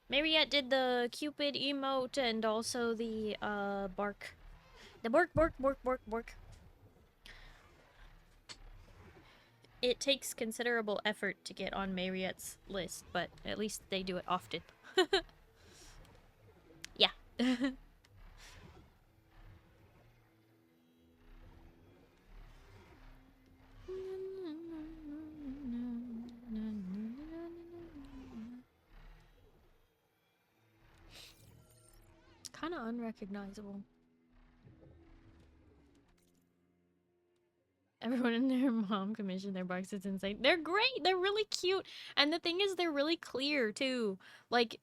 Mariette did the Cupid emote and also the, bark. The bark, bark, bark, bark, bark. It takes considerable effort to get on Mariette's list, but at least they do it often. Yeah. Kind of unrecognizable. Everyone and their mom commissioned their barks. It's insane. They're great. They're really cute. And the thing is, they're really clear, too. Like,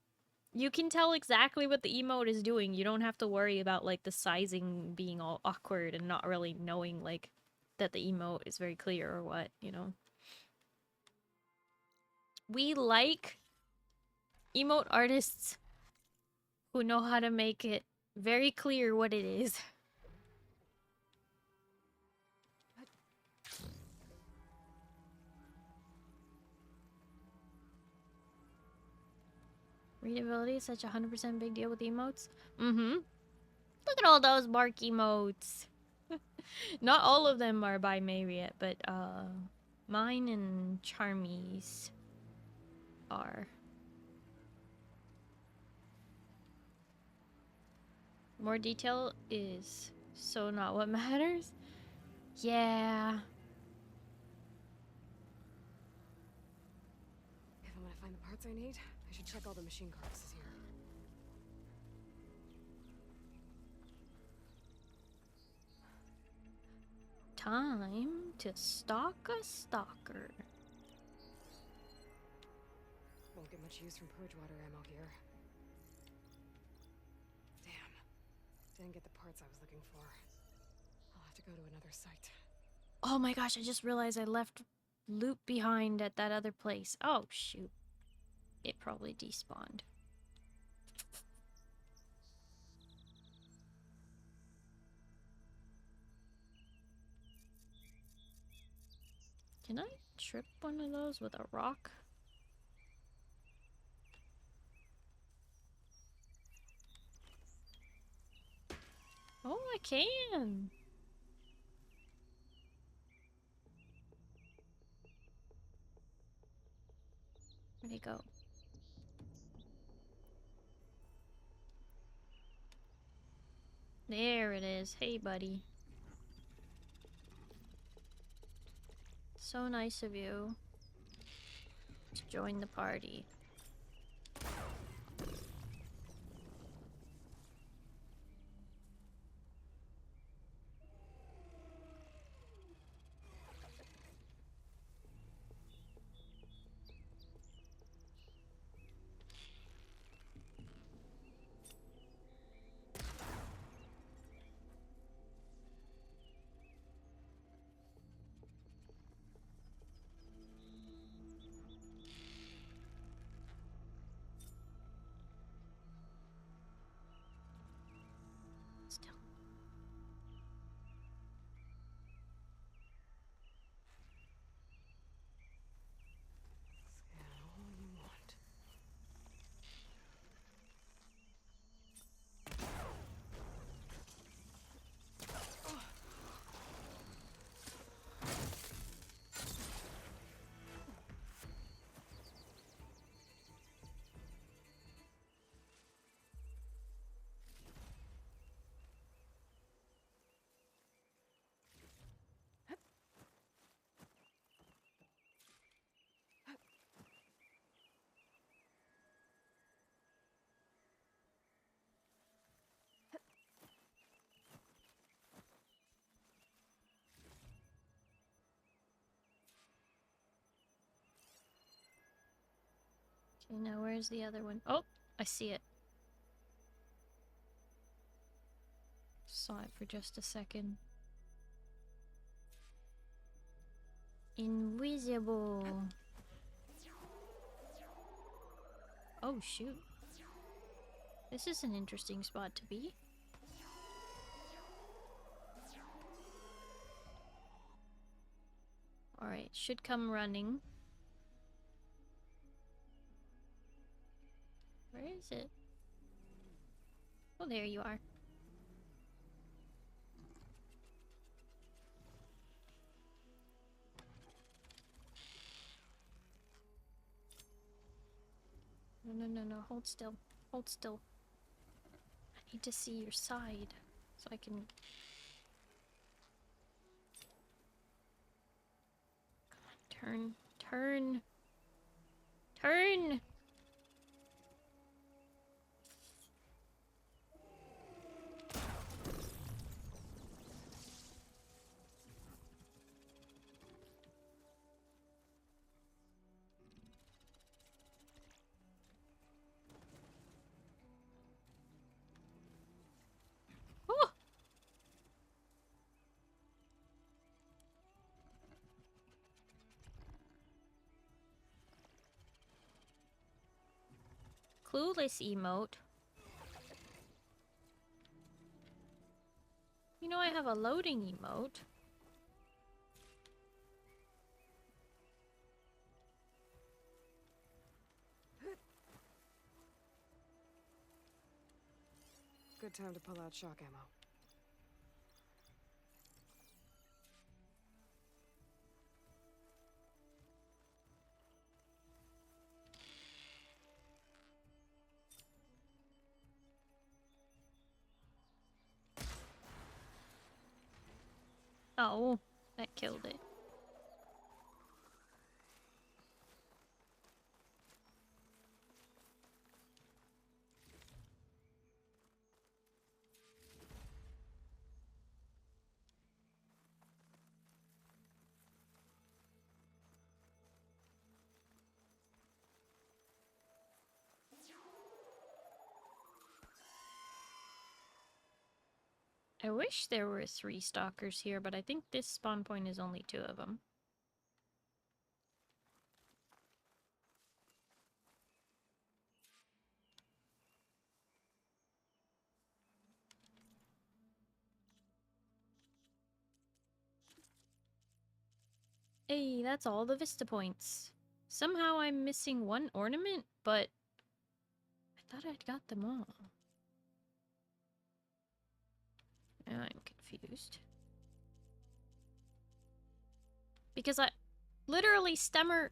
you can tell exactly what the emote is doing. You don't have to worry about, like, the sizing being all awkward and not really knowing, like, that the emote is very clear or what, you know? We like emote artists who know how to make it very clear what it is. Readability is such a 100% big deal with emotes. Mm-hmm. Look at all those bark emotes. Not all of them are by Mariette, but mine and Charmy's are. More detail is so not what matters. Yeah. If I'm gonna find the parts I need, I should check all the machine carcasses here. Time to stalk a stalker. Won't get much use from purge water ammo here. Damn. Didn't get the parts I was looking for. I'll have to go to another site. Oh my gosh, I just realized I left loot behind at that other place. Oh, shoot. It probably despawned. Can I trip one of those with a rock? Oh, I can! Where'd he go? There it is. Hey, buddy. So nice of you to join the party. Okay, now where's the other one? Oh, I see it. Saw it for just a second. Invisible. Oh shoot. This is an interesting spot to be. Alright, should come running. Where is it? Oh, there you are. No, hold still. Hold still. I need to see your side so I can... Come on, turn. Turn! Oh! Clueless emote. You know I have a loading emote. Good time to pull out shock ammo. Oh, that killed it. I wish there were 3 stalkers here, but I think this spawn point is only 2 of them. Hey, that's all the Vista points. Somehow I'm missing 1 ornament, but I thought I'd got them all. Now I'm confused. Because literally, Stemmer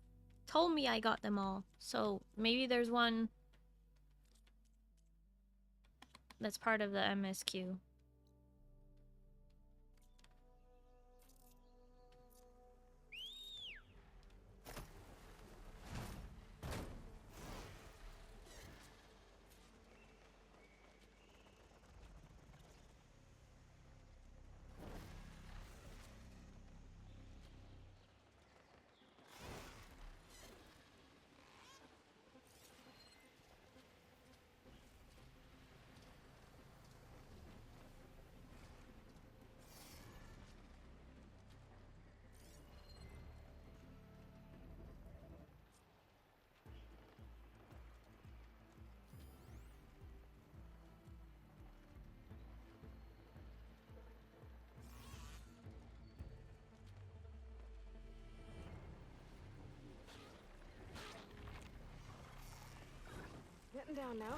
told me I got them all. So maybe there's one that's part of the MSQ. Getting down now.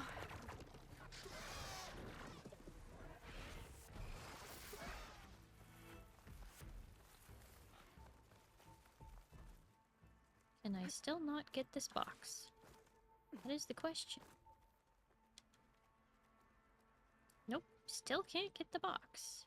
Can I still not get this box? That is the question. Nope, still can't get the box.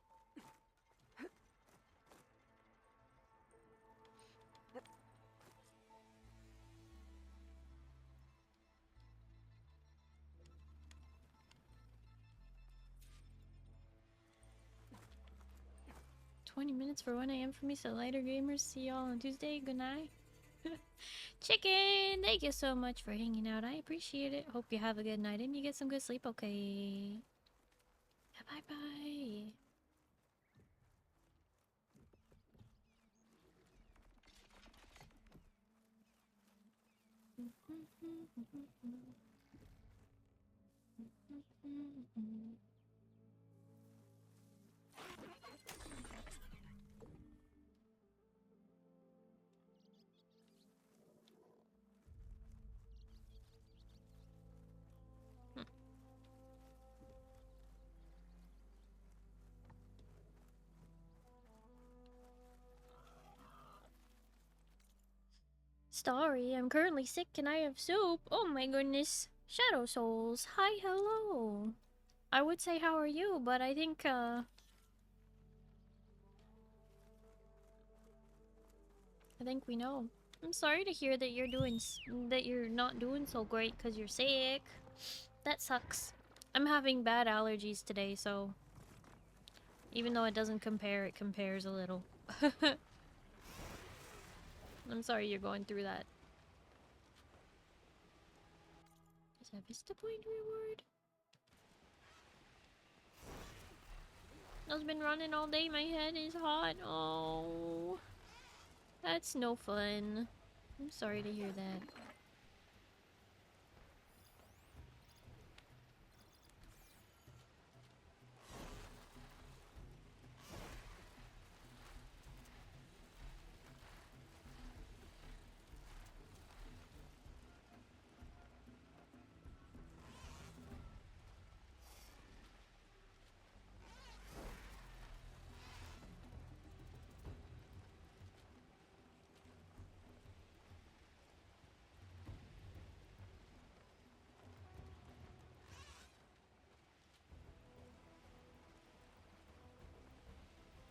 "20 minutes for 1 AM for me, so later gamers. See y'all on Tuesday. Good night." Chicken, thank you so much for hanging out. I appreciate it. Hope you have a good night and you get some good sleep, okay? Bye bye. Starry, I'm currently sick. Can I have soup? Oh my goodness. Shadow Souls, hi, hello. I would say how are you, but I think, I think we know. I'm sorry to hear that that you're not doing so great because you're sick. That sucks. I'm having bad allergies today, so even though it doesn't compare, it compares a little. I'm sorry you're going through that. Is that Vista Point reward? I've been running all day, my head is hot. Oh, that's no fun. I'm sorry to hear that.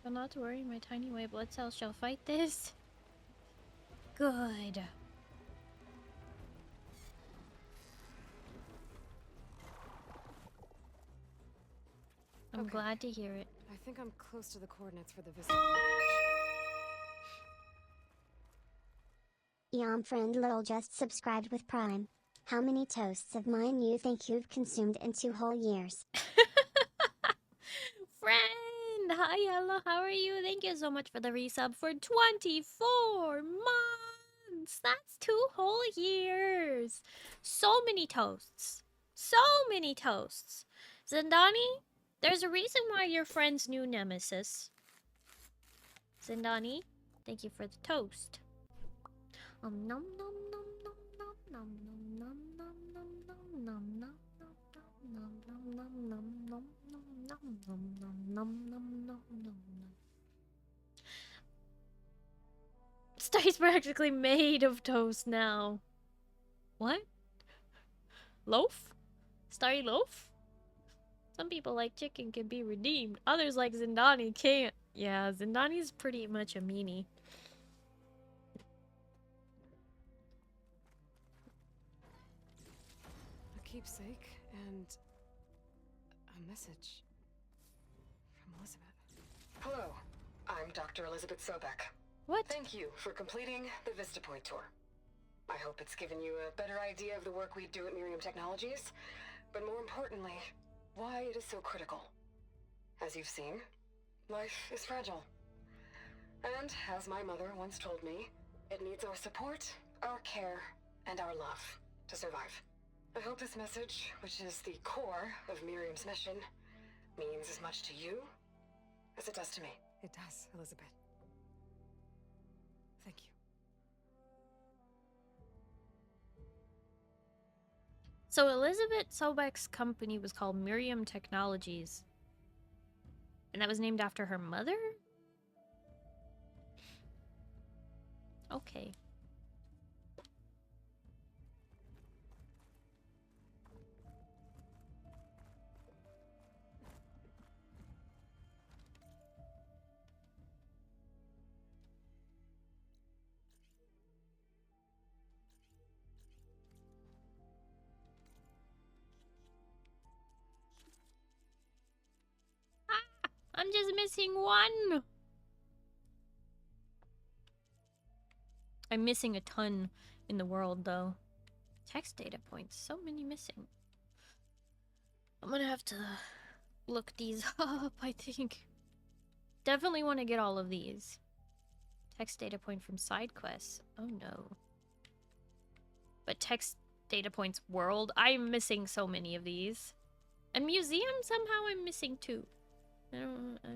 But not to worry, my tiny white blood cells shall fight this. Good. I'm Okay. glad to hear it. I think I'm close to the coordinates for the visit. Yum friend Lil just subscribed with Prime. How many toasts of mine you think you've consumed in 2 whole years? Friend! Hi, hello, how are you? Thank you so much for the resub for 24 months! That's 2 whole years! So many toasts! So many toasts! Zindani, there's a reason why your friend's new nemesis. Zindani, thank you for the toast. Nom nom nom nom nom nom nom nom nom nom nom nom nom. Starry's practically made of toast now. What? Loaf? Starry loaf? Some people like chicken can be redeemed. Others like Zindani can't. Yeah, Zindani's pretty much a meanie. A keepsake and a message from Elizabeth. Hello, I'm Dr. Elizabeth Sobek. What? Thank you for completing the Vista Point tour. I hope it's given you a better idea of the work we do at Miriam Technologies, but more importantly, why it is so critical. As you've seen, life is fragile. And as my mother once told me, it needs our support, our care, and our love to survive. I hope this message, which is the core of Miriam's mission, means as much to you as it does to me. It does, Elizabeth. Thank you. So Elizabeth Sobek's company was called Miriam Technologies. And that was named after her mother? Okay. I'm just missing one. I'm missing a ton in the world, though. Text data points. So many missing. I'm gonna have to look these up, I think. Definitely want to get all of these. Text data point from side quests. Oh no. But text data points world. I'm missing so many of these. And museum somehow I'm missing too. I don't know.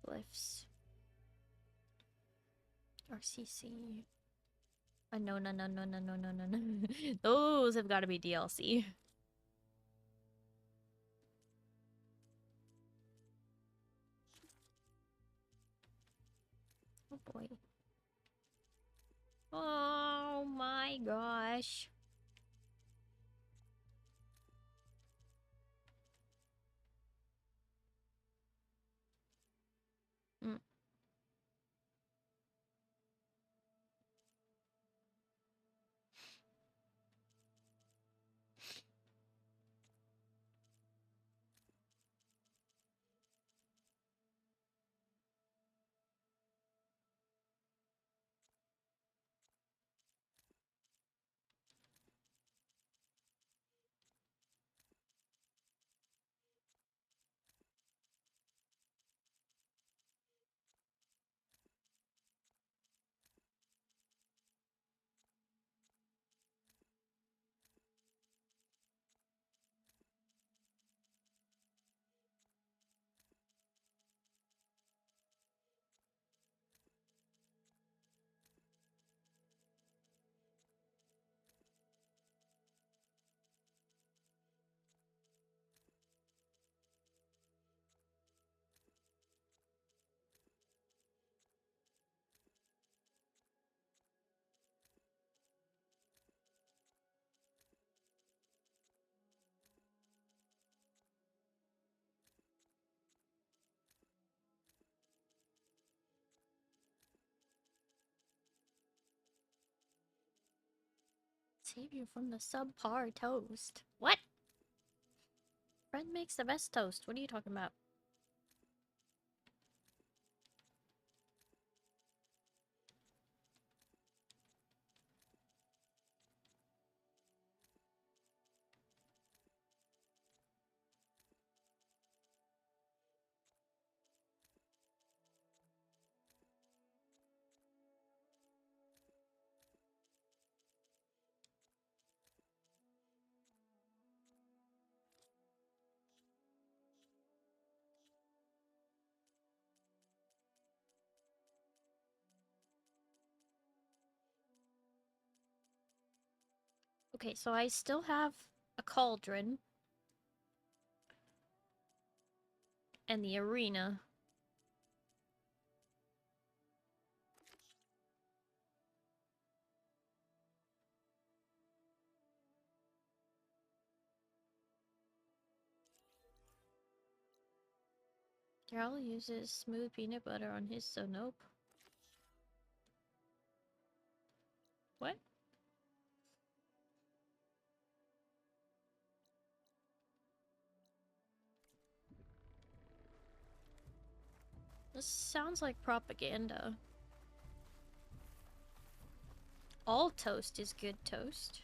Glyphs. RCC. No. Those have got to be DLC. Oh boy. Oh my gosh. Mm. Save you from the subpar toast. What? Bread makes the best toast. What are you talking about? Okay, so I still have a cauldron. And the arena. Carol uses smooth peanut butter on his, so nope. What? This sounds like propaganda. All toast is good toast.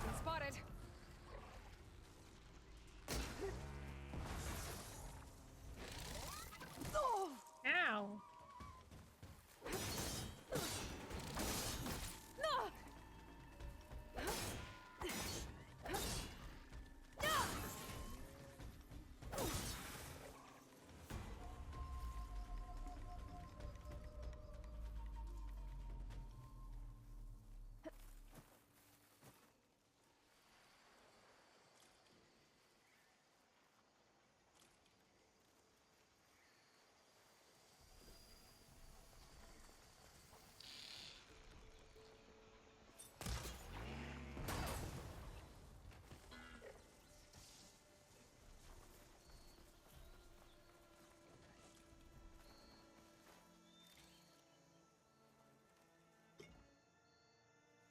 Been spotted. Ow.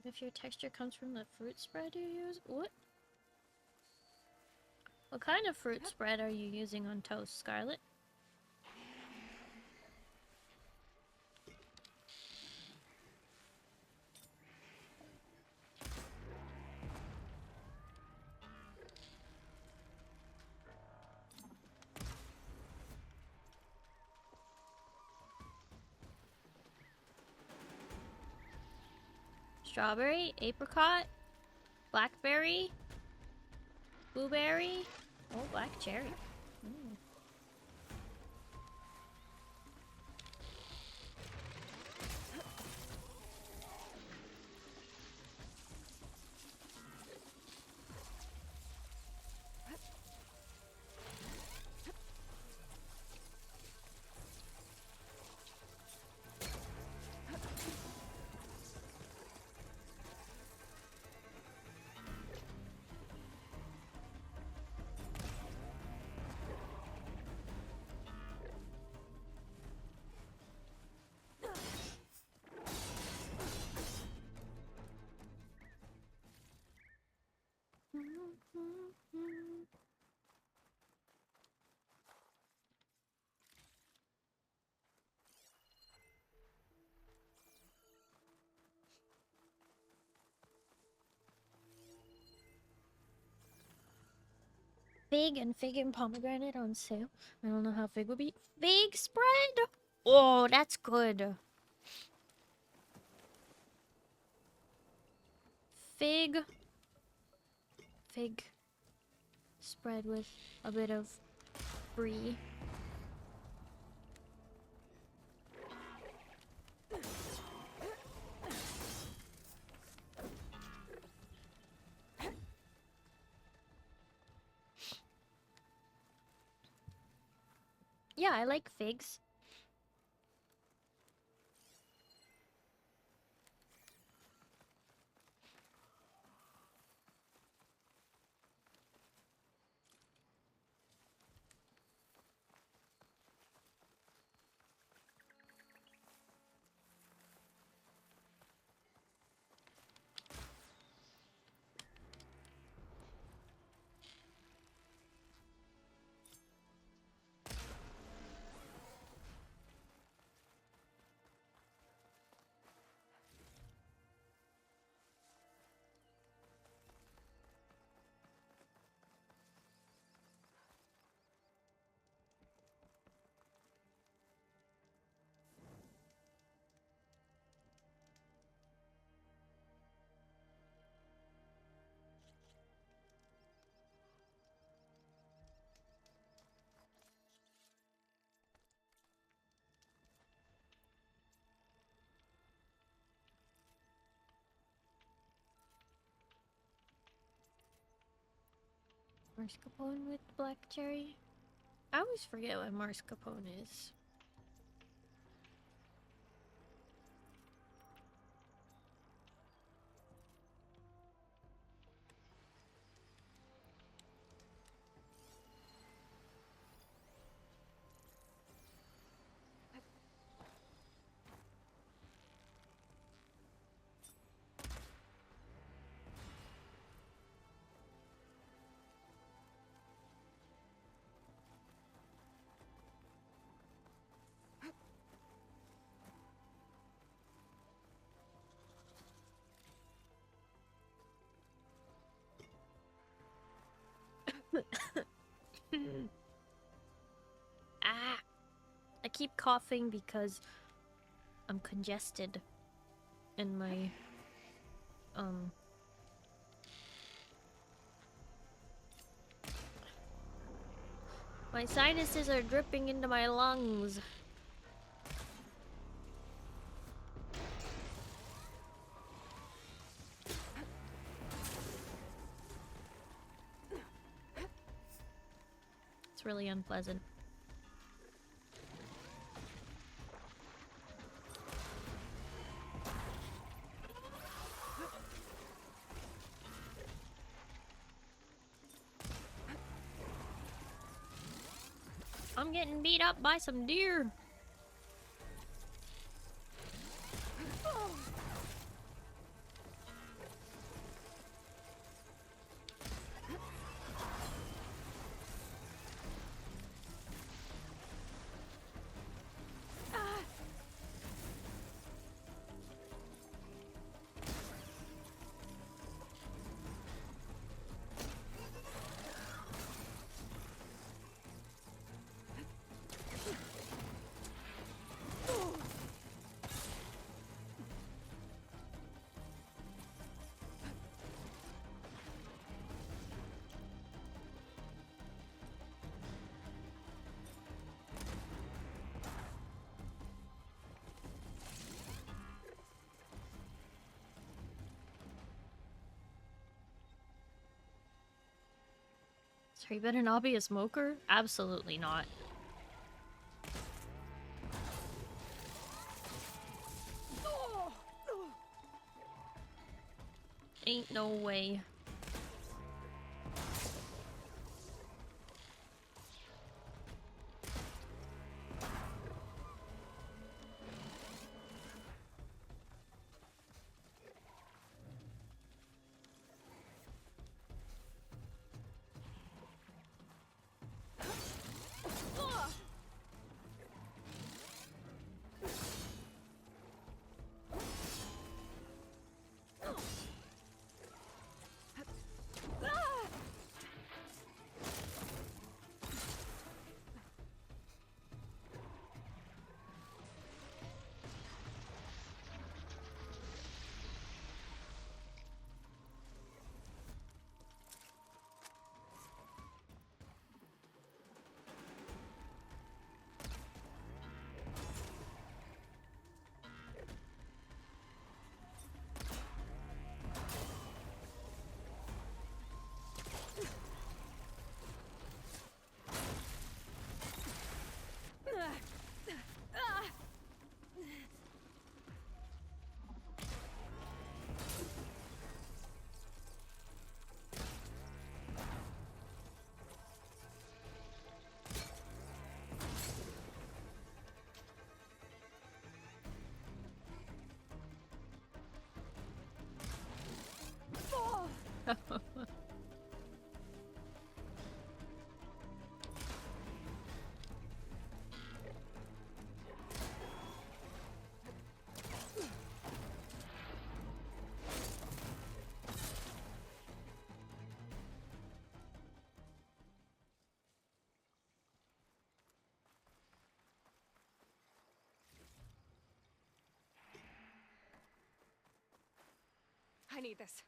If your texture comes from the fruit spread you use, what? What kind of fruit spread are you using on toast, Scarlet? Strawberry, apricot, blackberry, blueberry, oh, black cherry. Mm. Fig and pomegranate on sale. I don't know how fig would be. Fig spread? Oh, that's good. Fig spread with a bit of brie. Yeah, I like figs. Mascarpone with black cherry. I always forget what mascarpone is. keep coughing because I'm congested. And my my sinuses are dripping into my lungs. It's really unpleasant. I'm getting beat up by some deer. Have you been an obvious smoker? Absolutely not. Ain't no way. I need this.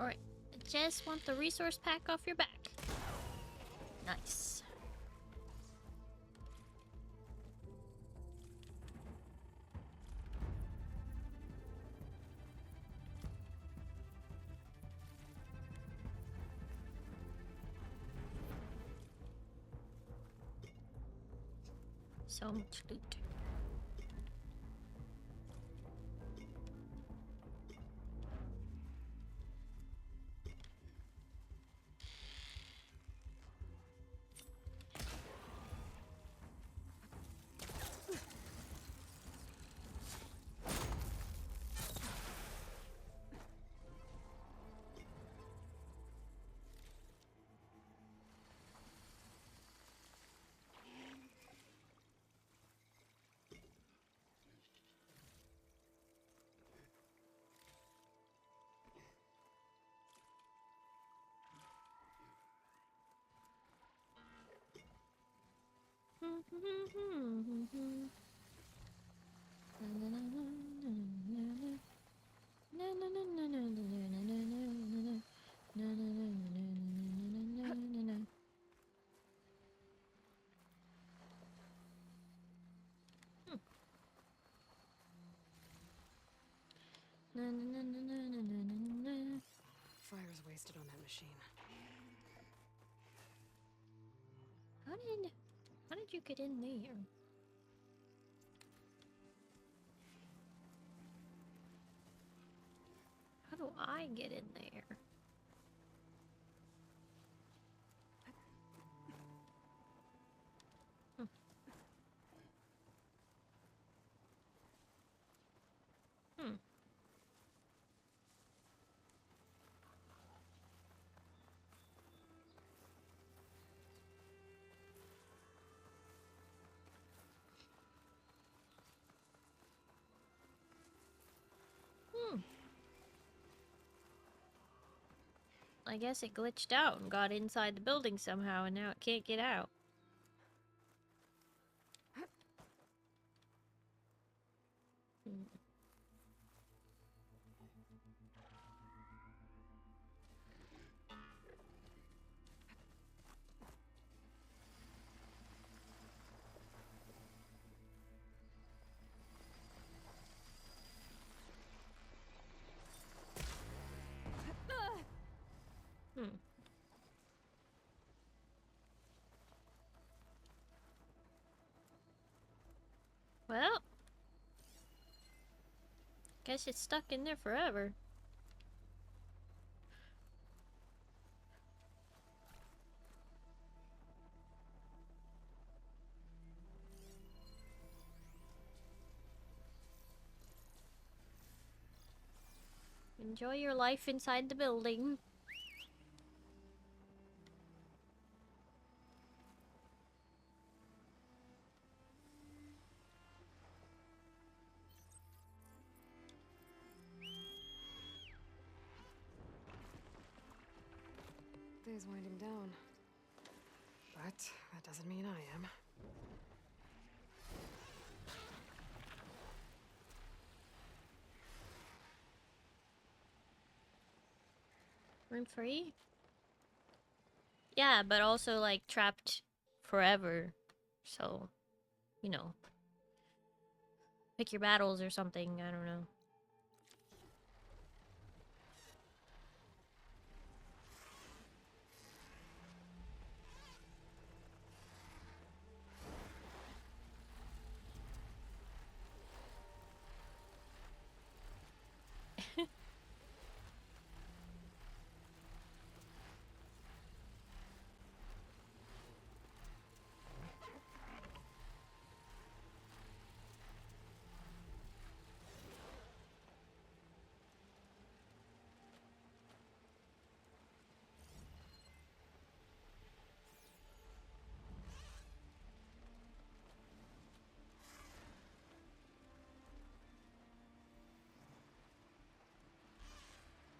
Alright. Just want the resource pack off your back. Nice. So much loot. Fire's wasted on that machine. How did you get in there? How do I get in there? Hmm. I guess it glitched out and got inside the building somehow, and now it can't get out. Well, guess it's stuck in there forever. Enjoy your life inside the building. Day's winding down. But that doesn't mean I am. Room free? Yeah, but also like trapped forever. So, you know. Pick your battles or something, I don't know.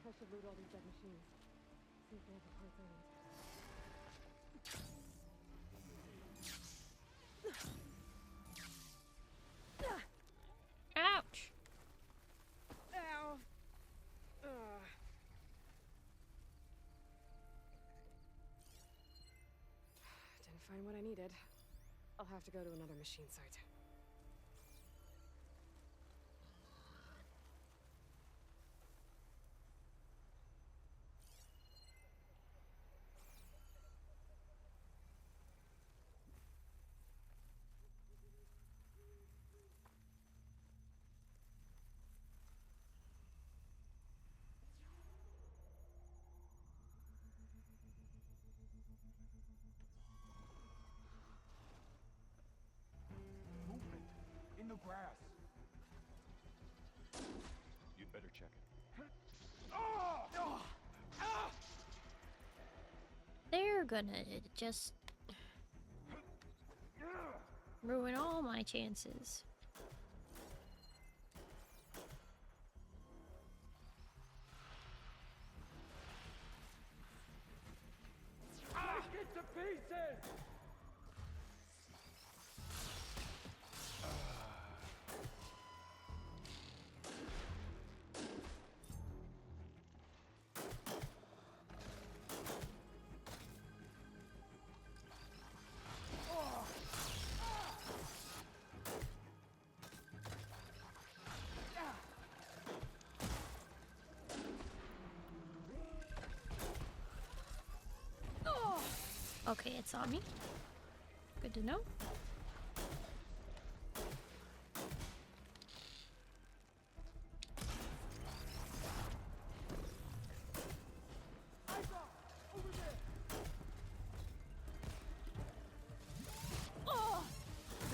I should loot all these dead machines. See if they have the parts I need. Ouch! Ow! find what I needed. I'll have to go to another machine site. Movement in the grass. You'd better check it. They're gonna just ruin all my chances. Break it to pieces! Okay, it's on me. Good to know.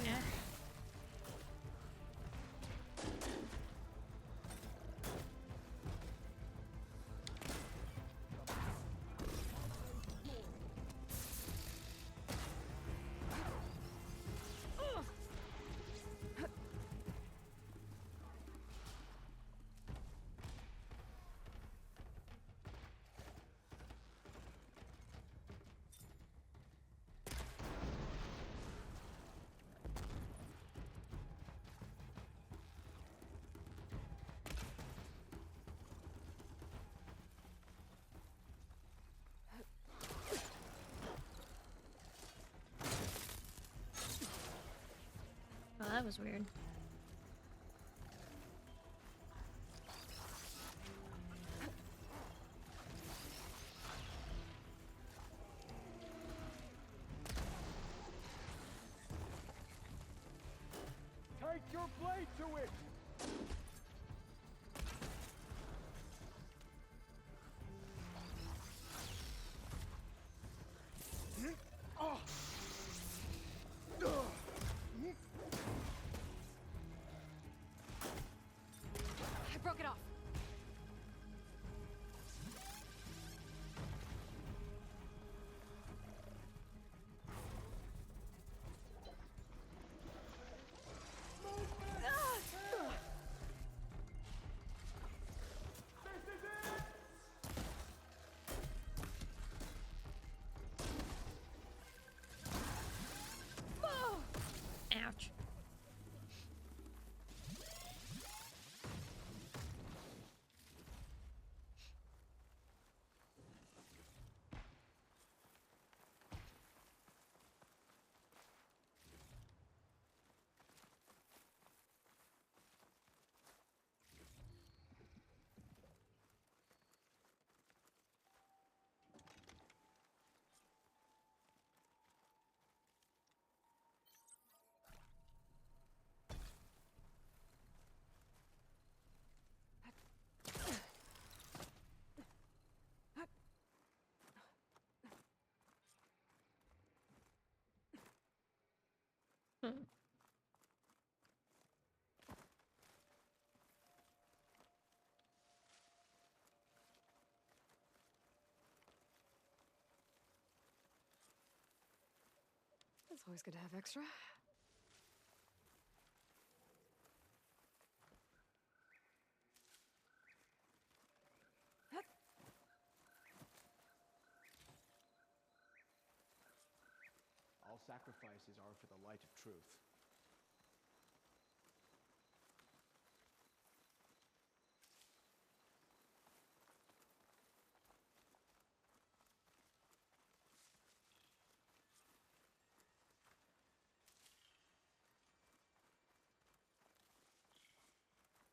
Yeah. Oh, that was weird. Take your blade to it! I broke it off. Ouch. Hmm. It's always good to have extra. All sacrifices are for the light of truth.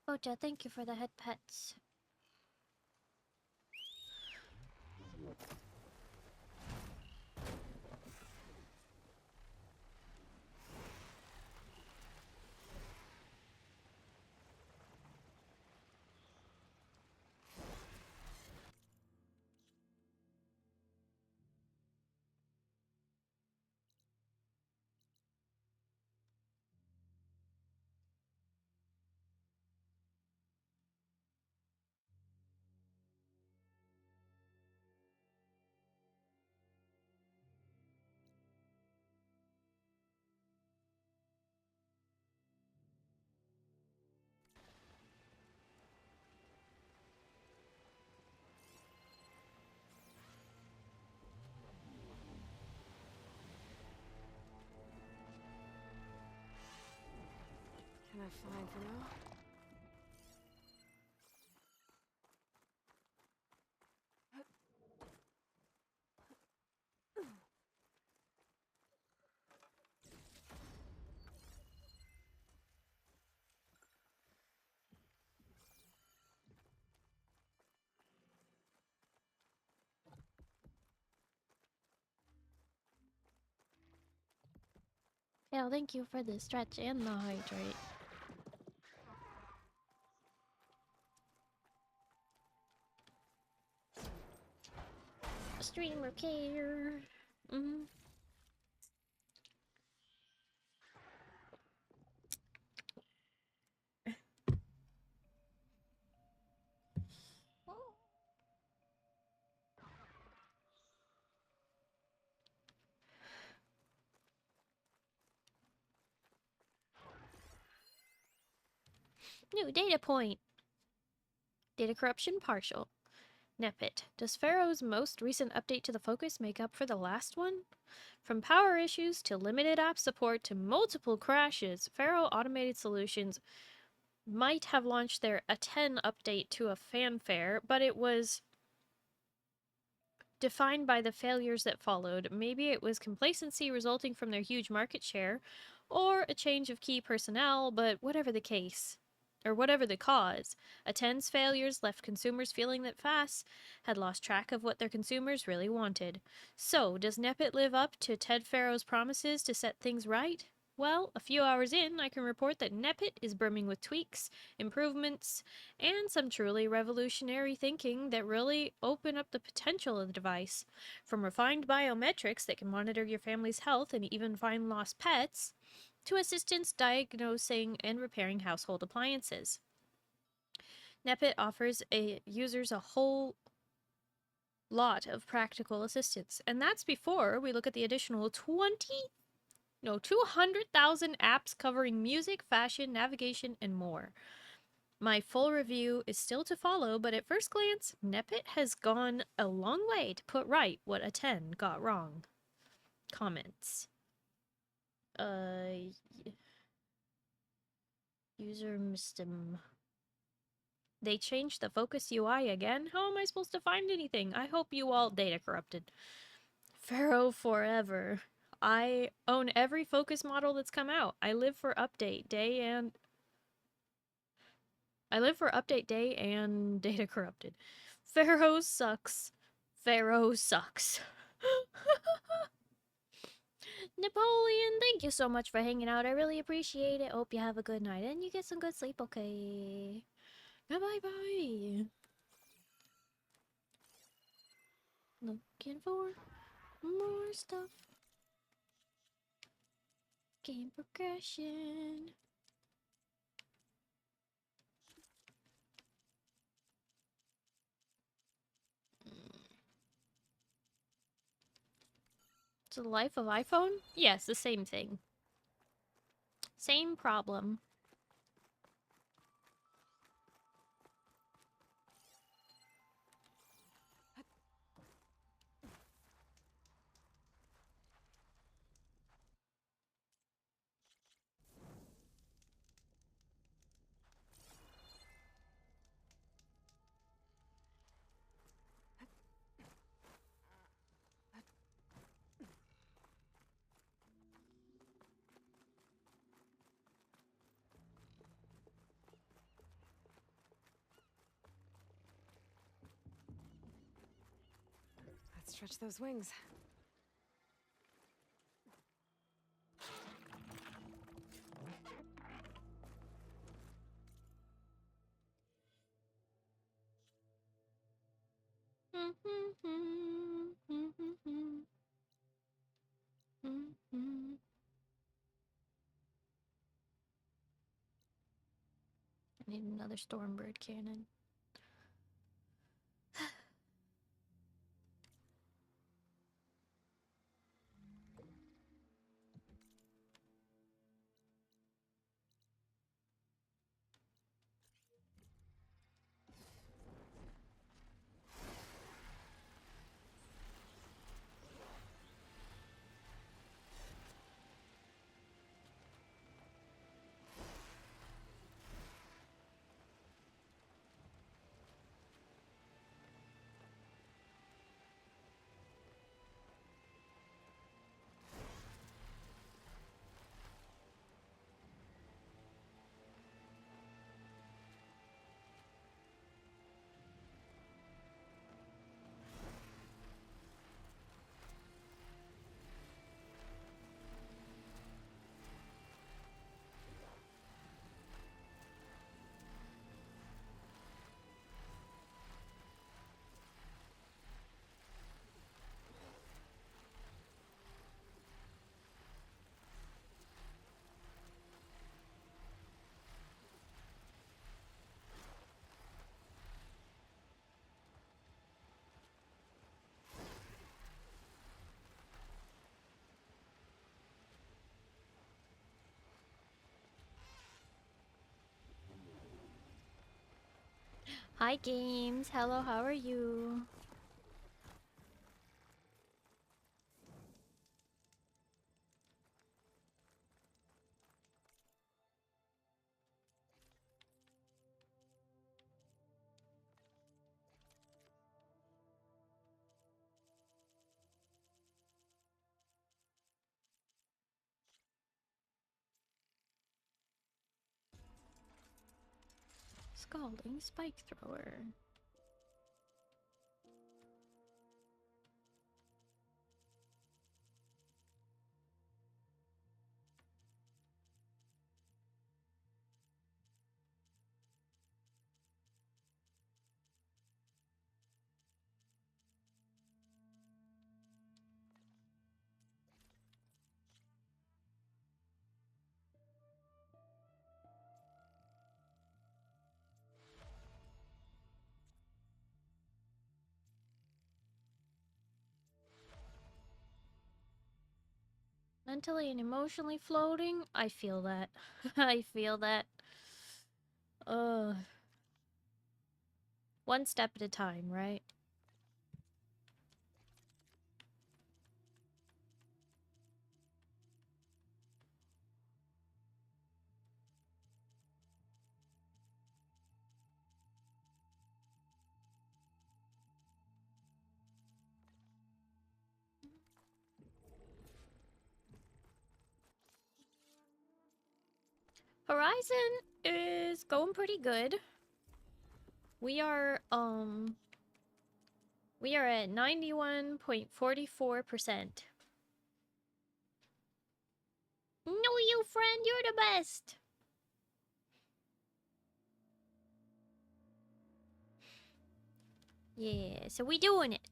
Boja, thank you for the head pets. Can I find for now? Yeah, thank you for the stretch and the hydrate. Streamer care. New data point. Data corruption partial. Nepit. Does Pharaoh's most recent update to the Focus make up for the last one? From power issues to limited app support to multiple crashes, Pharaoh Automated Solutions might have launched their A10 update to a fanfare, but it was defined by the failures that followed. Maybe it was complacency resulting from their huge market share, or a change of key personnel, but whatever the case, or whatever the cause, A10's failures left consumers feeling that FAS had lost track of what their consumers really wanted. So, does Nepit live up to Ted Farrow's promises to set things right? Well, a few hours in, I can report that Nepit is brimming with tweaks, improvements, and some truly revolutionary thinking that really open up the potential of the device. From refined biometrics that can monitor your family's health and even find lost pets, to assistance diagnosing and repairing household appliances. Nepit offers users a whole lot of practical assistance, and that's before we look at the additional 200,000 apps covering music, fashion, navigation, and more. My full review is still to follow, but at first glance, Nepit has gone a long way to put right what A10 got wrong. Comments. User mistem. They changed the Focus UI again? How am I supposed to find anything? I hope you all data corrupted. Pharaoh forever. I own every Focus model that's come out. I live for update day and data corrupted. Pharaoh sucks. Pharaoh sucks. Napoleon, thank you so much for hanging out. I really appreciate it. Hope you have a good night and you get some good sleep, okay? Bye-bye. Looking for more stuff. Game progression. So the life of iPhone? Yes, the same thing. Same problem. stretch those wings. I need another Stormbird cannon. Hi games, hello, how are you? Scalding spike thrower. Mentally and emotionally floating? I feel that. I feel that. One step at a time, right? Horizon is going pretty good. We are at 91.44%. No, you friend, you're the best. Yeah, so we doing it.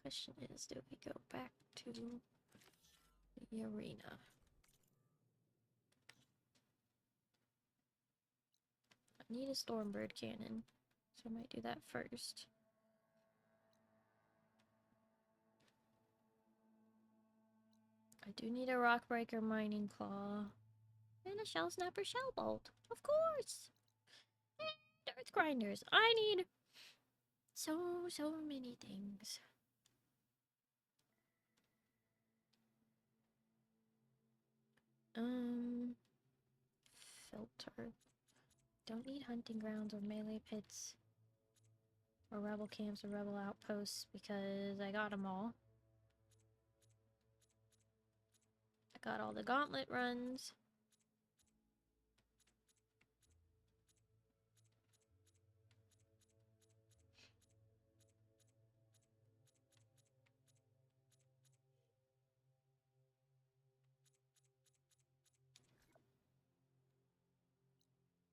Question is, do we go back to the arena? I need a Stormbird cannon, so I might do that first. I do need a Rockbreaker Mining Claw. And a Shell Snapper Shell Bolt, of course! And Earth Grinders. I need so many things. shelter. Don't need hunting grounds or melee pits or rebel camps or rebel outposts because I got them all. I got all the gauntlet runs.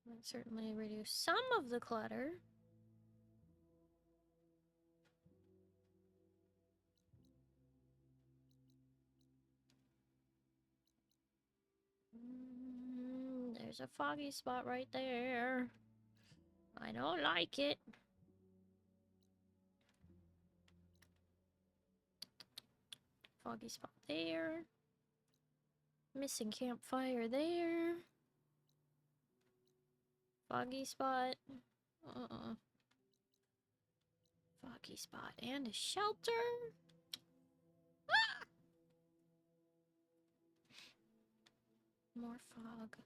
That certainly reduce some of the clutter. There's a foggy spot right there. I don't like it. Foggy spot there. Missing campfire there. Foggy spot. Foggy spot and a shelter. Ah! More fog.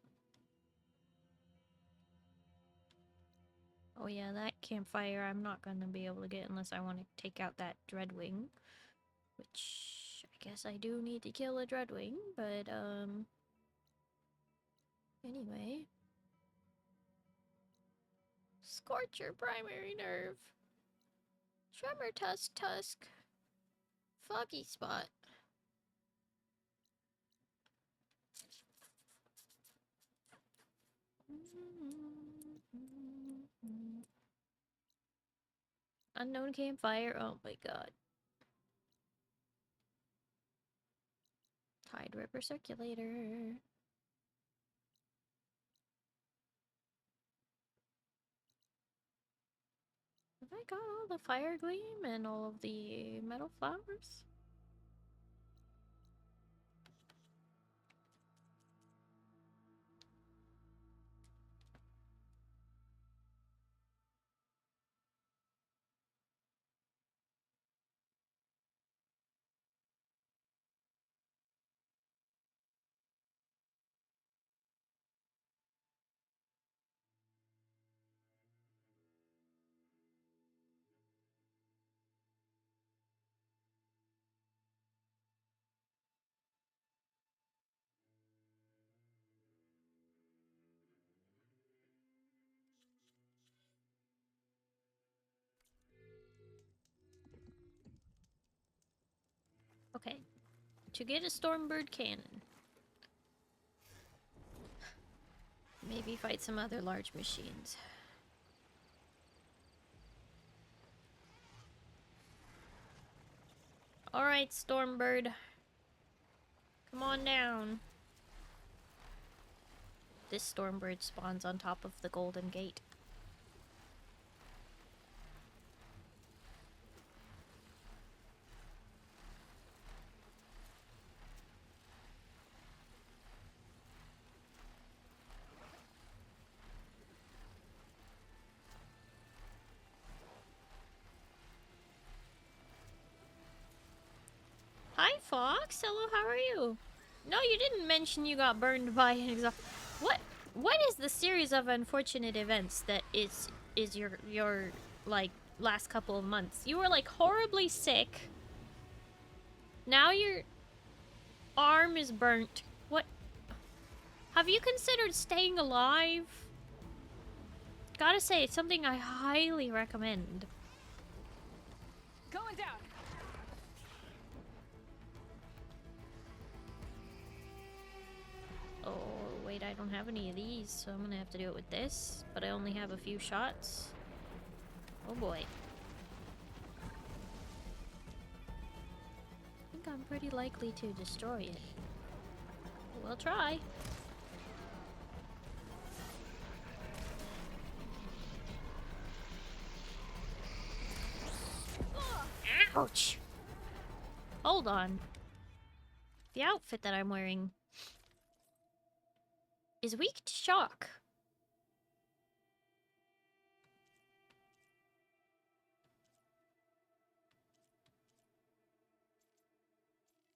Oh yeah, that campfire I'm not gonna be able to get unless I want to take out that Dreadwing. Which I guess I do need to kill a Dreadwing, but anyway. Scorcher primary nerve. Tremor tusk. Foggy spot. Unknown campfire. Oh my god. Tide River circulator. Have I got all the fire gleam and all of the metal flowers? Okay. To get a Stormbird cannon. Maybe fight some other large machines. Alright, Stormbird. Come on down. This Stormbird spawns on top of the Golden Gate. Hi, Fox. Hello, how are you? No, you didn't mention you got burned by an exhaust. What is the series of unfortunate events that is your like last couple of months? You were like horribly sick. Now your arm is burnt. What? Have you considered staying alive? Gotta say, it's something I highly recommend. Going down. Oh, wait, I don't have any of these, so I'm gonna have to do it with this. But I only have a few shots. Oh boy. I think I'm pretty likely to destroy it. We'll try. Ouch! Hold on. The outfit that I'm wearing is weak to shock.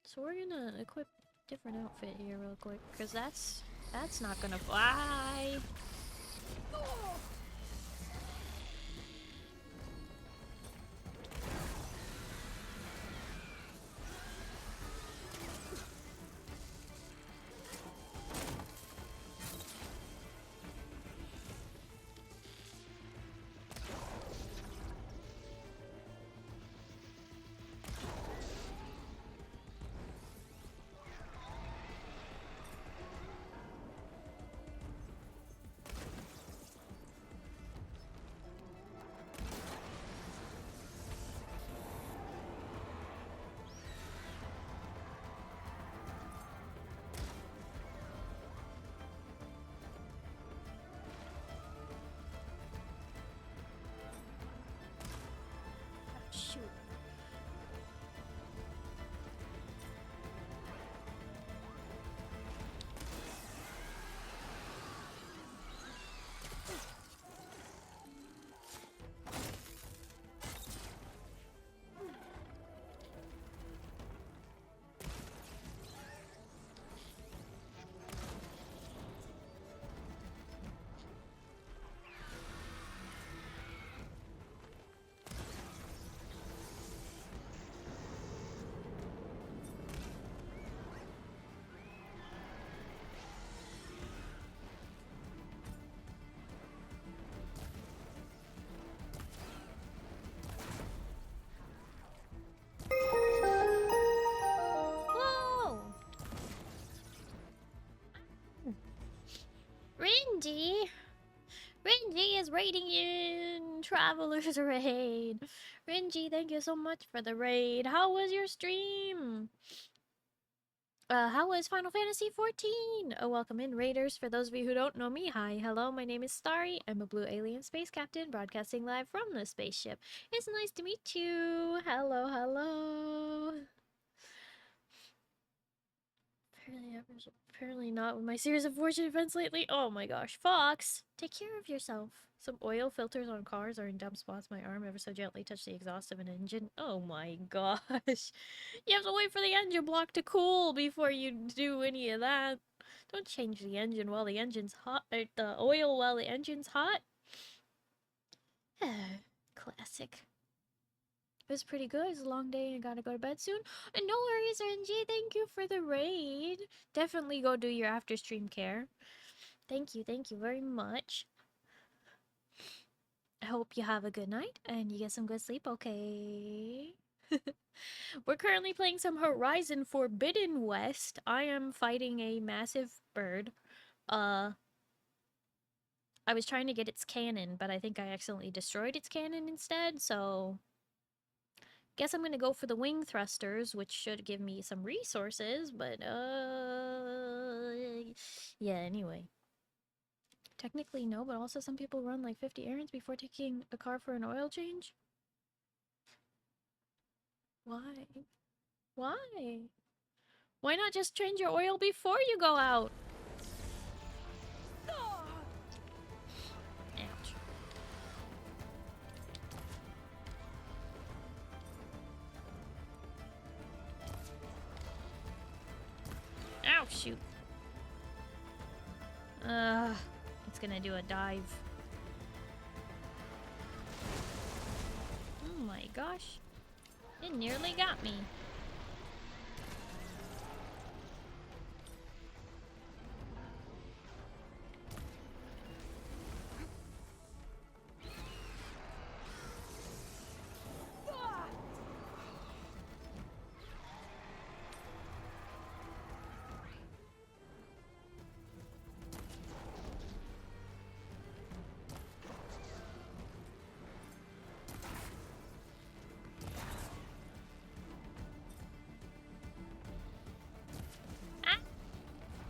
So we're gonna equip a different outfit here real quick, because that's That's not gonna fly. Shoot. Whoa! Renji! Renji is raiding in Traveler's Raid. Renji, thank you so much for the raid. How was your stream? How was Final Fantasy 14? Welcome in, Raiders. For those of you who don't know me, hi, hello, my name is Starry. I'm a blue alien space captain broadcasting live from the spaceship. It's nice to meet you. Hello, hello. Apparently not with my series of fortune events lately. Oh my gosh. Fox, take care of yourself. Some oil filters on cars are in dumb spots. My arm ever so gently touched the exhaust of an engine. Oh my gosh. You have to wait for the engine block to cool before you do any of that. Don't change the engine while the engine's hot. Or the oil while the engine's hot. Classic. It was pretty good. It's a long day and I gotta go to bed soon. And no worries, Renji. Thank you for the raid. Definitely go do your after stream care. Thank you very much. I hope you have a good night and you get some good sleep, okay? We're currently playing some Horizon Forbidden West. I am fighting a massive bird. I was trying to get its cannon, but I think I accidentally destroyed its cannon instead, so guess I'm gonna go for the wing thrusters, which should give me some resources, but, yeah, anyway. Technically, no, but also some people run like 50 errands before taking a car for an oil change. Why? Why? Why not just change your oil before you go out? Ouch. Ow, shoot. It's gonna do a dive. Oh my gosh. It nearly got me.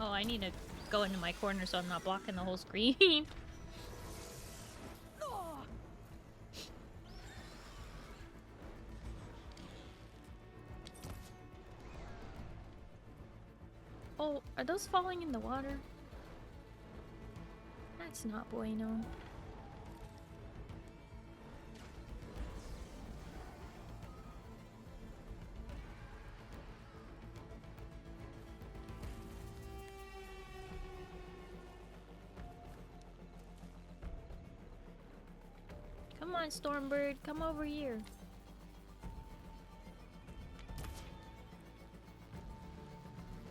Oh, I need to go into my corner so I'm not blocking the whole screen. Oh, are those falling in the water? That's not bueno. on, Stormbird, come over here.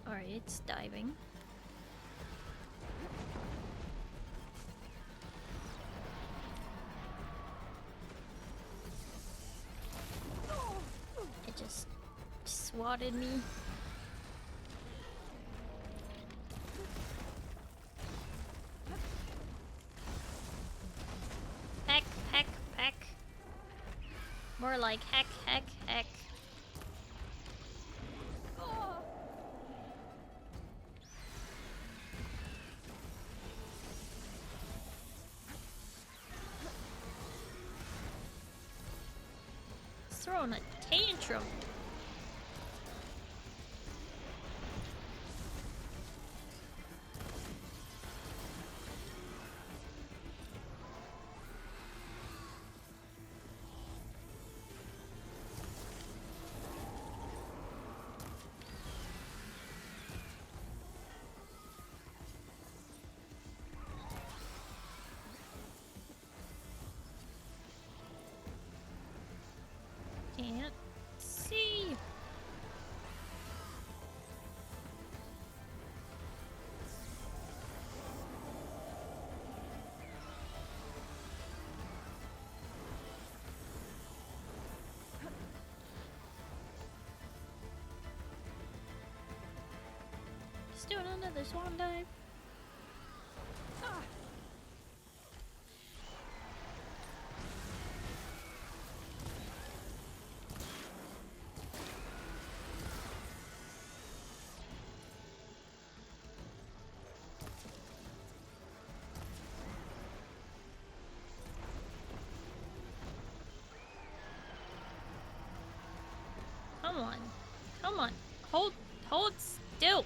Alright, it's diving. It just swatted me. Heck, heck, heck. More like heck, heck, heck. It's throwing a tantrum. Can't see. Just doing another swan dive. Come on. Come on. Hold still.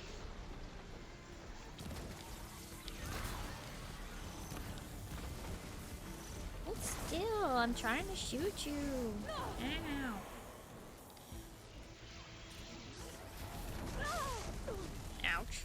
Hold still. I'm trying to shoot you. Ow. Ouch.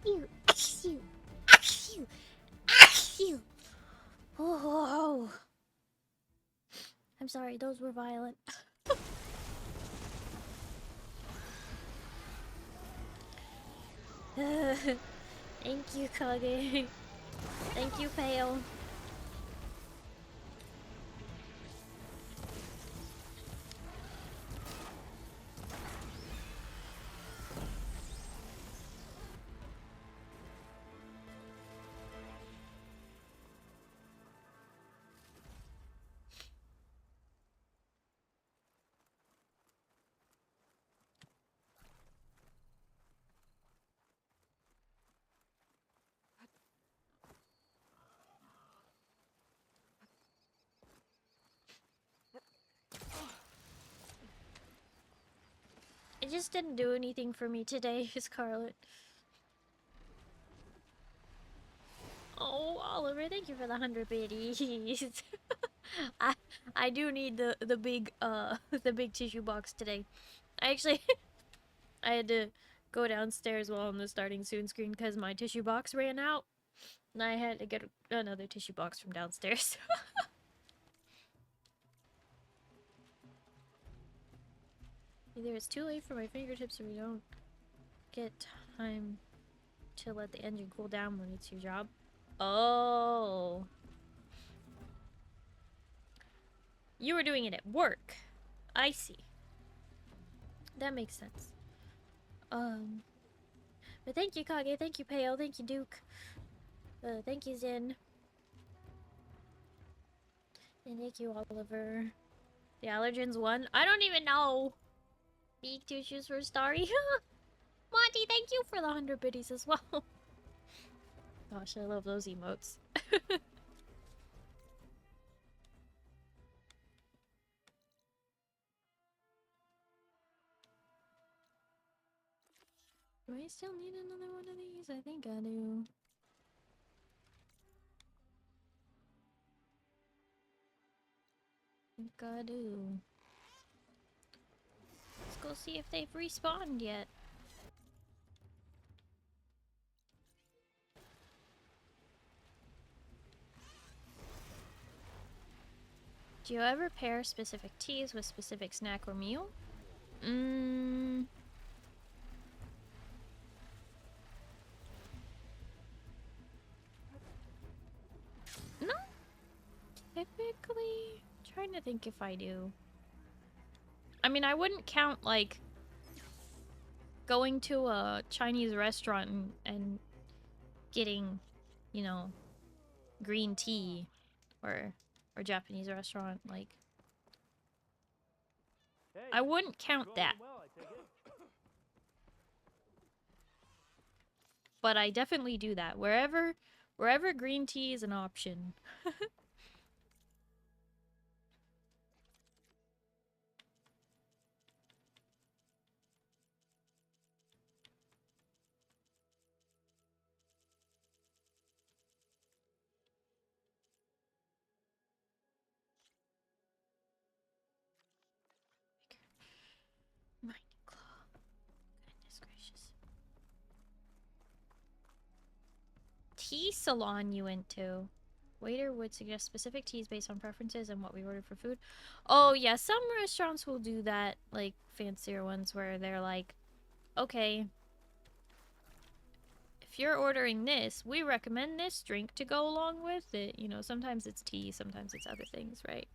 Achoo! Achoo! Achoo! Achoo! Oh, I'm sorry, those were violent. Thank you, Kage. Thank you, Pale. It just didn't do anything for me today, Scarlet. Oh, Oliver, thank you for the 100 biddies. I do need the big the big tissue box today. I actually I had to go downstairs while on the starting soon screen because my tissue box ran out, and I had to get another tissue box from downstairs. Either it's too late for my fingertips or we don't get time to let the engine cool down when it's your job. Oh. You were doing it at work. I see. That makes sense. But thank you, Kage. Thank you, Pale. Thank you, Duke. Thank you, Zen. And thank you, Oliver. The allergens won? I don't even know. Big tissues for Starry. Monty, thank you for the 100 biddies as well. Gosh, I love those emotes. Do I still need another one of these? I think I do. I think I do. Let's go see if they've respawned yet. Do you ever pair specific teas with specific snack or meal? No. Typically, trying to think if I do. I mean, I wouldn't count, like, going to a Chinese restaurant and getting, you know, green tea or Japanese restaurant, like, I wouldn't count that. But I definitely do that wherever green tea is an option. Mighty claw. Goodness gracious. Tea salon you went to. Waiter would suggest specific teas based on preferences and what we ordered for food. Oh yeah, some restaurants will do that, like fancier ones where they're like, okay, if you're ordering this, we recommend this drink to go along with it. You know, sometimes it's tea, sometimes it's other things, right?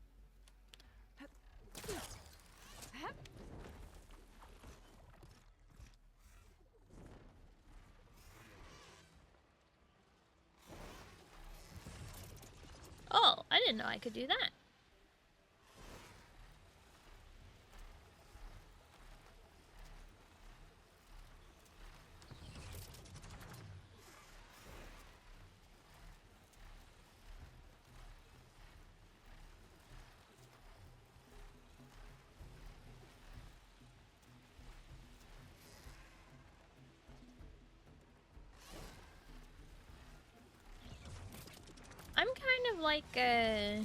Oh, I didn't know I could do that. I'm kind of like a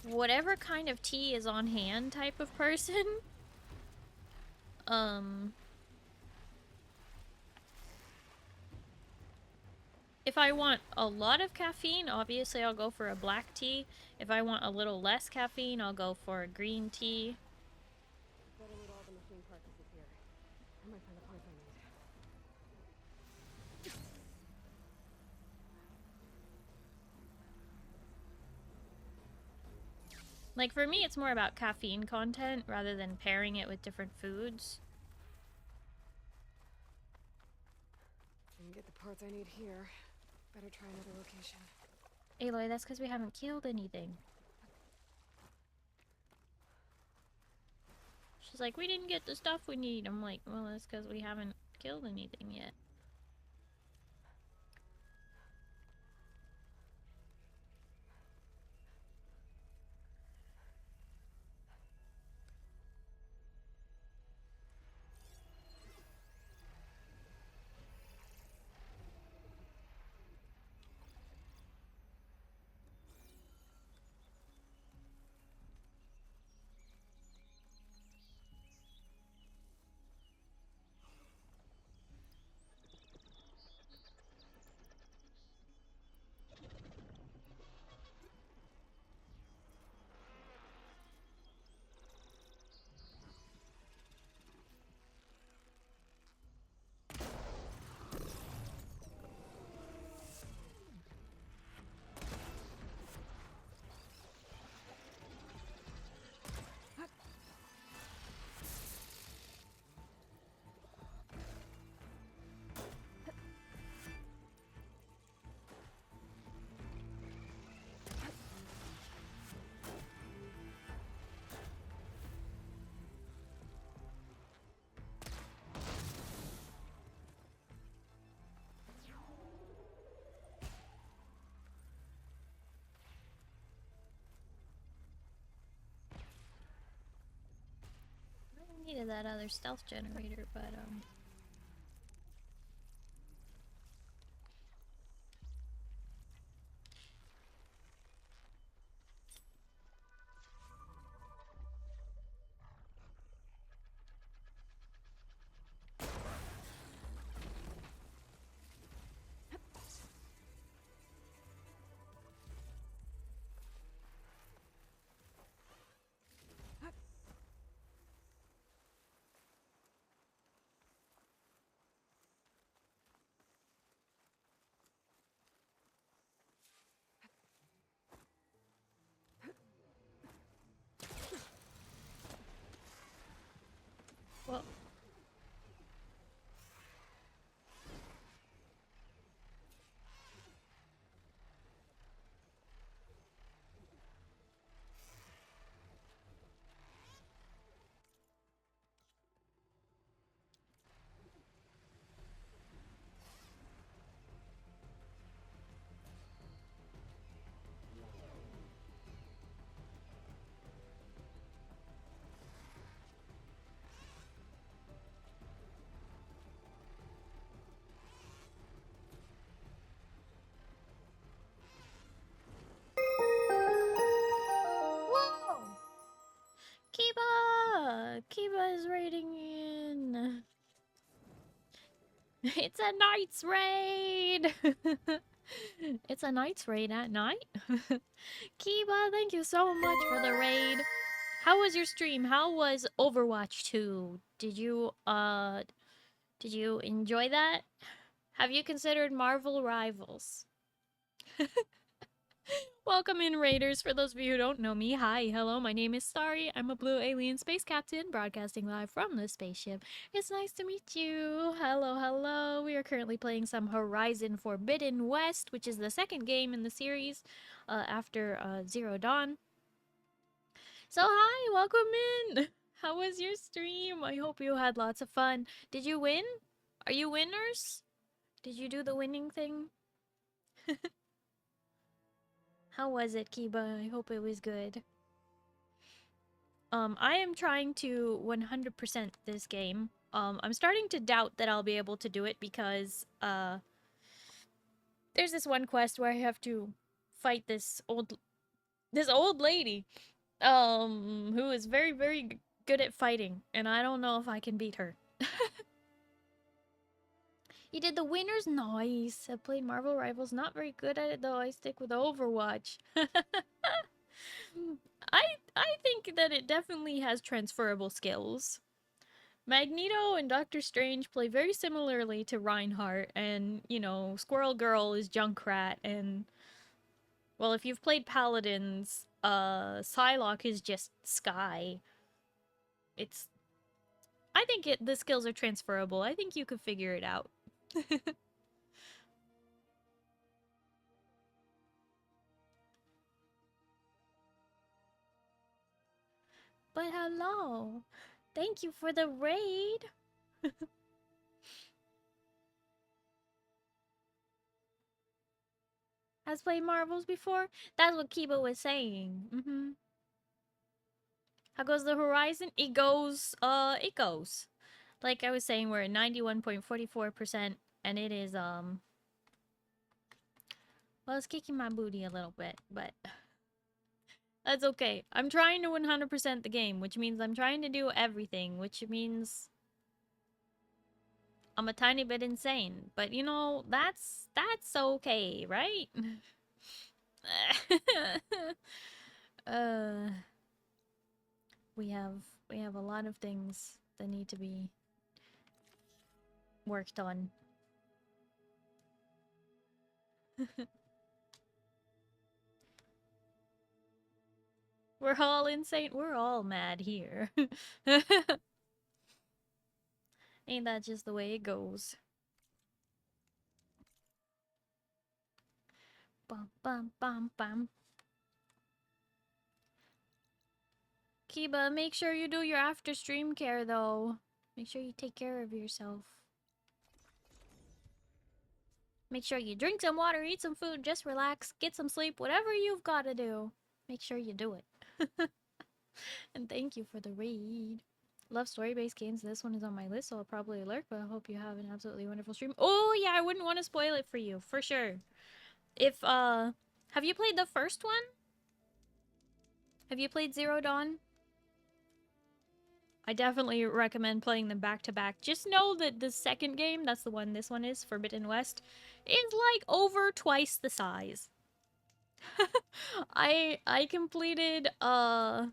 whatever kind of tea is on hand type of person. If I want a lot of caffeine, obviously I'll go for a black tea. If I want a little less caffeine, I'll go for a green tea. Better let all the machine parts disappear. I might find the parts I need. Like, for me, it's more about caffeine content rather than pairing it with different foods. Didn't get the parts I need here. Better try another location. Aloy, that's because we haven't killed anything. She's like, we didn't get the stuff we need. I'm like, well, that's because we haven't killed anything yet. I needed that other stealth generator, but well. Whoa! Kiba! Kiba is raiding in. It's a knight's raid! It's a knight's raid at night. Kiba, thank you so much for the raid. How was your stream? How was Overwatch 2? Did you enjoy that? Have you considered Marvel Rivals? Welcome in, Raiders. For those of you who don't know me, hi, hello, my name is Starry. I'm a blue alien space captain broadcasting live from the spaceship. It's nice to meet you. Hello, hello. We are currently playing some Horizon Forbidden West, which is the second game in the series after Zero Dawn. So hi, welcome in. How was your stream? I hope you had lots of fun. Did you win? Are you winners? Did you do the winning thing? How was it, Kiba? I hope it was good. I am trying to 100% this game. I'm starting to doubt that I'll be able to do it because, there's this one quest where I have to fight this old lady, who is very, very good at fighting, and I don't know if I can beat her. You did the winners? Nice. I played Marvel Rivals. Not very good at it though. I stick with Overwatch. I think that it definitely has transferable skills. Magneto and Doctor Strange play very similarly to Reinhardt, and, you know, Squirrel Girl is Junkrat, and, well, if you've played Paladins, Psylocke is just Sky. It's... I think the skills are transferable. I think you could figure it out. But hello! Thank you for the raid! Has played Marvels before? That's what Kiba was saying. How goes the Horizon? It goes. Like I was saying, we're at 91.44%, and it is, well, it's kicking my booty a little bit, but that's okay. I'm trying to 100% the game, which means I'm trying to do everything, which means I'm a tiny bit insane. But, you know, that's okay, right? We have a lot of things that need to be worked on. We're all insane. We're all mad here. Ain't that just the way it goes? Bum bum bum bum. Kiba, make sure you do your after stream care though. Make sure you take care of yourself. Make sure you drink some water, eat some food, just relax, get some sleep, whatever you've got to do. Make sure you do it. And thank you for the raid. Love story-based games. This one is on my list, so I'll probably lurk, but I hope you have an absolutely wonderful stream. Oh, yeah, I wouldn't want to spoil it for you, for sure. If, have you played the first one? Have you played Zero Dawn? I definitely recommend playing them back-to-back. Just know that the second game, that's the one this one is, Forbidden West, is like over twice the size. I completed, you know,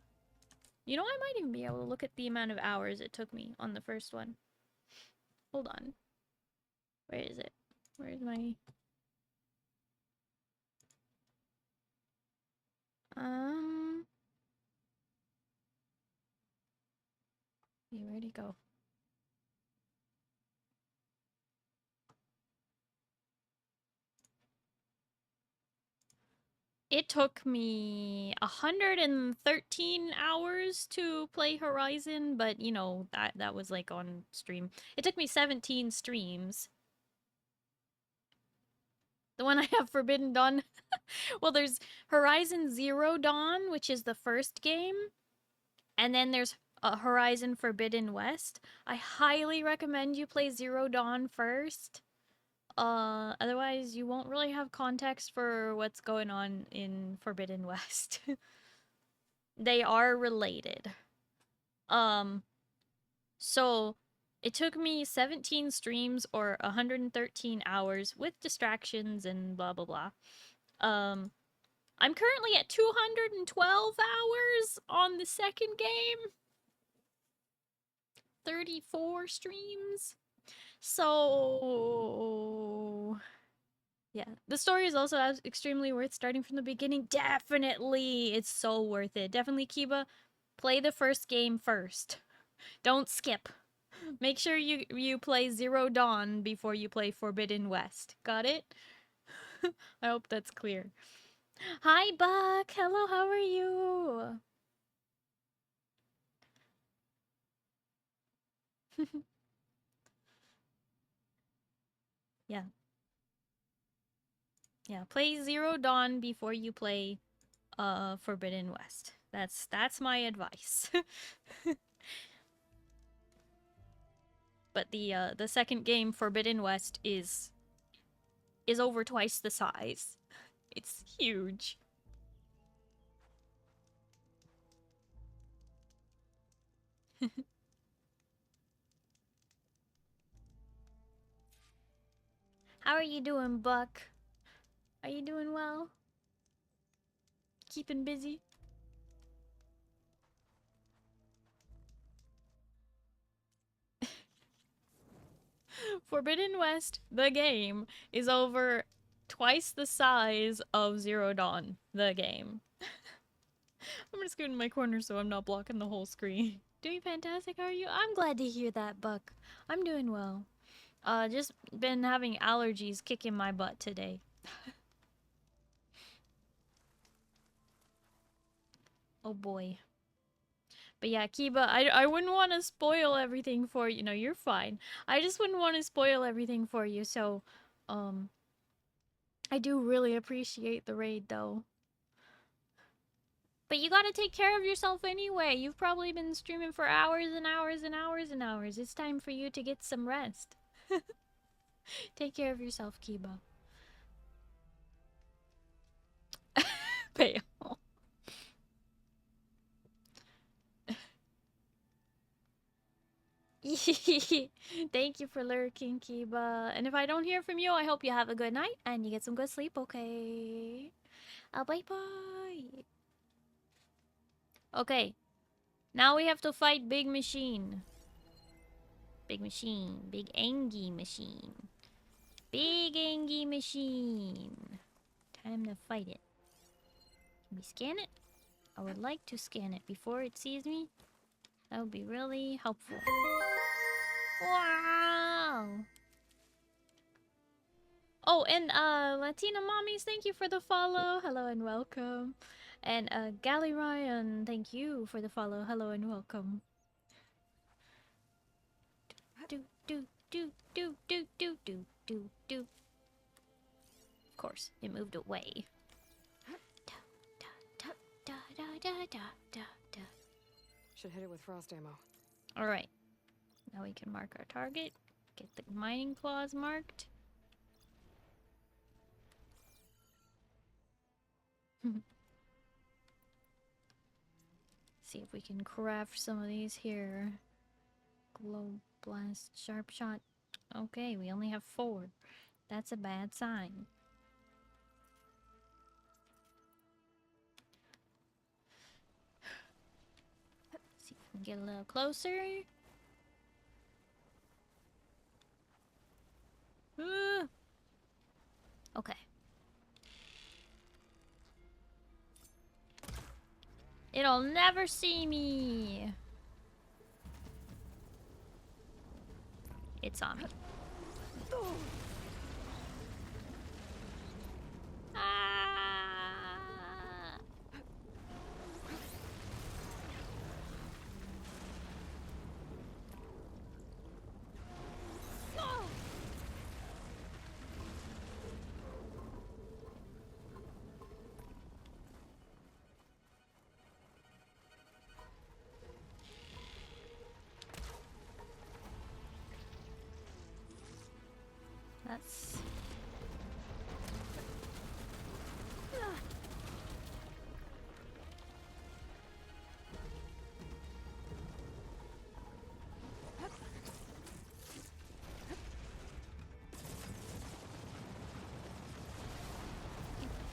I might even be able to look at the amount of hours it took me on the first one. Hold on. Where is it? Where's my... Yeah, where'd it go? It took me 113 hours to play Horizon, but you know, that was like on stream. It took me 17 streams. The one I have Forbidden Dawn. Well, there's Horizon Zero Dawn, which is the first game, and then there's Horizon Forbidden West. I highly recommend you play Zero Dawn first. Otherwise you won't really have context for what's going on in Forbidden West. They are related. So it took me 17 streams or 113 hours with distractions and blah blah blah. I'm currently at 212 hours on the second game. 34 streams. So yeah, the story is also extremely worth starting from the beginning. Definitely, it's so worth it. Definitely, Kiba, play the first game first. Don't skip. Make sure you play Zero Dawn before you play Forbidden West. Got it? I hope that's clear. Hi, Buck. Hello, how are you? Yeah. Yeah, play Zero Dawn before you play Forbidden West. That's my advice. But the second game, Forbidden West, is over twice the size. It's huge. How are you doing, Buck? Are you doing well? Keeping busy? Forbidden West, the game, is over twice the size of Zero Dawn, the game. I'm just scooting in my corner so I'm not blocking the whole screen. Doing fantastic, how are you? I'm glad to hear that, Buck. I'm doing well. Just been having allergies kicking my butt today. Oh boy. But yeah, Kiba, I wouldn't want to spoil everything for you. No, you're fine. I just wouldn't want to spoil everything for you, so, I do really appreciate the raid, though. But you gotta take care of yourself anyway. You've probably been streaming for hours and hours and hours and hours. It's time for you to get some rest. Take care of yourself, Kiba. Pale. Thank you for lurking, Kiba. And if I don't hear from you, I hope you have a good night and you get some good sleep, okay? Bye-bye. Okay. Now we have to fight Big Machine. Big Machine. Big Angie Machine. Big Angie Machine. Time to fight it. Can we scan it? I would like to scan it before it sees me. That would be really helpful. Wow! Oh, and Latina Mommies, thank you for the follow. Hello and welcome. And Gally Ryan, thank you for the follow. Hello and welcome. Do do do do do do do do do. Of course, it moved away. Should hit it with frost ammo. All right. Now we can mark our target. Get the mining claws marked. See if we can craft some of these here. Glow blast, sharp shot. Okay, we only have 4. That's a bad sign. See if we can get a little closer. Okay. It'll never see me. It's on me. Ah! That's...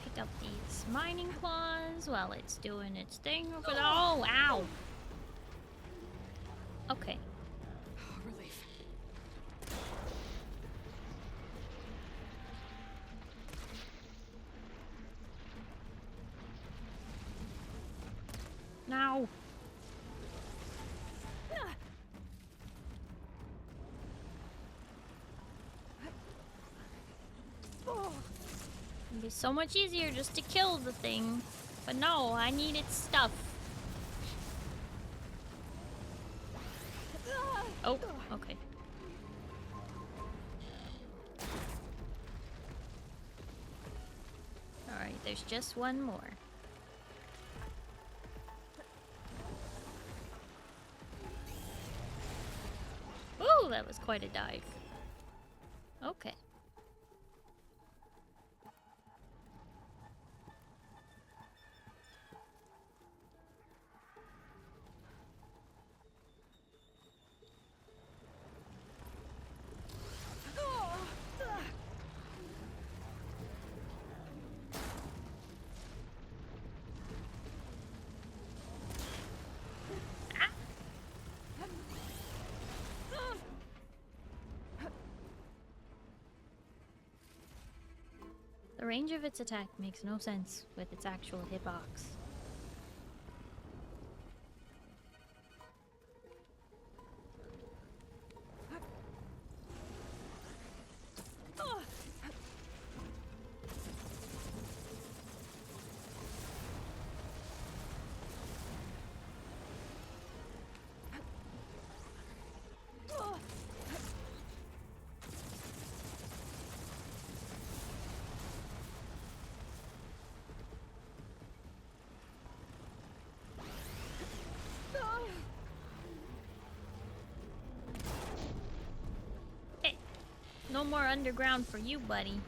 Pick up these mining claws while it's doing its thing over there. Oh, ow! Okay. Relief. Now. It'd be so much easier just to kill the thing. But no, I need its stuff. Oh, okay. Alright, there's just one more. Ooh, that was quite a dive. Okay. The range of its attack makes no sense with its actual hitbox. No more underground for you, buddy.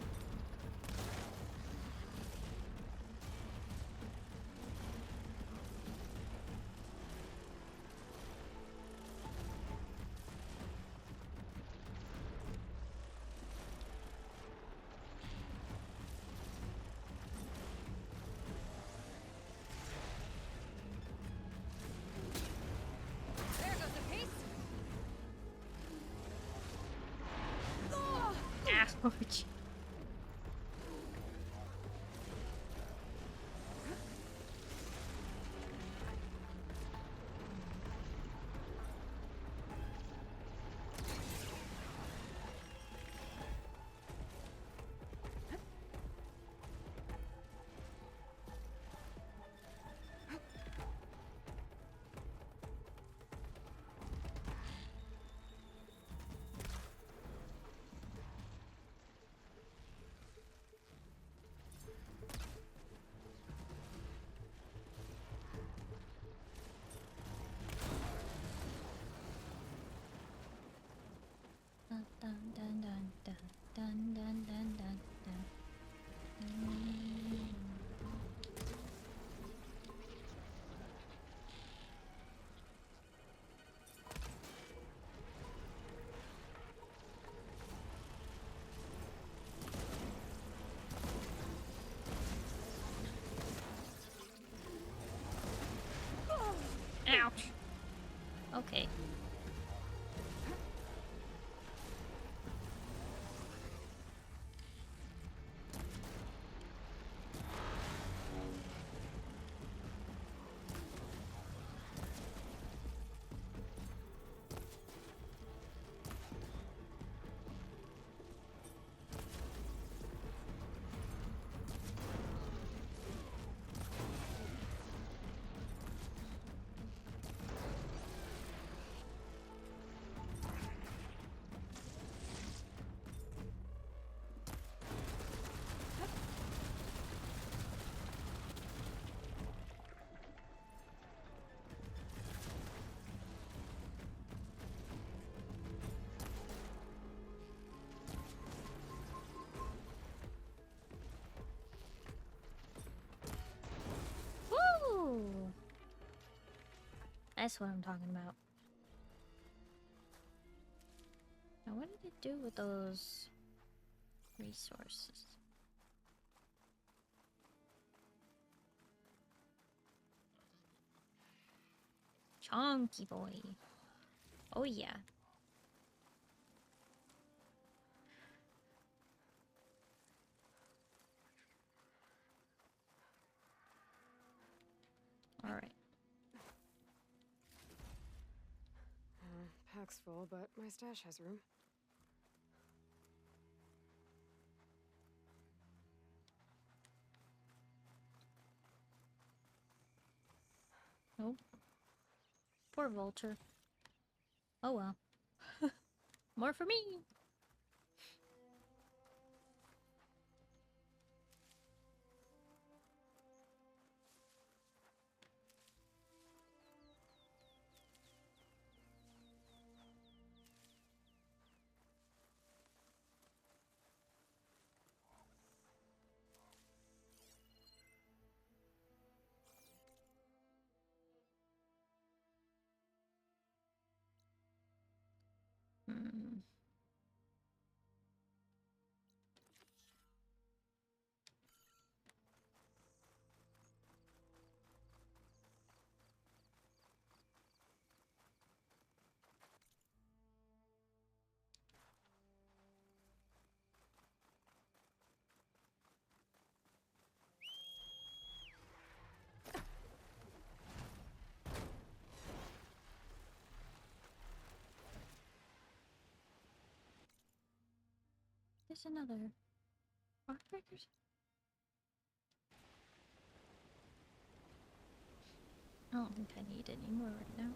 There goes a piece. Ouch. Dun, dun, dun, dun, dun, dun, dun, dun, dun. Ouch. Okay. Woo! That's what I'm talking about. Now, what did it do with those resources? Chonky boy. Oh, yeah. All right. Pack's full, but my stash has room. Nope. Poor vulture. Oh well. More for me. Hmm. There's another Arbakers. I don't think I need any more right now.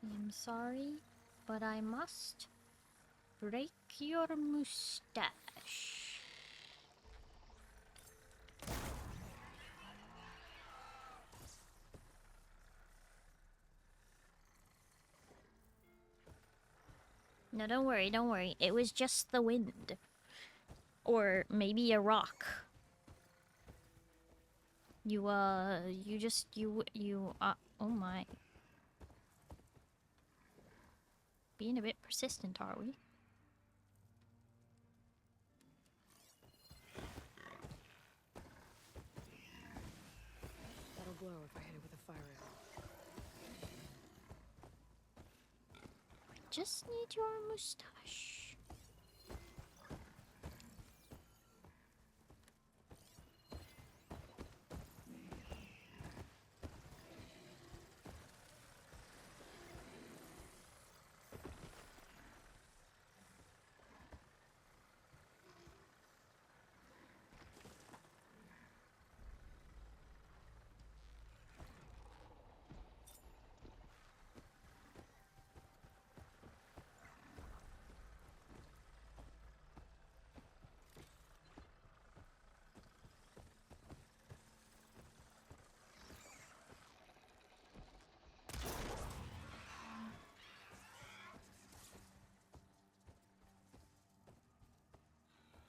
I'm sorry, but I must break your mustache. No, don't worry, don't worry. It was just the wind. Or maybe a rock. Oh my. Being a bit persistent, are we? That'll glow if I hit it with a fire arrow. Just need your mustache.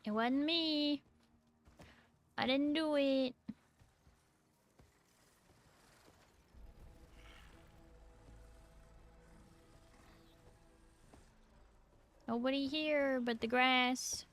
It wasn't me. I didn't do it. Nobody here but the grass.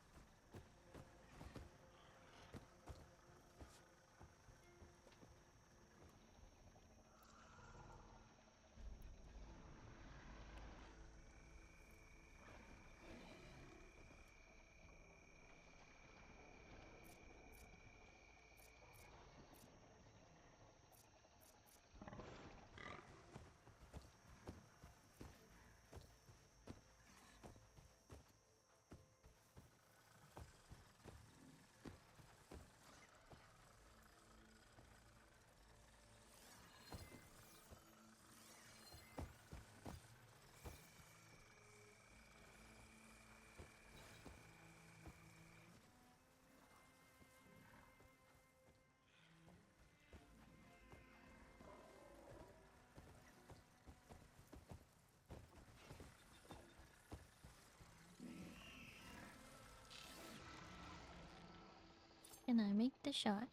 Can I make the shot?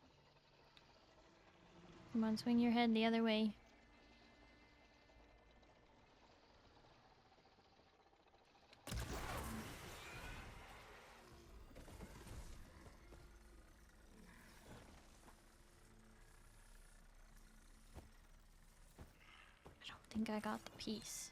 Come on, swing your head the other way. I don't think I got the piece.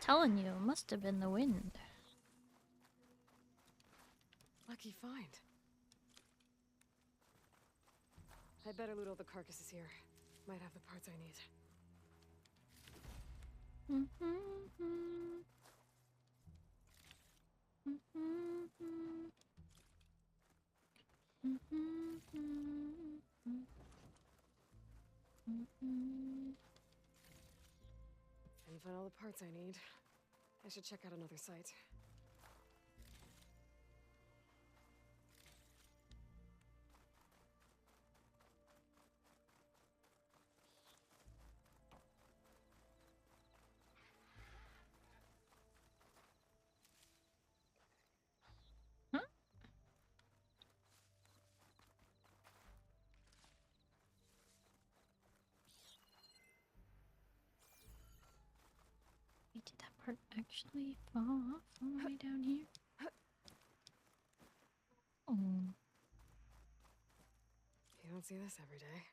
Telling you, it must have been the wind. Lucky find. I'd better loot all the carcasses here. Might have the parts I need. Didn't find all the parts I need. I should check out another site. Huh? Wait, did that part actually fall off all the way down here? Oh. You don't see this every day.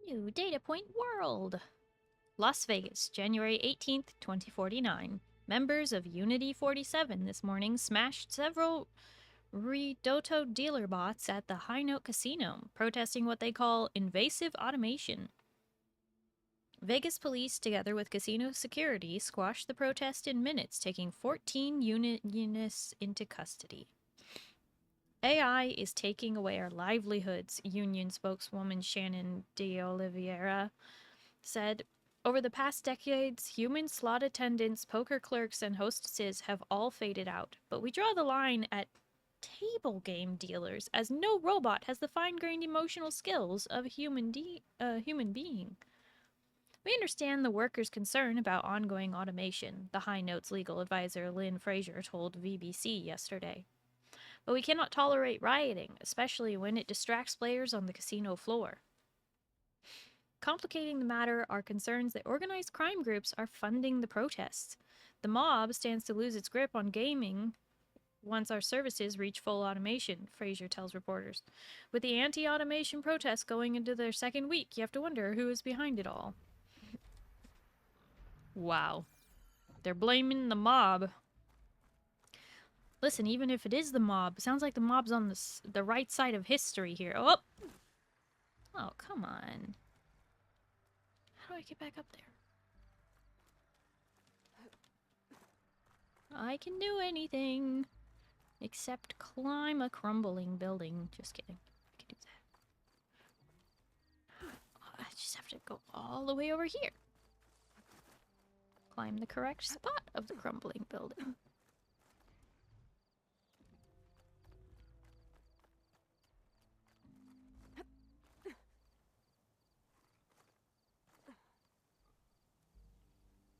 New data point world. Las Vegas, January 18th, 2049. Members of Unity 47 this morning smashed several Ridotto dealer bots at the High Note Casino, protesting what they call invasive automation. Vegas police, together with casino security, squashed the protest in minutes, taking 14 unionists into custody. AI is taking away our livelihoods, union spokeswoman Shannon DeOliveira said. Over the past decades, human slot attendants, poker clerks, and hostesses have all faded out, but we draw the line at table game dealers, as no robot has the fine-grained emotional skills of a human being. We understand the workers' concern about ongoing automation, the High Note's legal advisor Lynn Fraser told VBC yesterday. But we cannot tolerate rioting, especially when it distracts players on the casino floor. Complicating the matter are concerns that organized crime groups are funding the protests. The mob stands to lose its grip on gaming once our services reach full automation, Fraser tells reporters. With the anti-automation protests going into their second week, you have to wonder who is behind it all. Wow. They're blaming the mob. Listen, even if it is the mob, it sounds like the mob's on the right side of history here. Oh! Oh, come on. How do I get back up there? I can do anything except climb a crumbling building. Just kidding. I can do that. I just have to go all the way over here. Climb the correct spot of the crumbling building.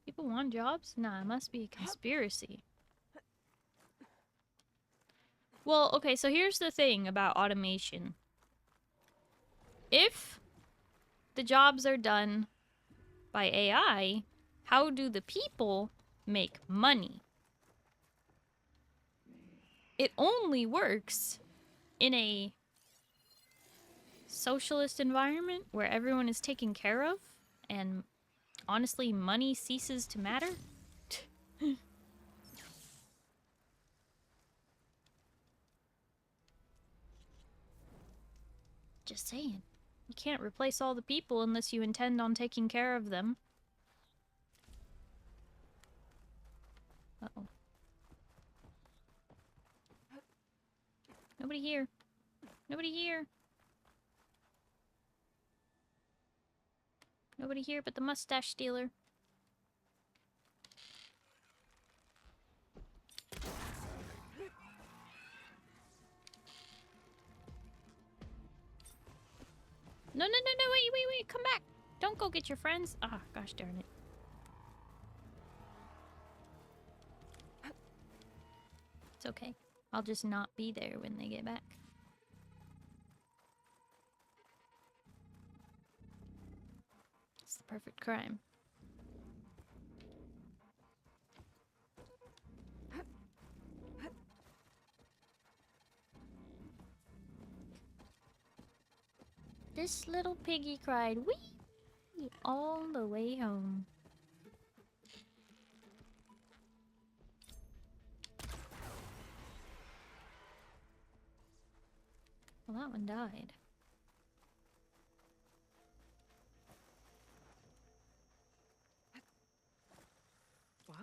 People want jobs? Nah, it must be a conspiracy. Well, okay, so here's the thing about automation. If the jobs are done by AI, how do the people make money? It only works in a socialist environment where everyone is taken care of and honestly money ceases to matter. Just saying. You can't replace all the people unless you intend on taking care of them. Uh-oh. Nobody here. Nobody here. Nobody here but the mustache stealer. No, wait, come back. Don't go get your friends. Ah, gosh darn it. It's okay. I'll just not be there when they get back. It's the perfect crime. This little piggy cried wee all the way home. Well, that one died. Wow.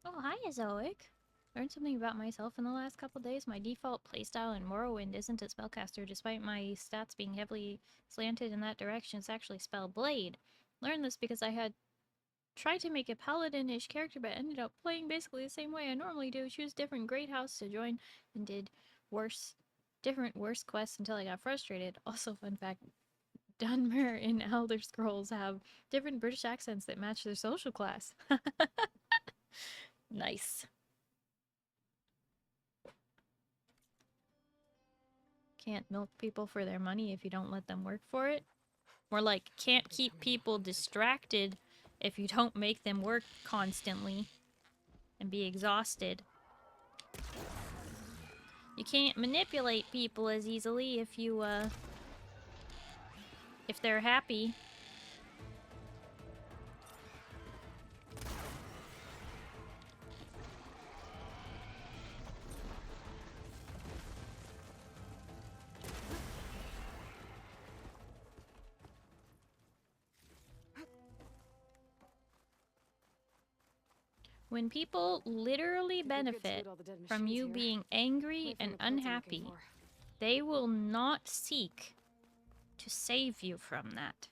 Oh, hi, Zoic. Learned something about myself in the last couple days. My default playstyle in Morrowind isn't a spellcaster, despite my stats being heavily slanted in that direction. It's actually spell blade. Learned this because I had tried to make a paladin-ish character, but ended up playing basically the same way I normally do. Choose different great house to join, and did different worse quests until I got frustrated. Also, fun fact, Dunmer and Elder Scrolls have different British accents that match their social class. Nice. Can't milk people for their money if you don't let them work for it. Or like, can't keep people distracted if you don't make them work constantly and be exhausted. You can't manipulate people as easily if you, if they're happy. When people literally benefit from you being angry and unhappy, they will not seek to save you from that.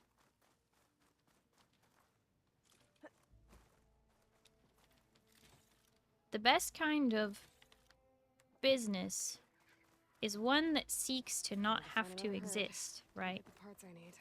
The best kind of business is one that seeks to not have to exist, right? The parts I need.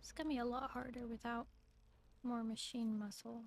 It's gonna be a lot harder without more machine muscle.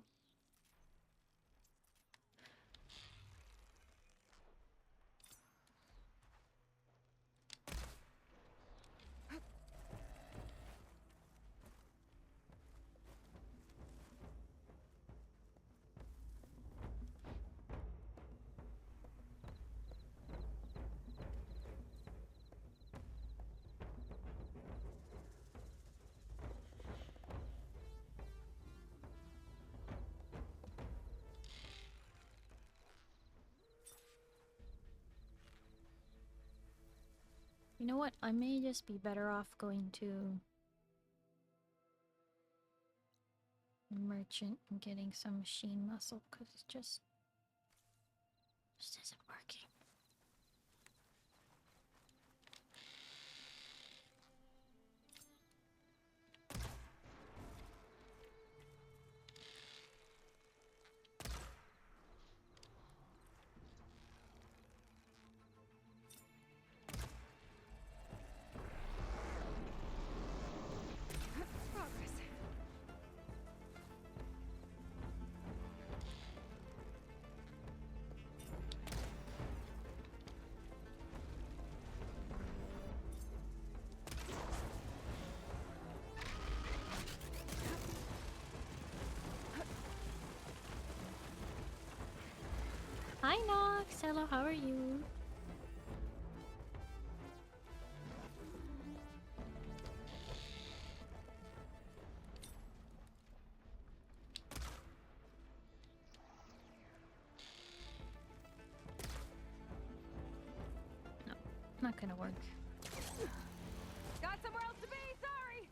You know what? I may just be better off going to merchant and getting some machine muscle because it just isn't working. Progress. Hi Nox, hello, how are you? No, not gonna work. Got somewhere else to be, sorry!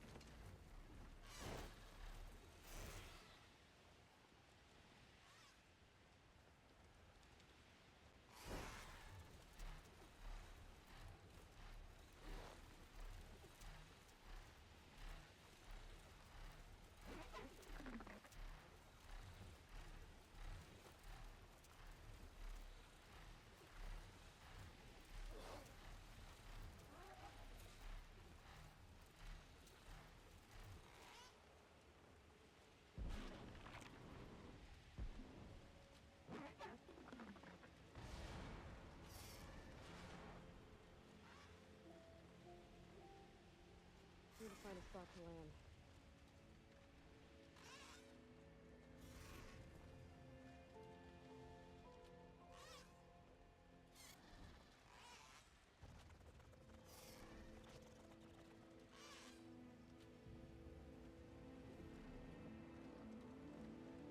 Need to find a spot to land.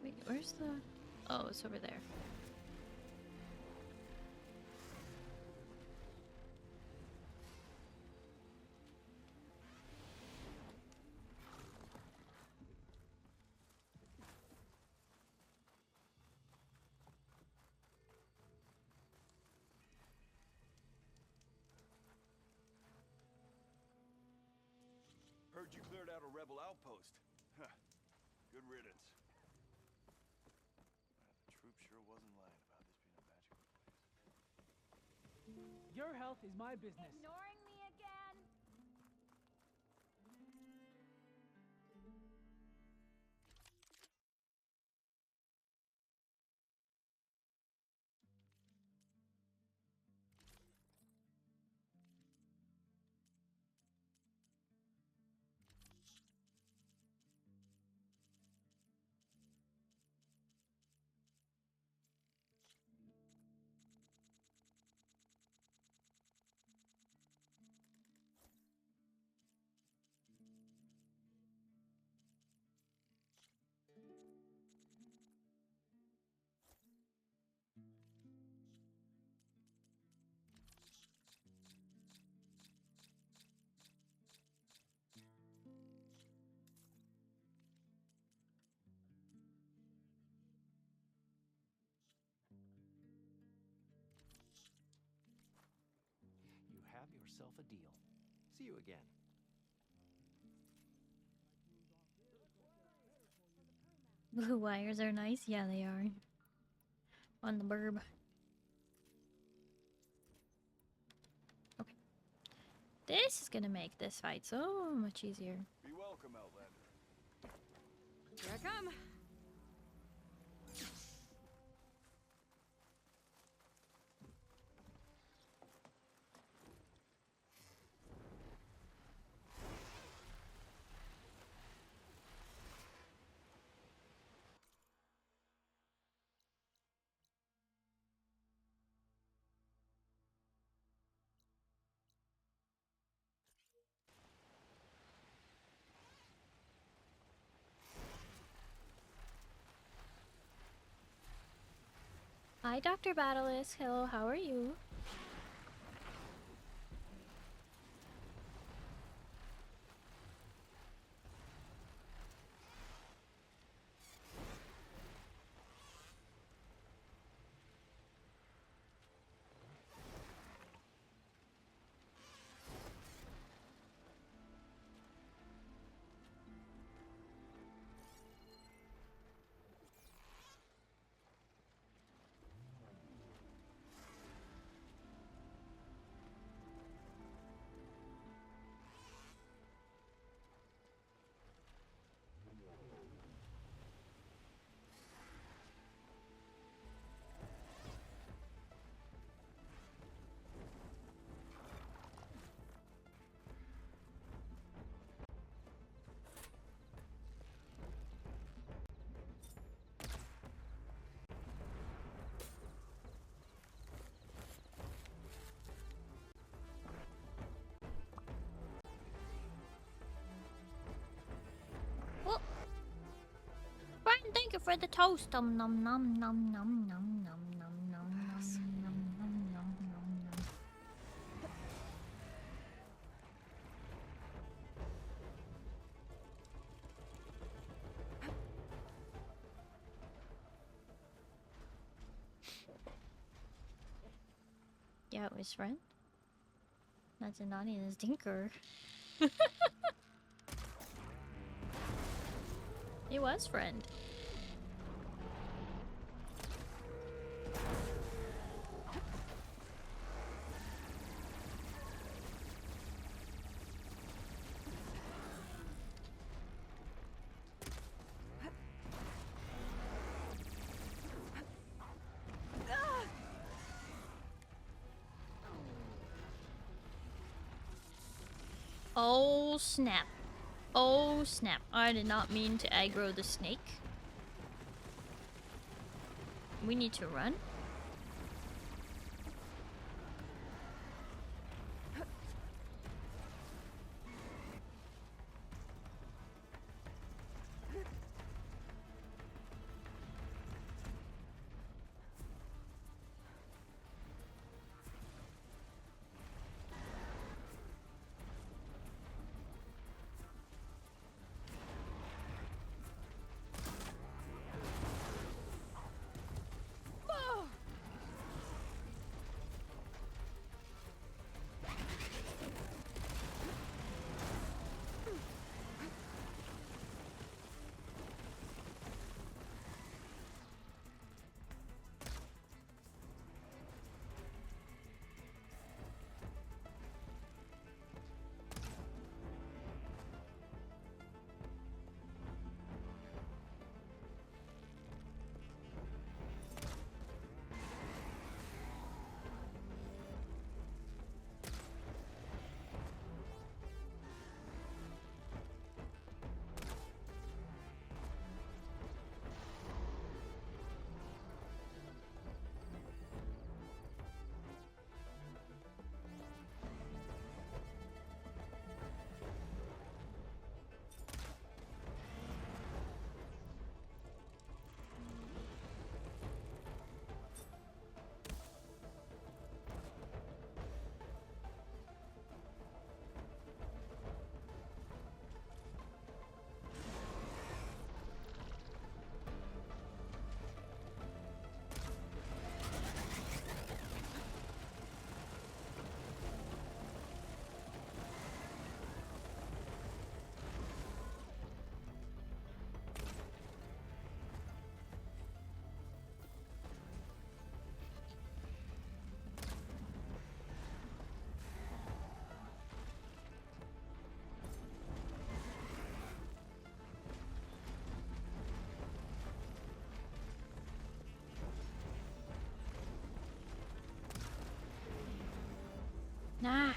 Wait, where's the... Oh, it's over there. Heard you cleared out a rebel outpost. Huh. Good riddance. The troop sure wasn't lying about this being a magical place. Your health is my business. Ignoring me again? You have yourself a deal. See you again. Blue wires are nice. Yeah, they are. On the burb. Okay. This is gonna make this fight so much easier. Be welcome, Outlander. Here I come. Hi, Dr. Battleist. Hello, how are you? for the toast. Nom nom nom nom nom nom nom nom nom nom nom nom nom nom. Yeah, it was friend. That's a naughty and a stinker. It was friend. Oh snap. Oh snap. I did not mean to aggro the snake. We need to run. Nah.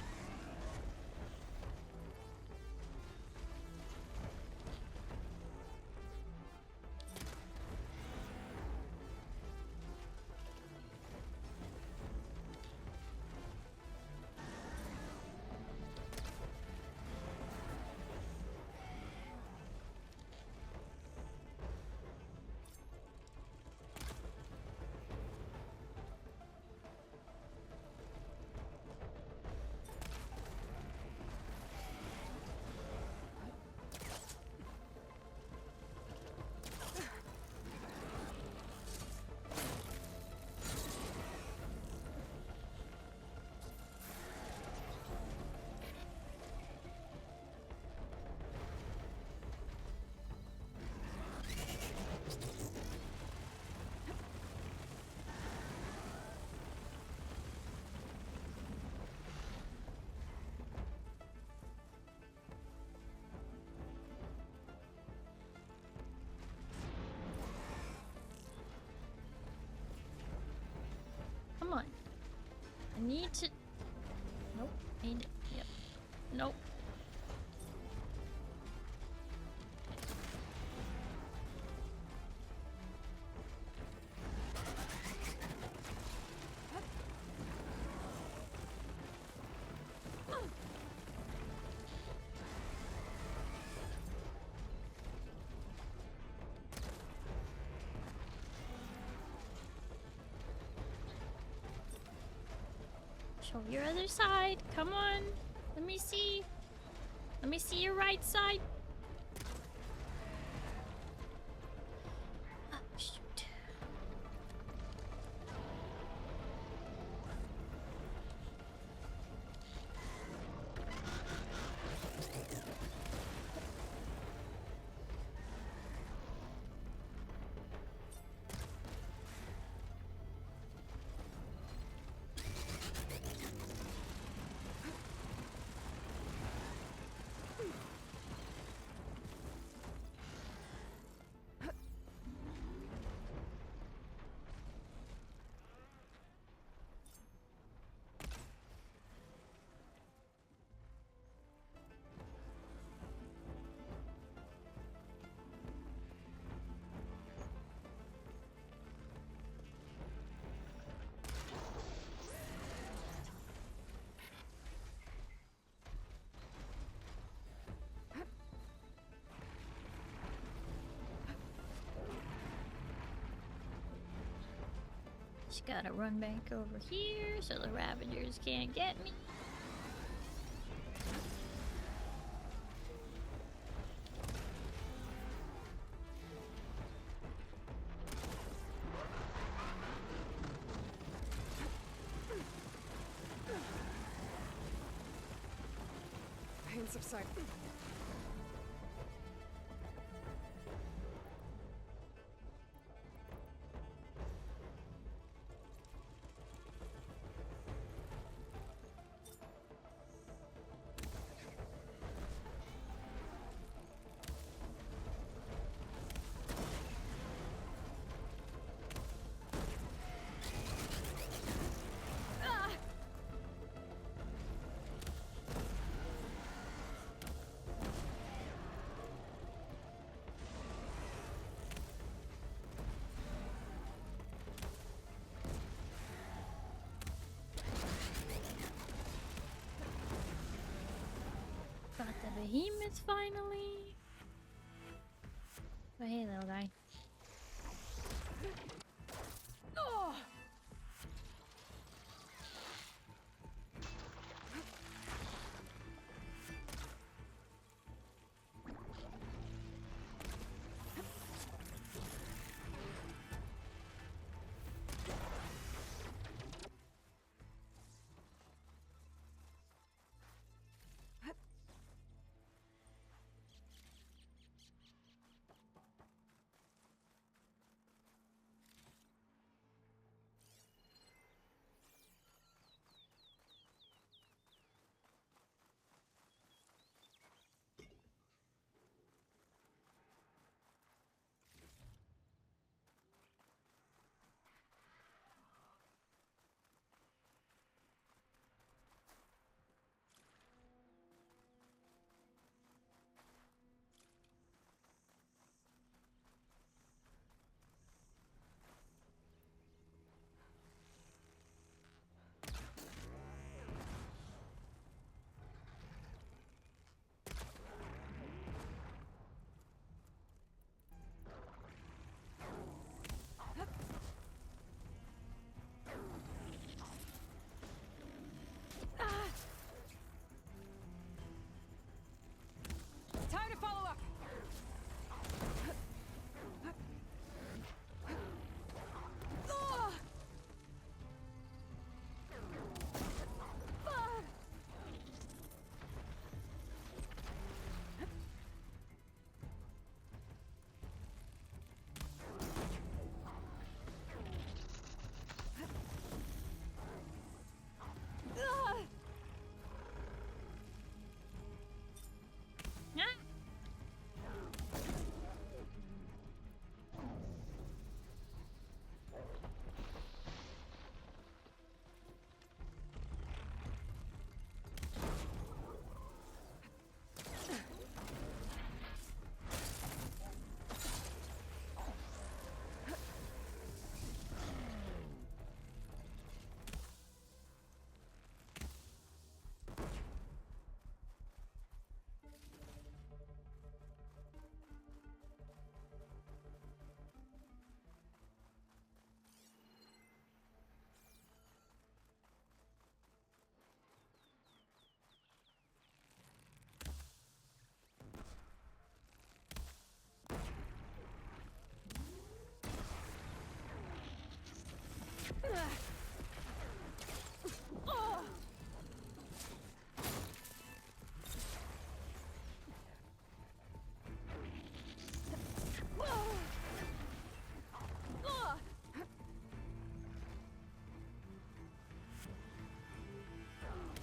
Come on. I need to... Nope. Need... Yep. Nope. Show your other side. Come on. Let me see. Let me see your right side. Oh, shoot. Just gotta run back over here so the Ravagers can't get me. Pain subside. Got the behemoth finally. Oh, hey, little guy. Oh!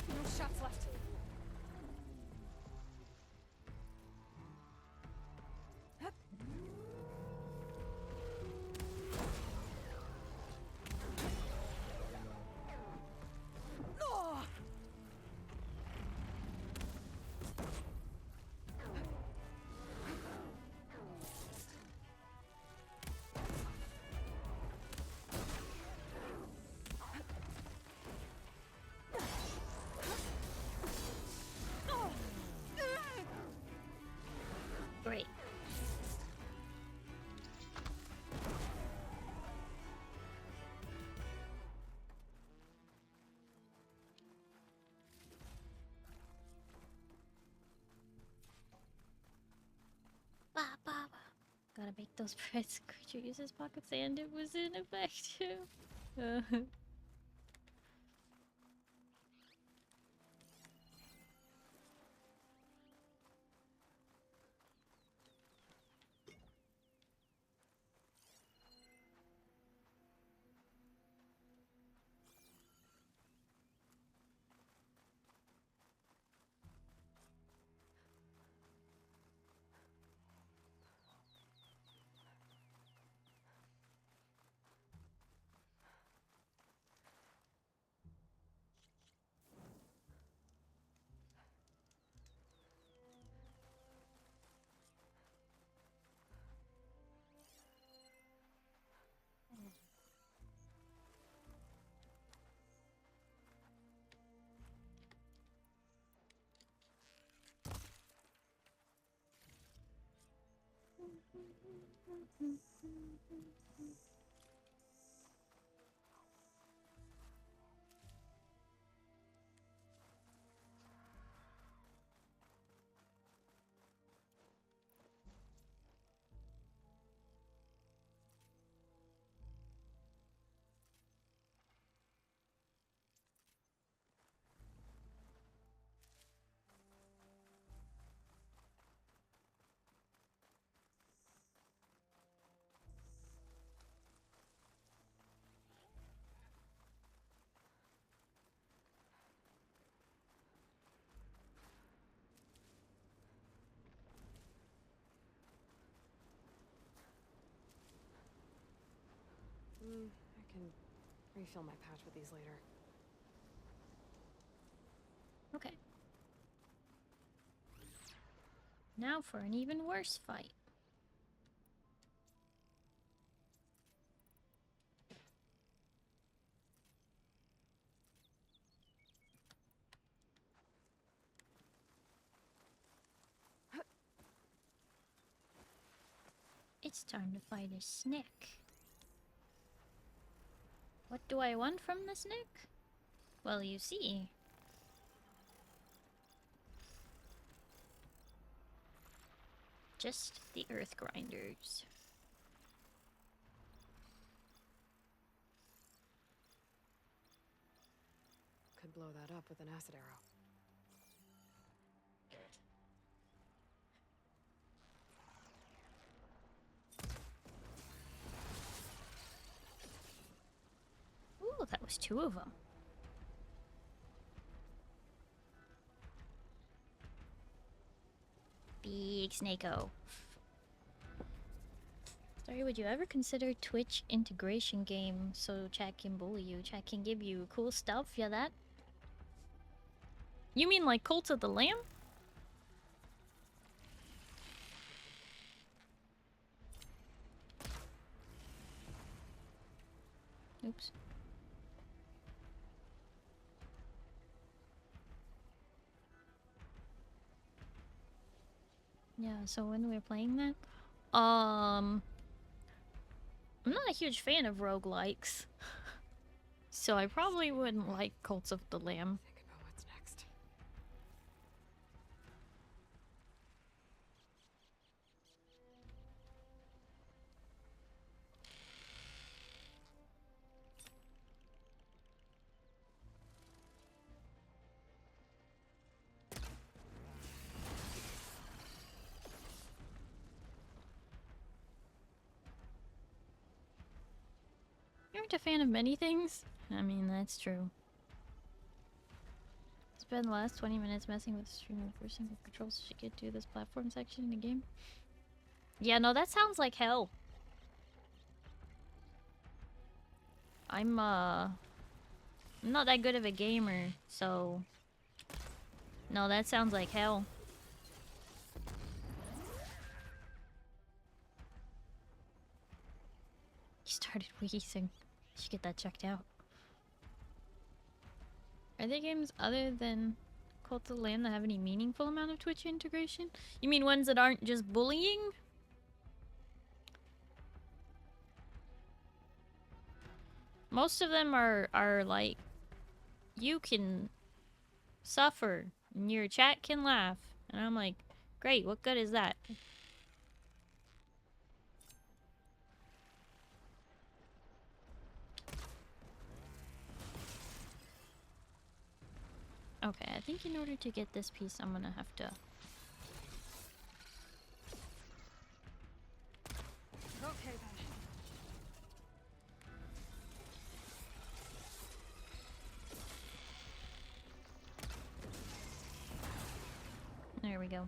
No shots left. Great. Ba, ba, ba. Gotta make those press creature use his pocket sand. It was ineffective. I can refill my pouch with these later. Okay. Now for an even worse fight. It's time to fight a snake. What do I want from the snake? Well, you see. Just the earth grinders. Could blow that up with an acid arrow. Ooh, that was 2 of them. Big snake-o. Sorry, would you ever consider Twitch integration game so chat can bully you? Chat can give you cool stuff, yeah that? You mean like Cult of the Lamb? Oops. Yeah, so when we're playing that, I'm not a huge fan of roguelikes. So I probably wouldn't like Cults of the Lamb. Think about what's next. You aren't a fan of many things? I mean, that's true. Spend the last 20 minutes messing with the stream and forcing the controls to get to this platform section in the game. Yeah, no, that sounds like hell. I'm not that good of a gamer, so... No, that sounds like hell. He started wheezing. Should get that checked out. Are there games other than Cult of the Lamb that have any meaningful amount of Twitch integration? You mean ones that aren't just bullying? Most of them are like, you can suffer and your chat can laugh. And I'm like, great, what good is that? Okay, I think in order to get this piece, I'm gonna have to... Okay then. There we go.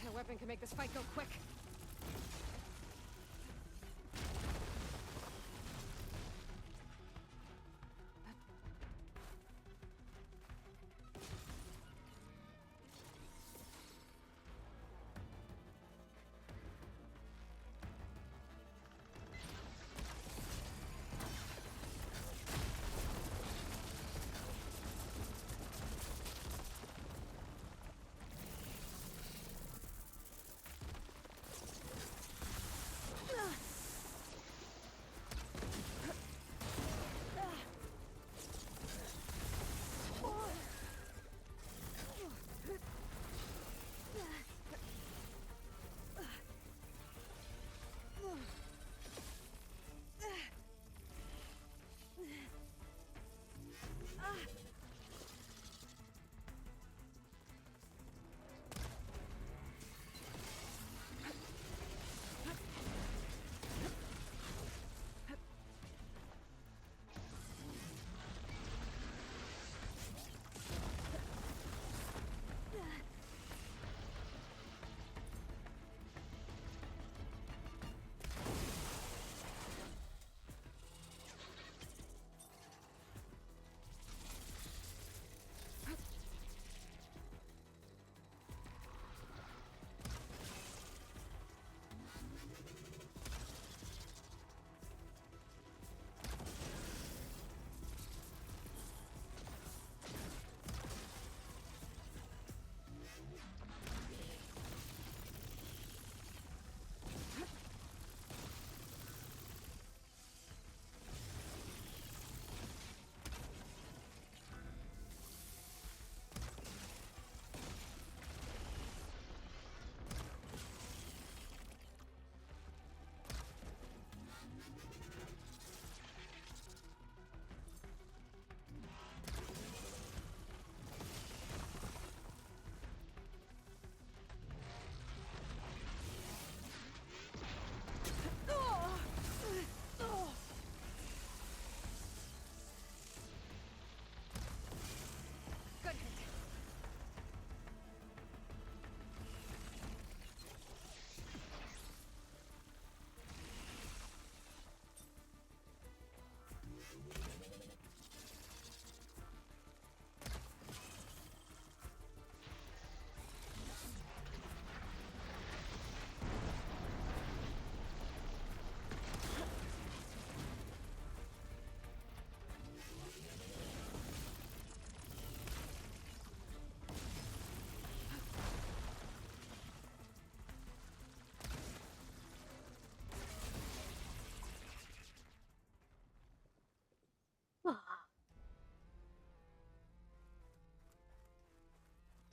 That weapon can make this fight go quick.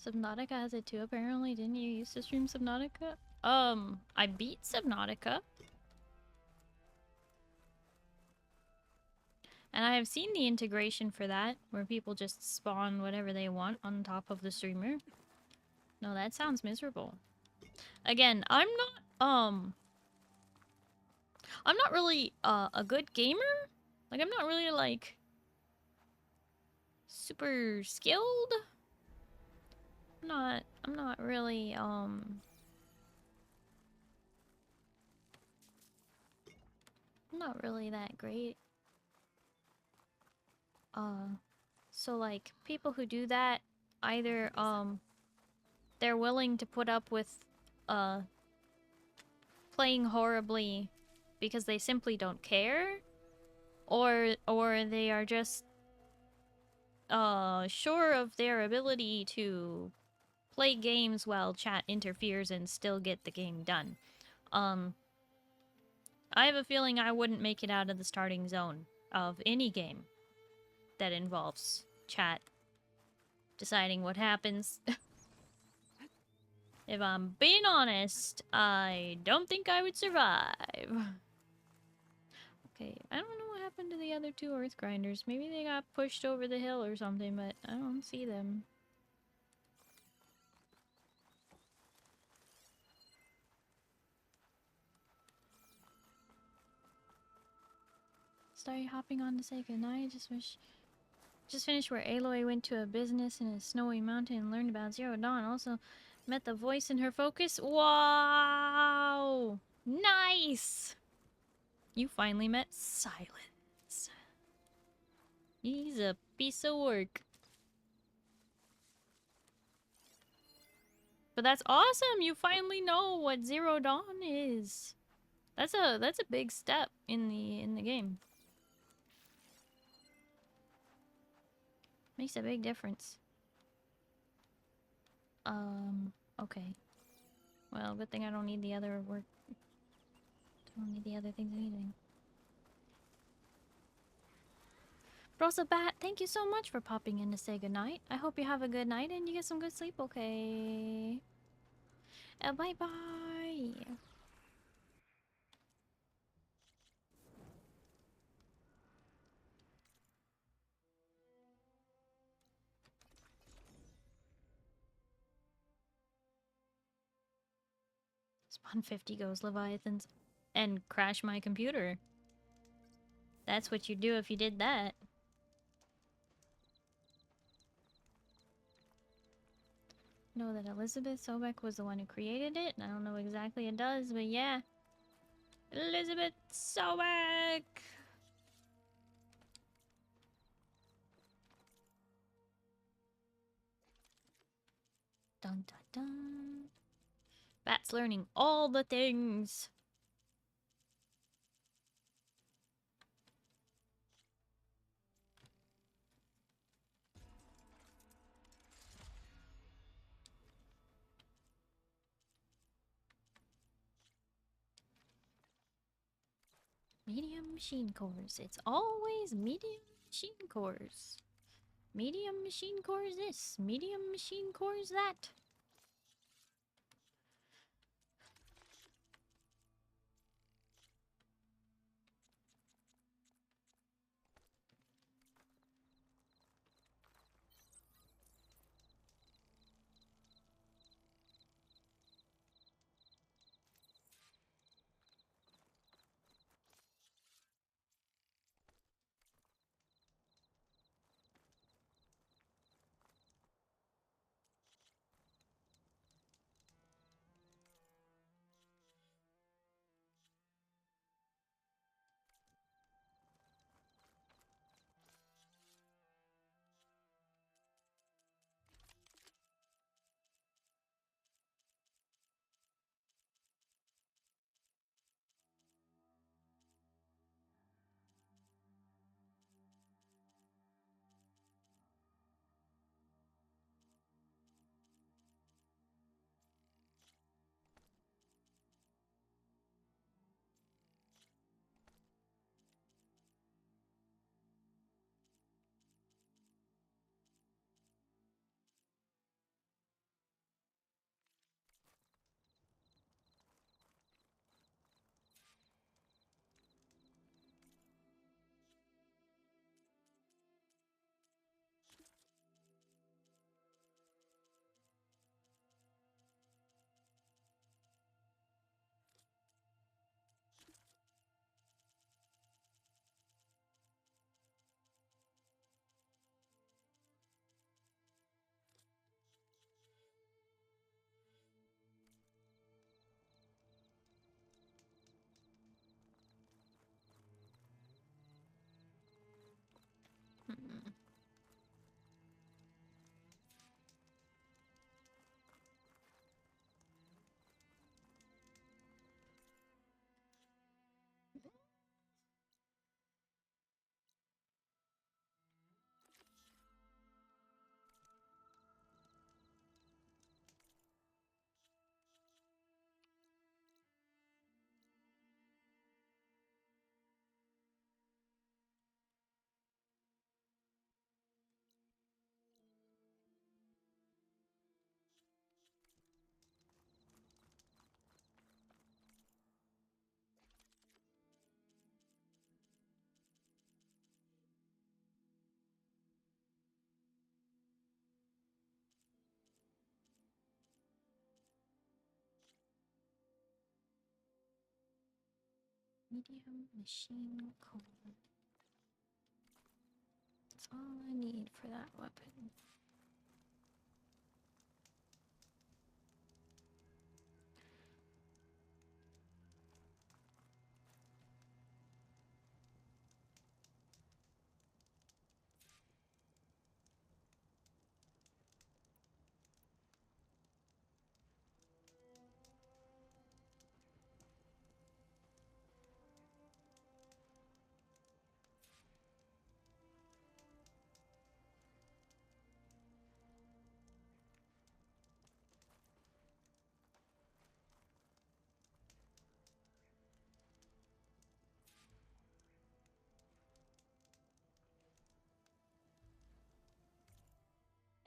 Subnautica has it too, apparently. Didn't you used to stream Subnautica? I beat Subnautica. And I have seen the integration for that, where people just spawn whatever they want on top of the streamer. No, that sounds miserable. Again, I'm not really, a good gamer. Like, I'm not really, like, super skilled. I'm not really, I'm not really that great. So like people who do that either they're willing to put up with playing horribly because they simply don't care, or they are just sure of their ability to play games while chat interferes and still get the game done. I have a feeling I wouldn't make it out of the starting zone of any game that involves chat deciding what happens. If I'm being honest, I don't think I would survive. Okay, I don't know what happened to the other two earth grinders. Maybe they got pushed over the hill or something, but I don't see them. Starry hopping on to say goodnight. Just finished where Aloy went to a business in a snowy mountain and learned about Zero Dawn. Also met the voice in her focus. Wow! Nice! You finally met Silence. He's a piece of work. But that's awesome! You finally know what Zero Dawn is. That's a big step in the game. Makes a big difference. Okay. Well, good thing I don't need the other work. Don't need the other things or anything. Rosa Bat, thank you so much for popping in to say goodnight. I hope you have a good night and you get some good sleep, okay? Bye-bye! Spawn 50 goes Leviathans and crash my computer. That's what you'd do if you did that. Know that Elizabeth Sobek was the one who created it. I don't know exactly it does, but yeah. Elizabeth Sobek! Dun dun dun. Bat's learning all the things. Medium machine cores. It's always medium machine cores. Medium machine cores this. Medium machine cores that. Medium machine core. That's all I need for that weapon.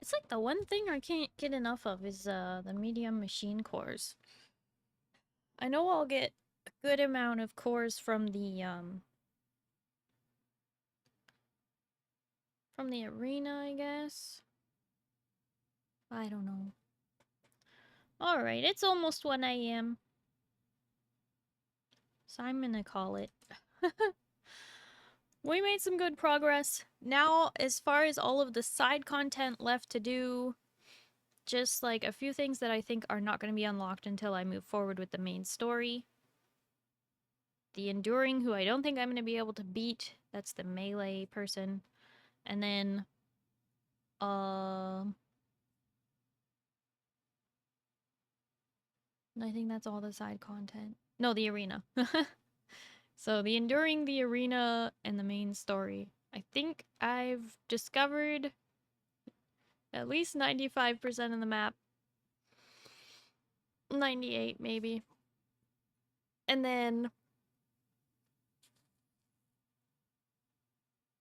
It's like the one thing I can't get enough of is the medium machine cores. I know I'll get a good amount of cores from the arena, I guess. I don't know. Alright, it's almost 1 a.m. So I'm gonna call it. We made some good progress. Now, as far as all of the side content left to do, just like a few things that I think are not going to be unlocked until I move forward with the main story. The Enduring, who I don't think I'm going to be able to beat. That's the melee person. And then, I think that's all the side content. No, the arena. So the Enduring, the arena, and the main story. I think I've discovered at least 95% of the map. 98 maybe. And then,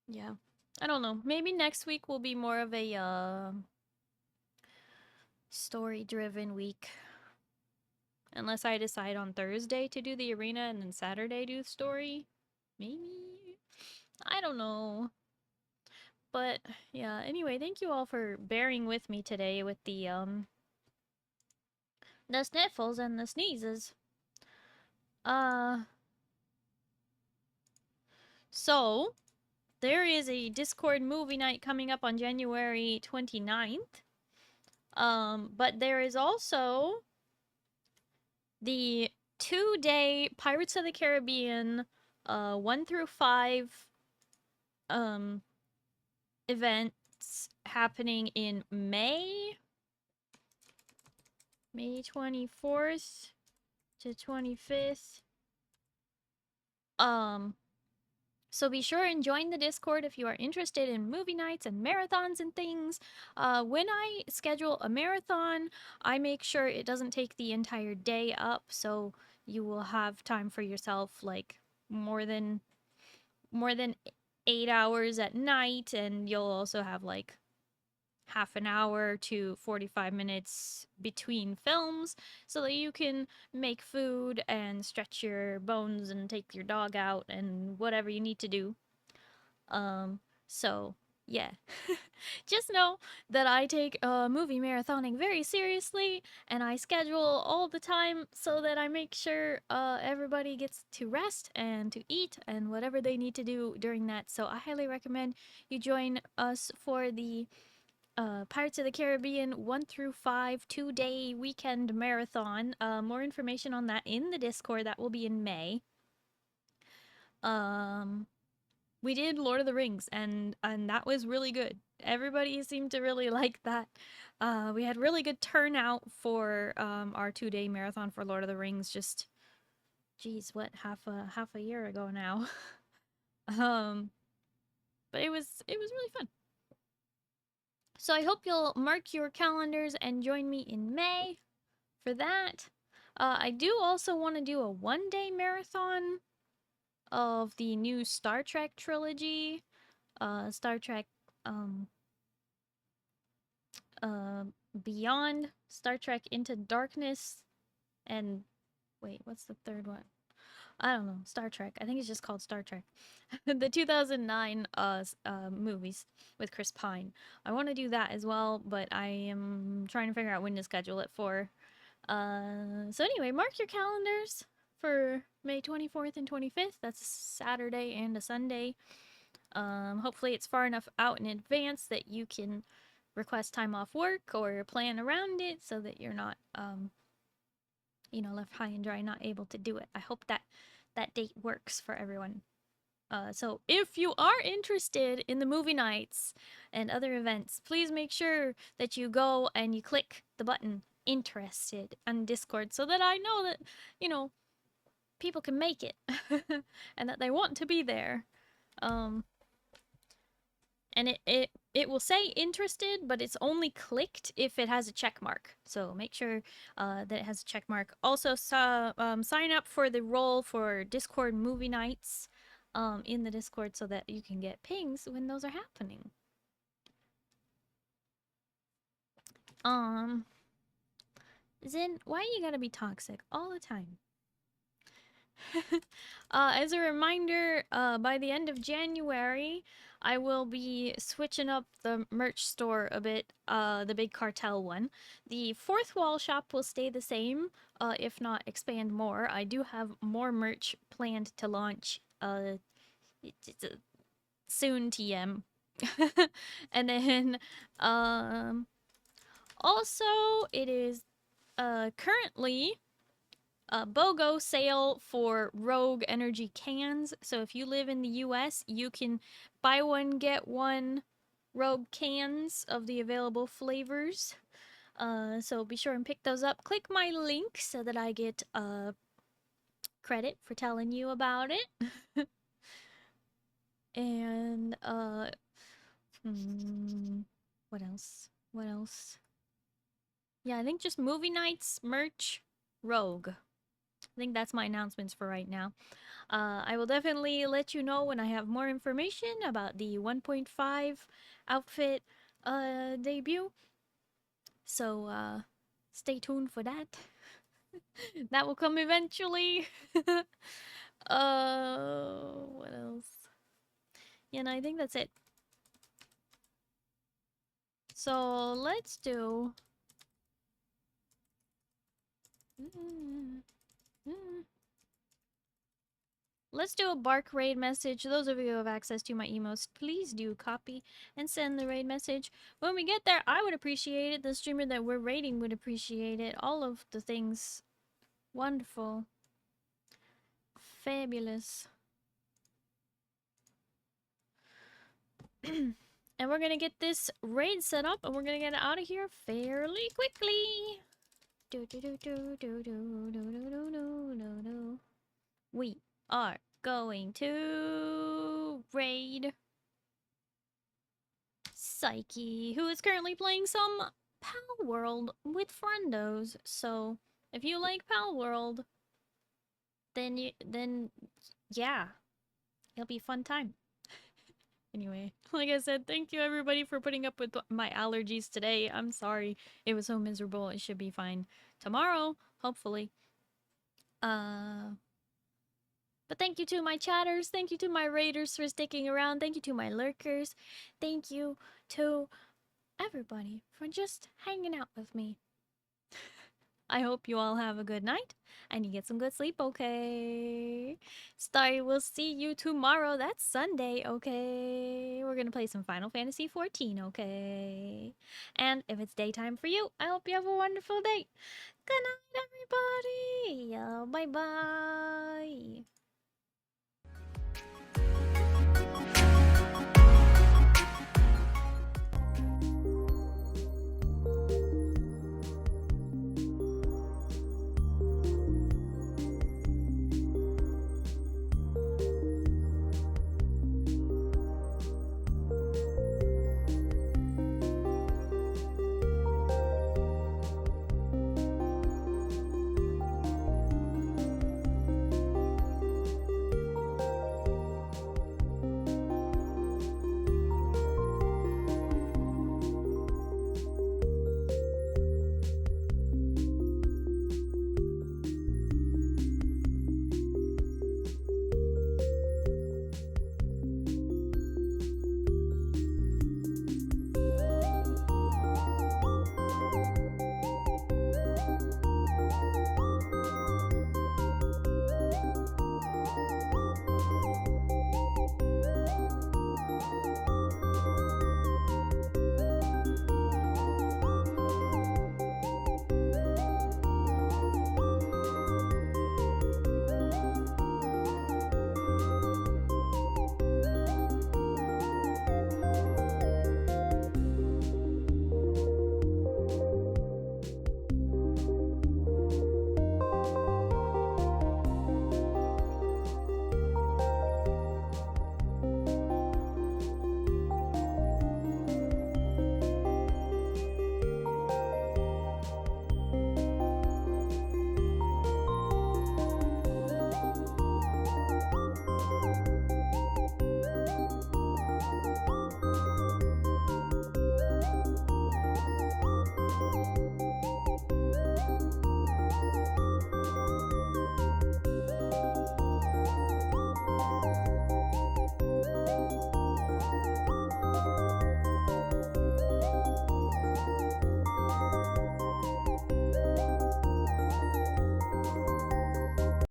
yeah, I don't know. Maybe next week will be more of a story-driven week. Unless I decide on Thursday to do the arena and then Saturday do the story. Maybe. I don't know. But yeah, anyway, thank you all for bearing with me today with the sniffles and the sneezes. So there is a Discord movie night coming up on January 29th. But there is also the 2-day Pirates of the Caribbean 1 through 5 events happening in May 24th to 25th. So be sure and join the Discord if you are interested in movie nights and marathons and things. When I schedule a marathon, I make sure it doesn't take the entire day up, so you will have time for yourself, like more than 8 hours at night, and you'll also have like half an hour to 45 minutes between films so that you can make food and stretch your bones and take your dog out and whatever you need to do. So yeah. Just know that I take movie marathoning very seriously, and I schedule all the time so that I make sure everybody gets to rest and to eat and whatever they need to do during that. So I highly recommend you join us for the Pirates of the Caribbean 1 through 5 2-day weekend marathon. More information on that in the Discord. That will be in May. We did Lord of the Rings, and that was really good. Everybody seemed to really like that. We had really good turnout for our 2-day marathon for Lord of the Rings. Just, geez, what, half a year ago now. But it was really fun. So I hope you'll mark your calendars and join me in May for that. I do also want to do a 1-day marathon of the new Star Trek trilogy. Star Trek Beyond, Star Trek Into Darkness, and wait, what's the third one? I don't know. Star Trek. I think it's just called Star Trek. The 2009 movies with Chris Pine. I want to do that as well, but I am trying to figure out when to schedule it for. So anyway, mark your calendars for May 24th and 25th. That's a Saturday and a Sunday. Hopefully it's far enough out in advance that you can request time off work or plan around it so that you're not, you know, left high and dry, not able to do it. I hope that that date works for everyone. So if you are interested in the movie nights and other events, please make sure that you go and you click the button interested on Discord so that I know that, you know, people can make it and that they want to be there. And it will say interested, but it's only clicked if it has a check mark. So make sure that it has a check mark. Also, sign up for the role for Discord movie nights in the Discord so that you can get pings when those are happening. Zin, why you gotta be toxic all the time? As a reminder, by the end of January, I will be switching up the merch store a bit, the big cartel one. The fourth wall shop will stay the same, if not expand more. I do have more merch planned to launch, soon TM. And then, also, it is, currently a BOGO sale for Rogue Energy cans. So if you live in the US, you can buy one, get one Rogue cans of the available flavors. So be sure and pick those up. Click my link so that I get credit for telling you about it. And what else? What else? Yeah, I think just movie nights, merch, Rogue. I think that's my announcements for right now. I will definitely let you know when I have more information about the 1.5 outfit debut. So stay tuned for that. That will come eventually. What else? Yeah, no, I think that's it. So let's do... Let's do a bark raid message. Those of you who have access to my emos, please do copy and send the raid message. When we get there, I would appreciate it. The streamer that we're raiding would appreciate it. All of the things. Wonderful. Fabulous. And we're gonna get this raid set up and we're gonna get out of here fairly quickly. We are going to raid Psyche, who is currently playing some Pal World with friendos. So if you like Pal World, then yeah, it'll be a fun time. Anyway, like I said, thank you everybody for putting up with my allergies today. I'm sorry it was so miserable. It should be fine tomorrow, hopefully. But thank you to my chatters, thank you to my raiders for sticking around, thank you to my lurkers, thank you to everybody for just hanging out with me. I hope you all have a good night and you get some good sleep, okay? Starry will see you tomorrow. That's Sunday, okay? We're gonna play some Final Fantasy XIV, okay? And if it's daytime for you, I hope you have a wonderful day. Good night, everybody. Bye-bye.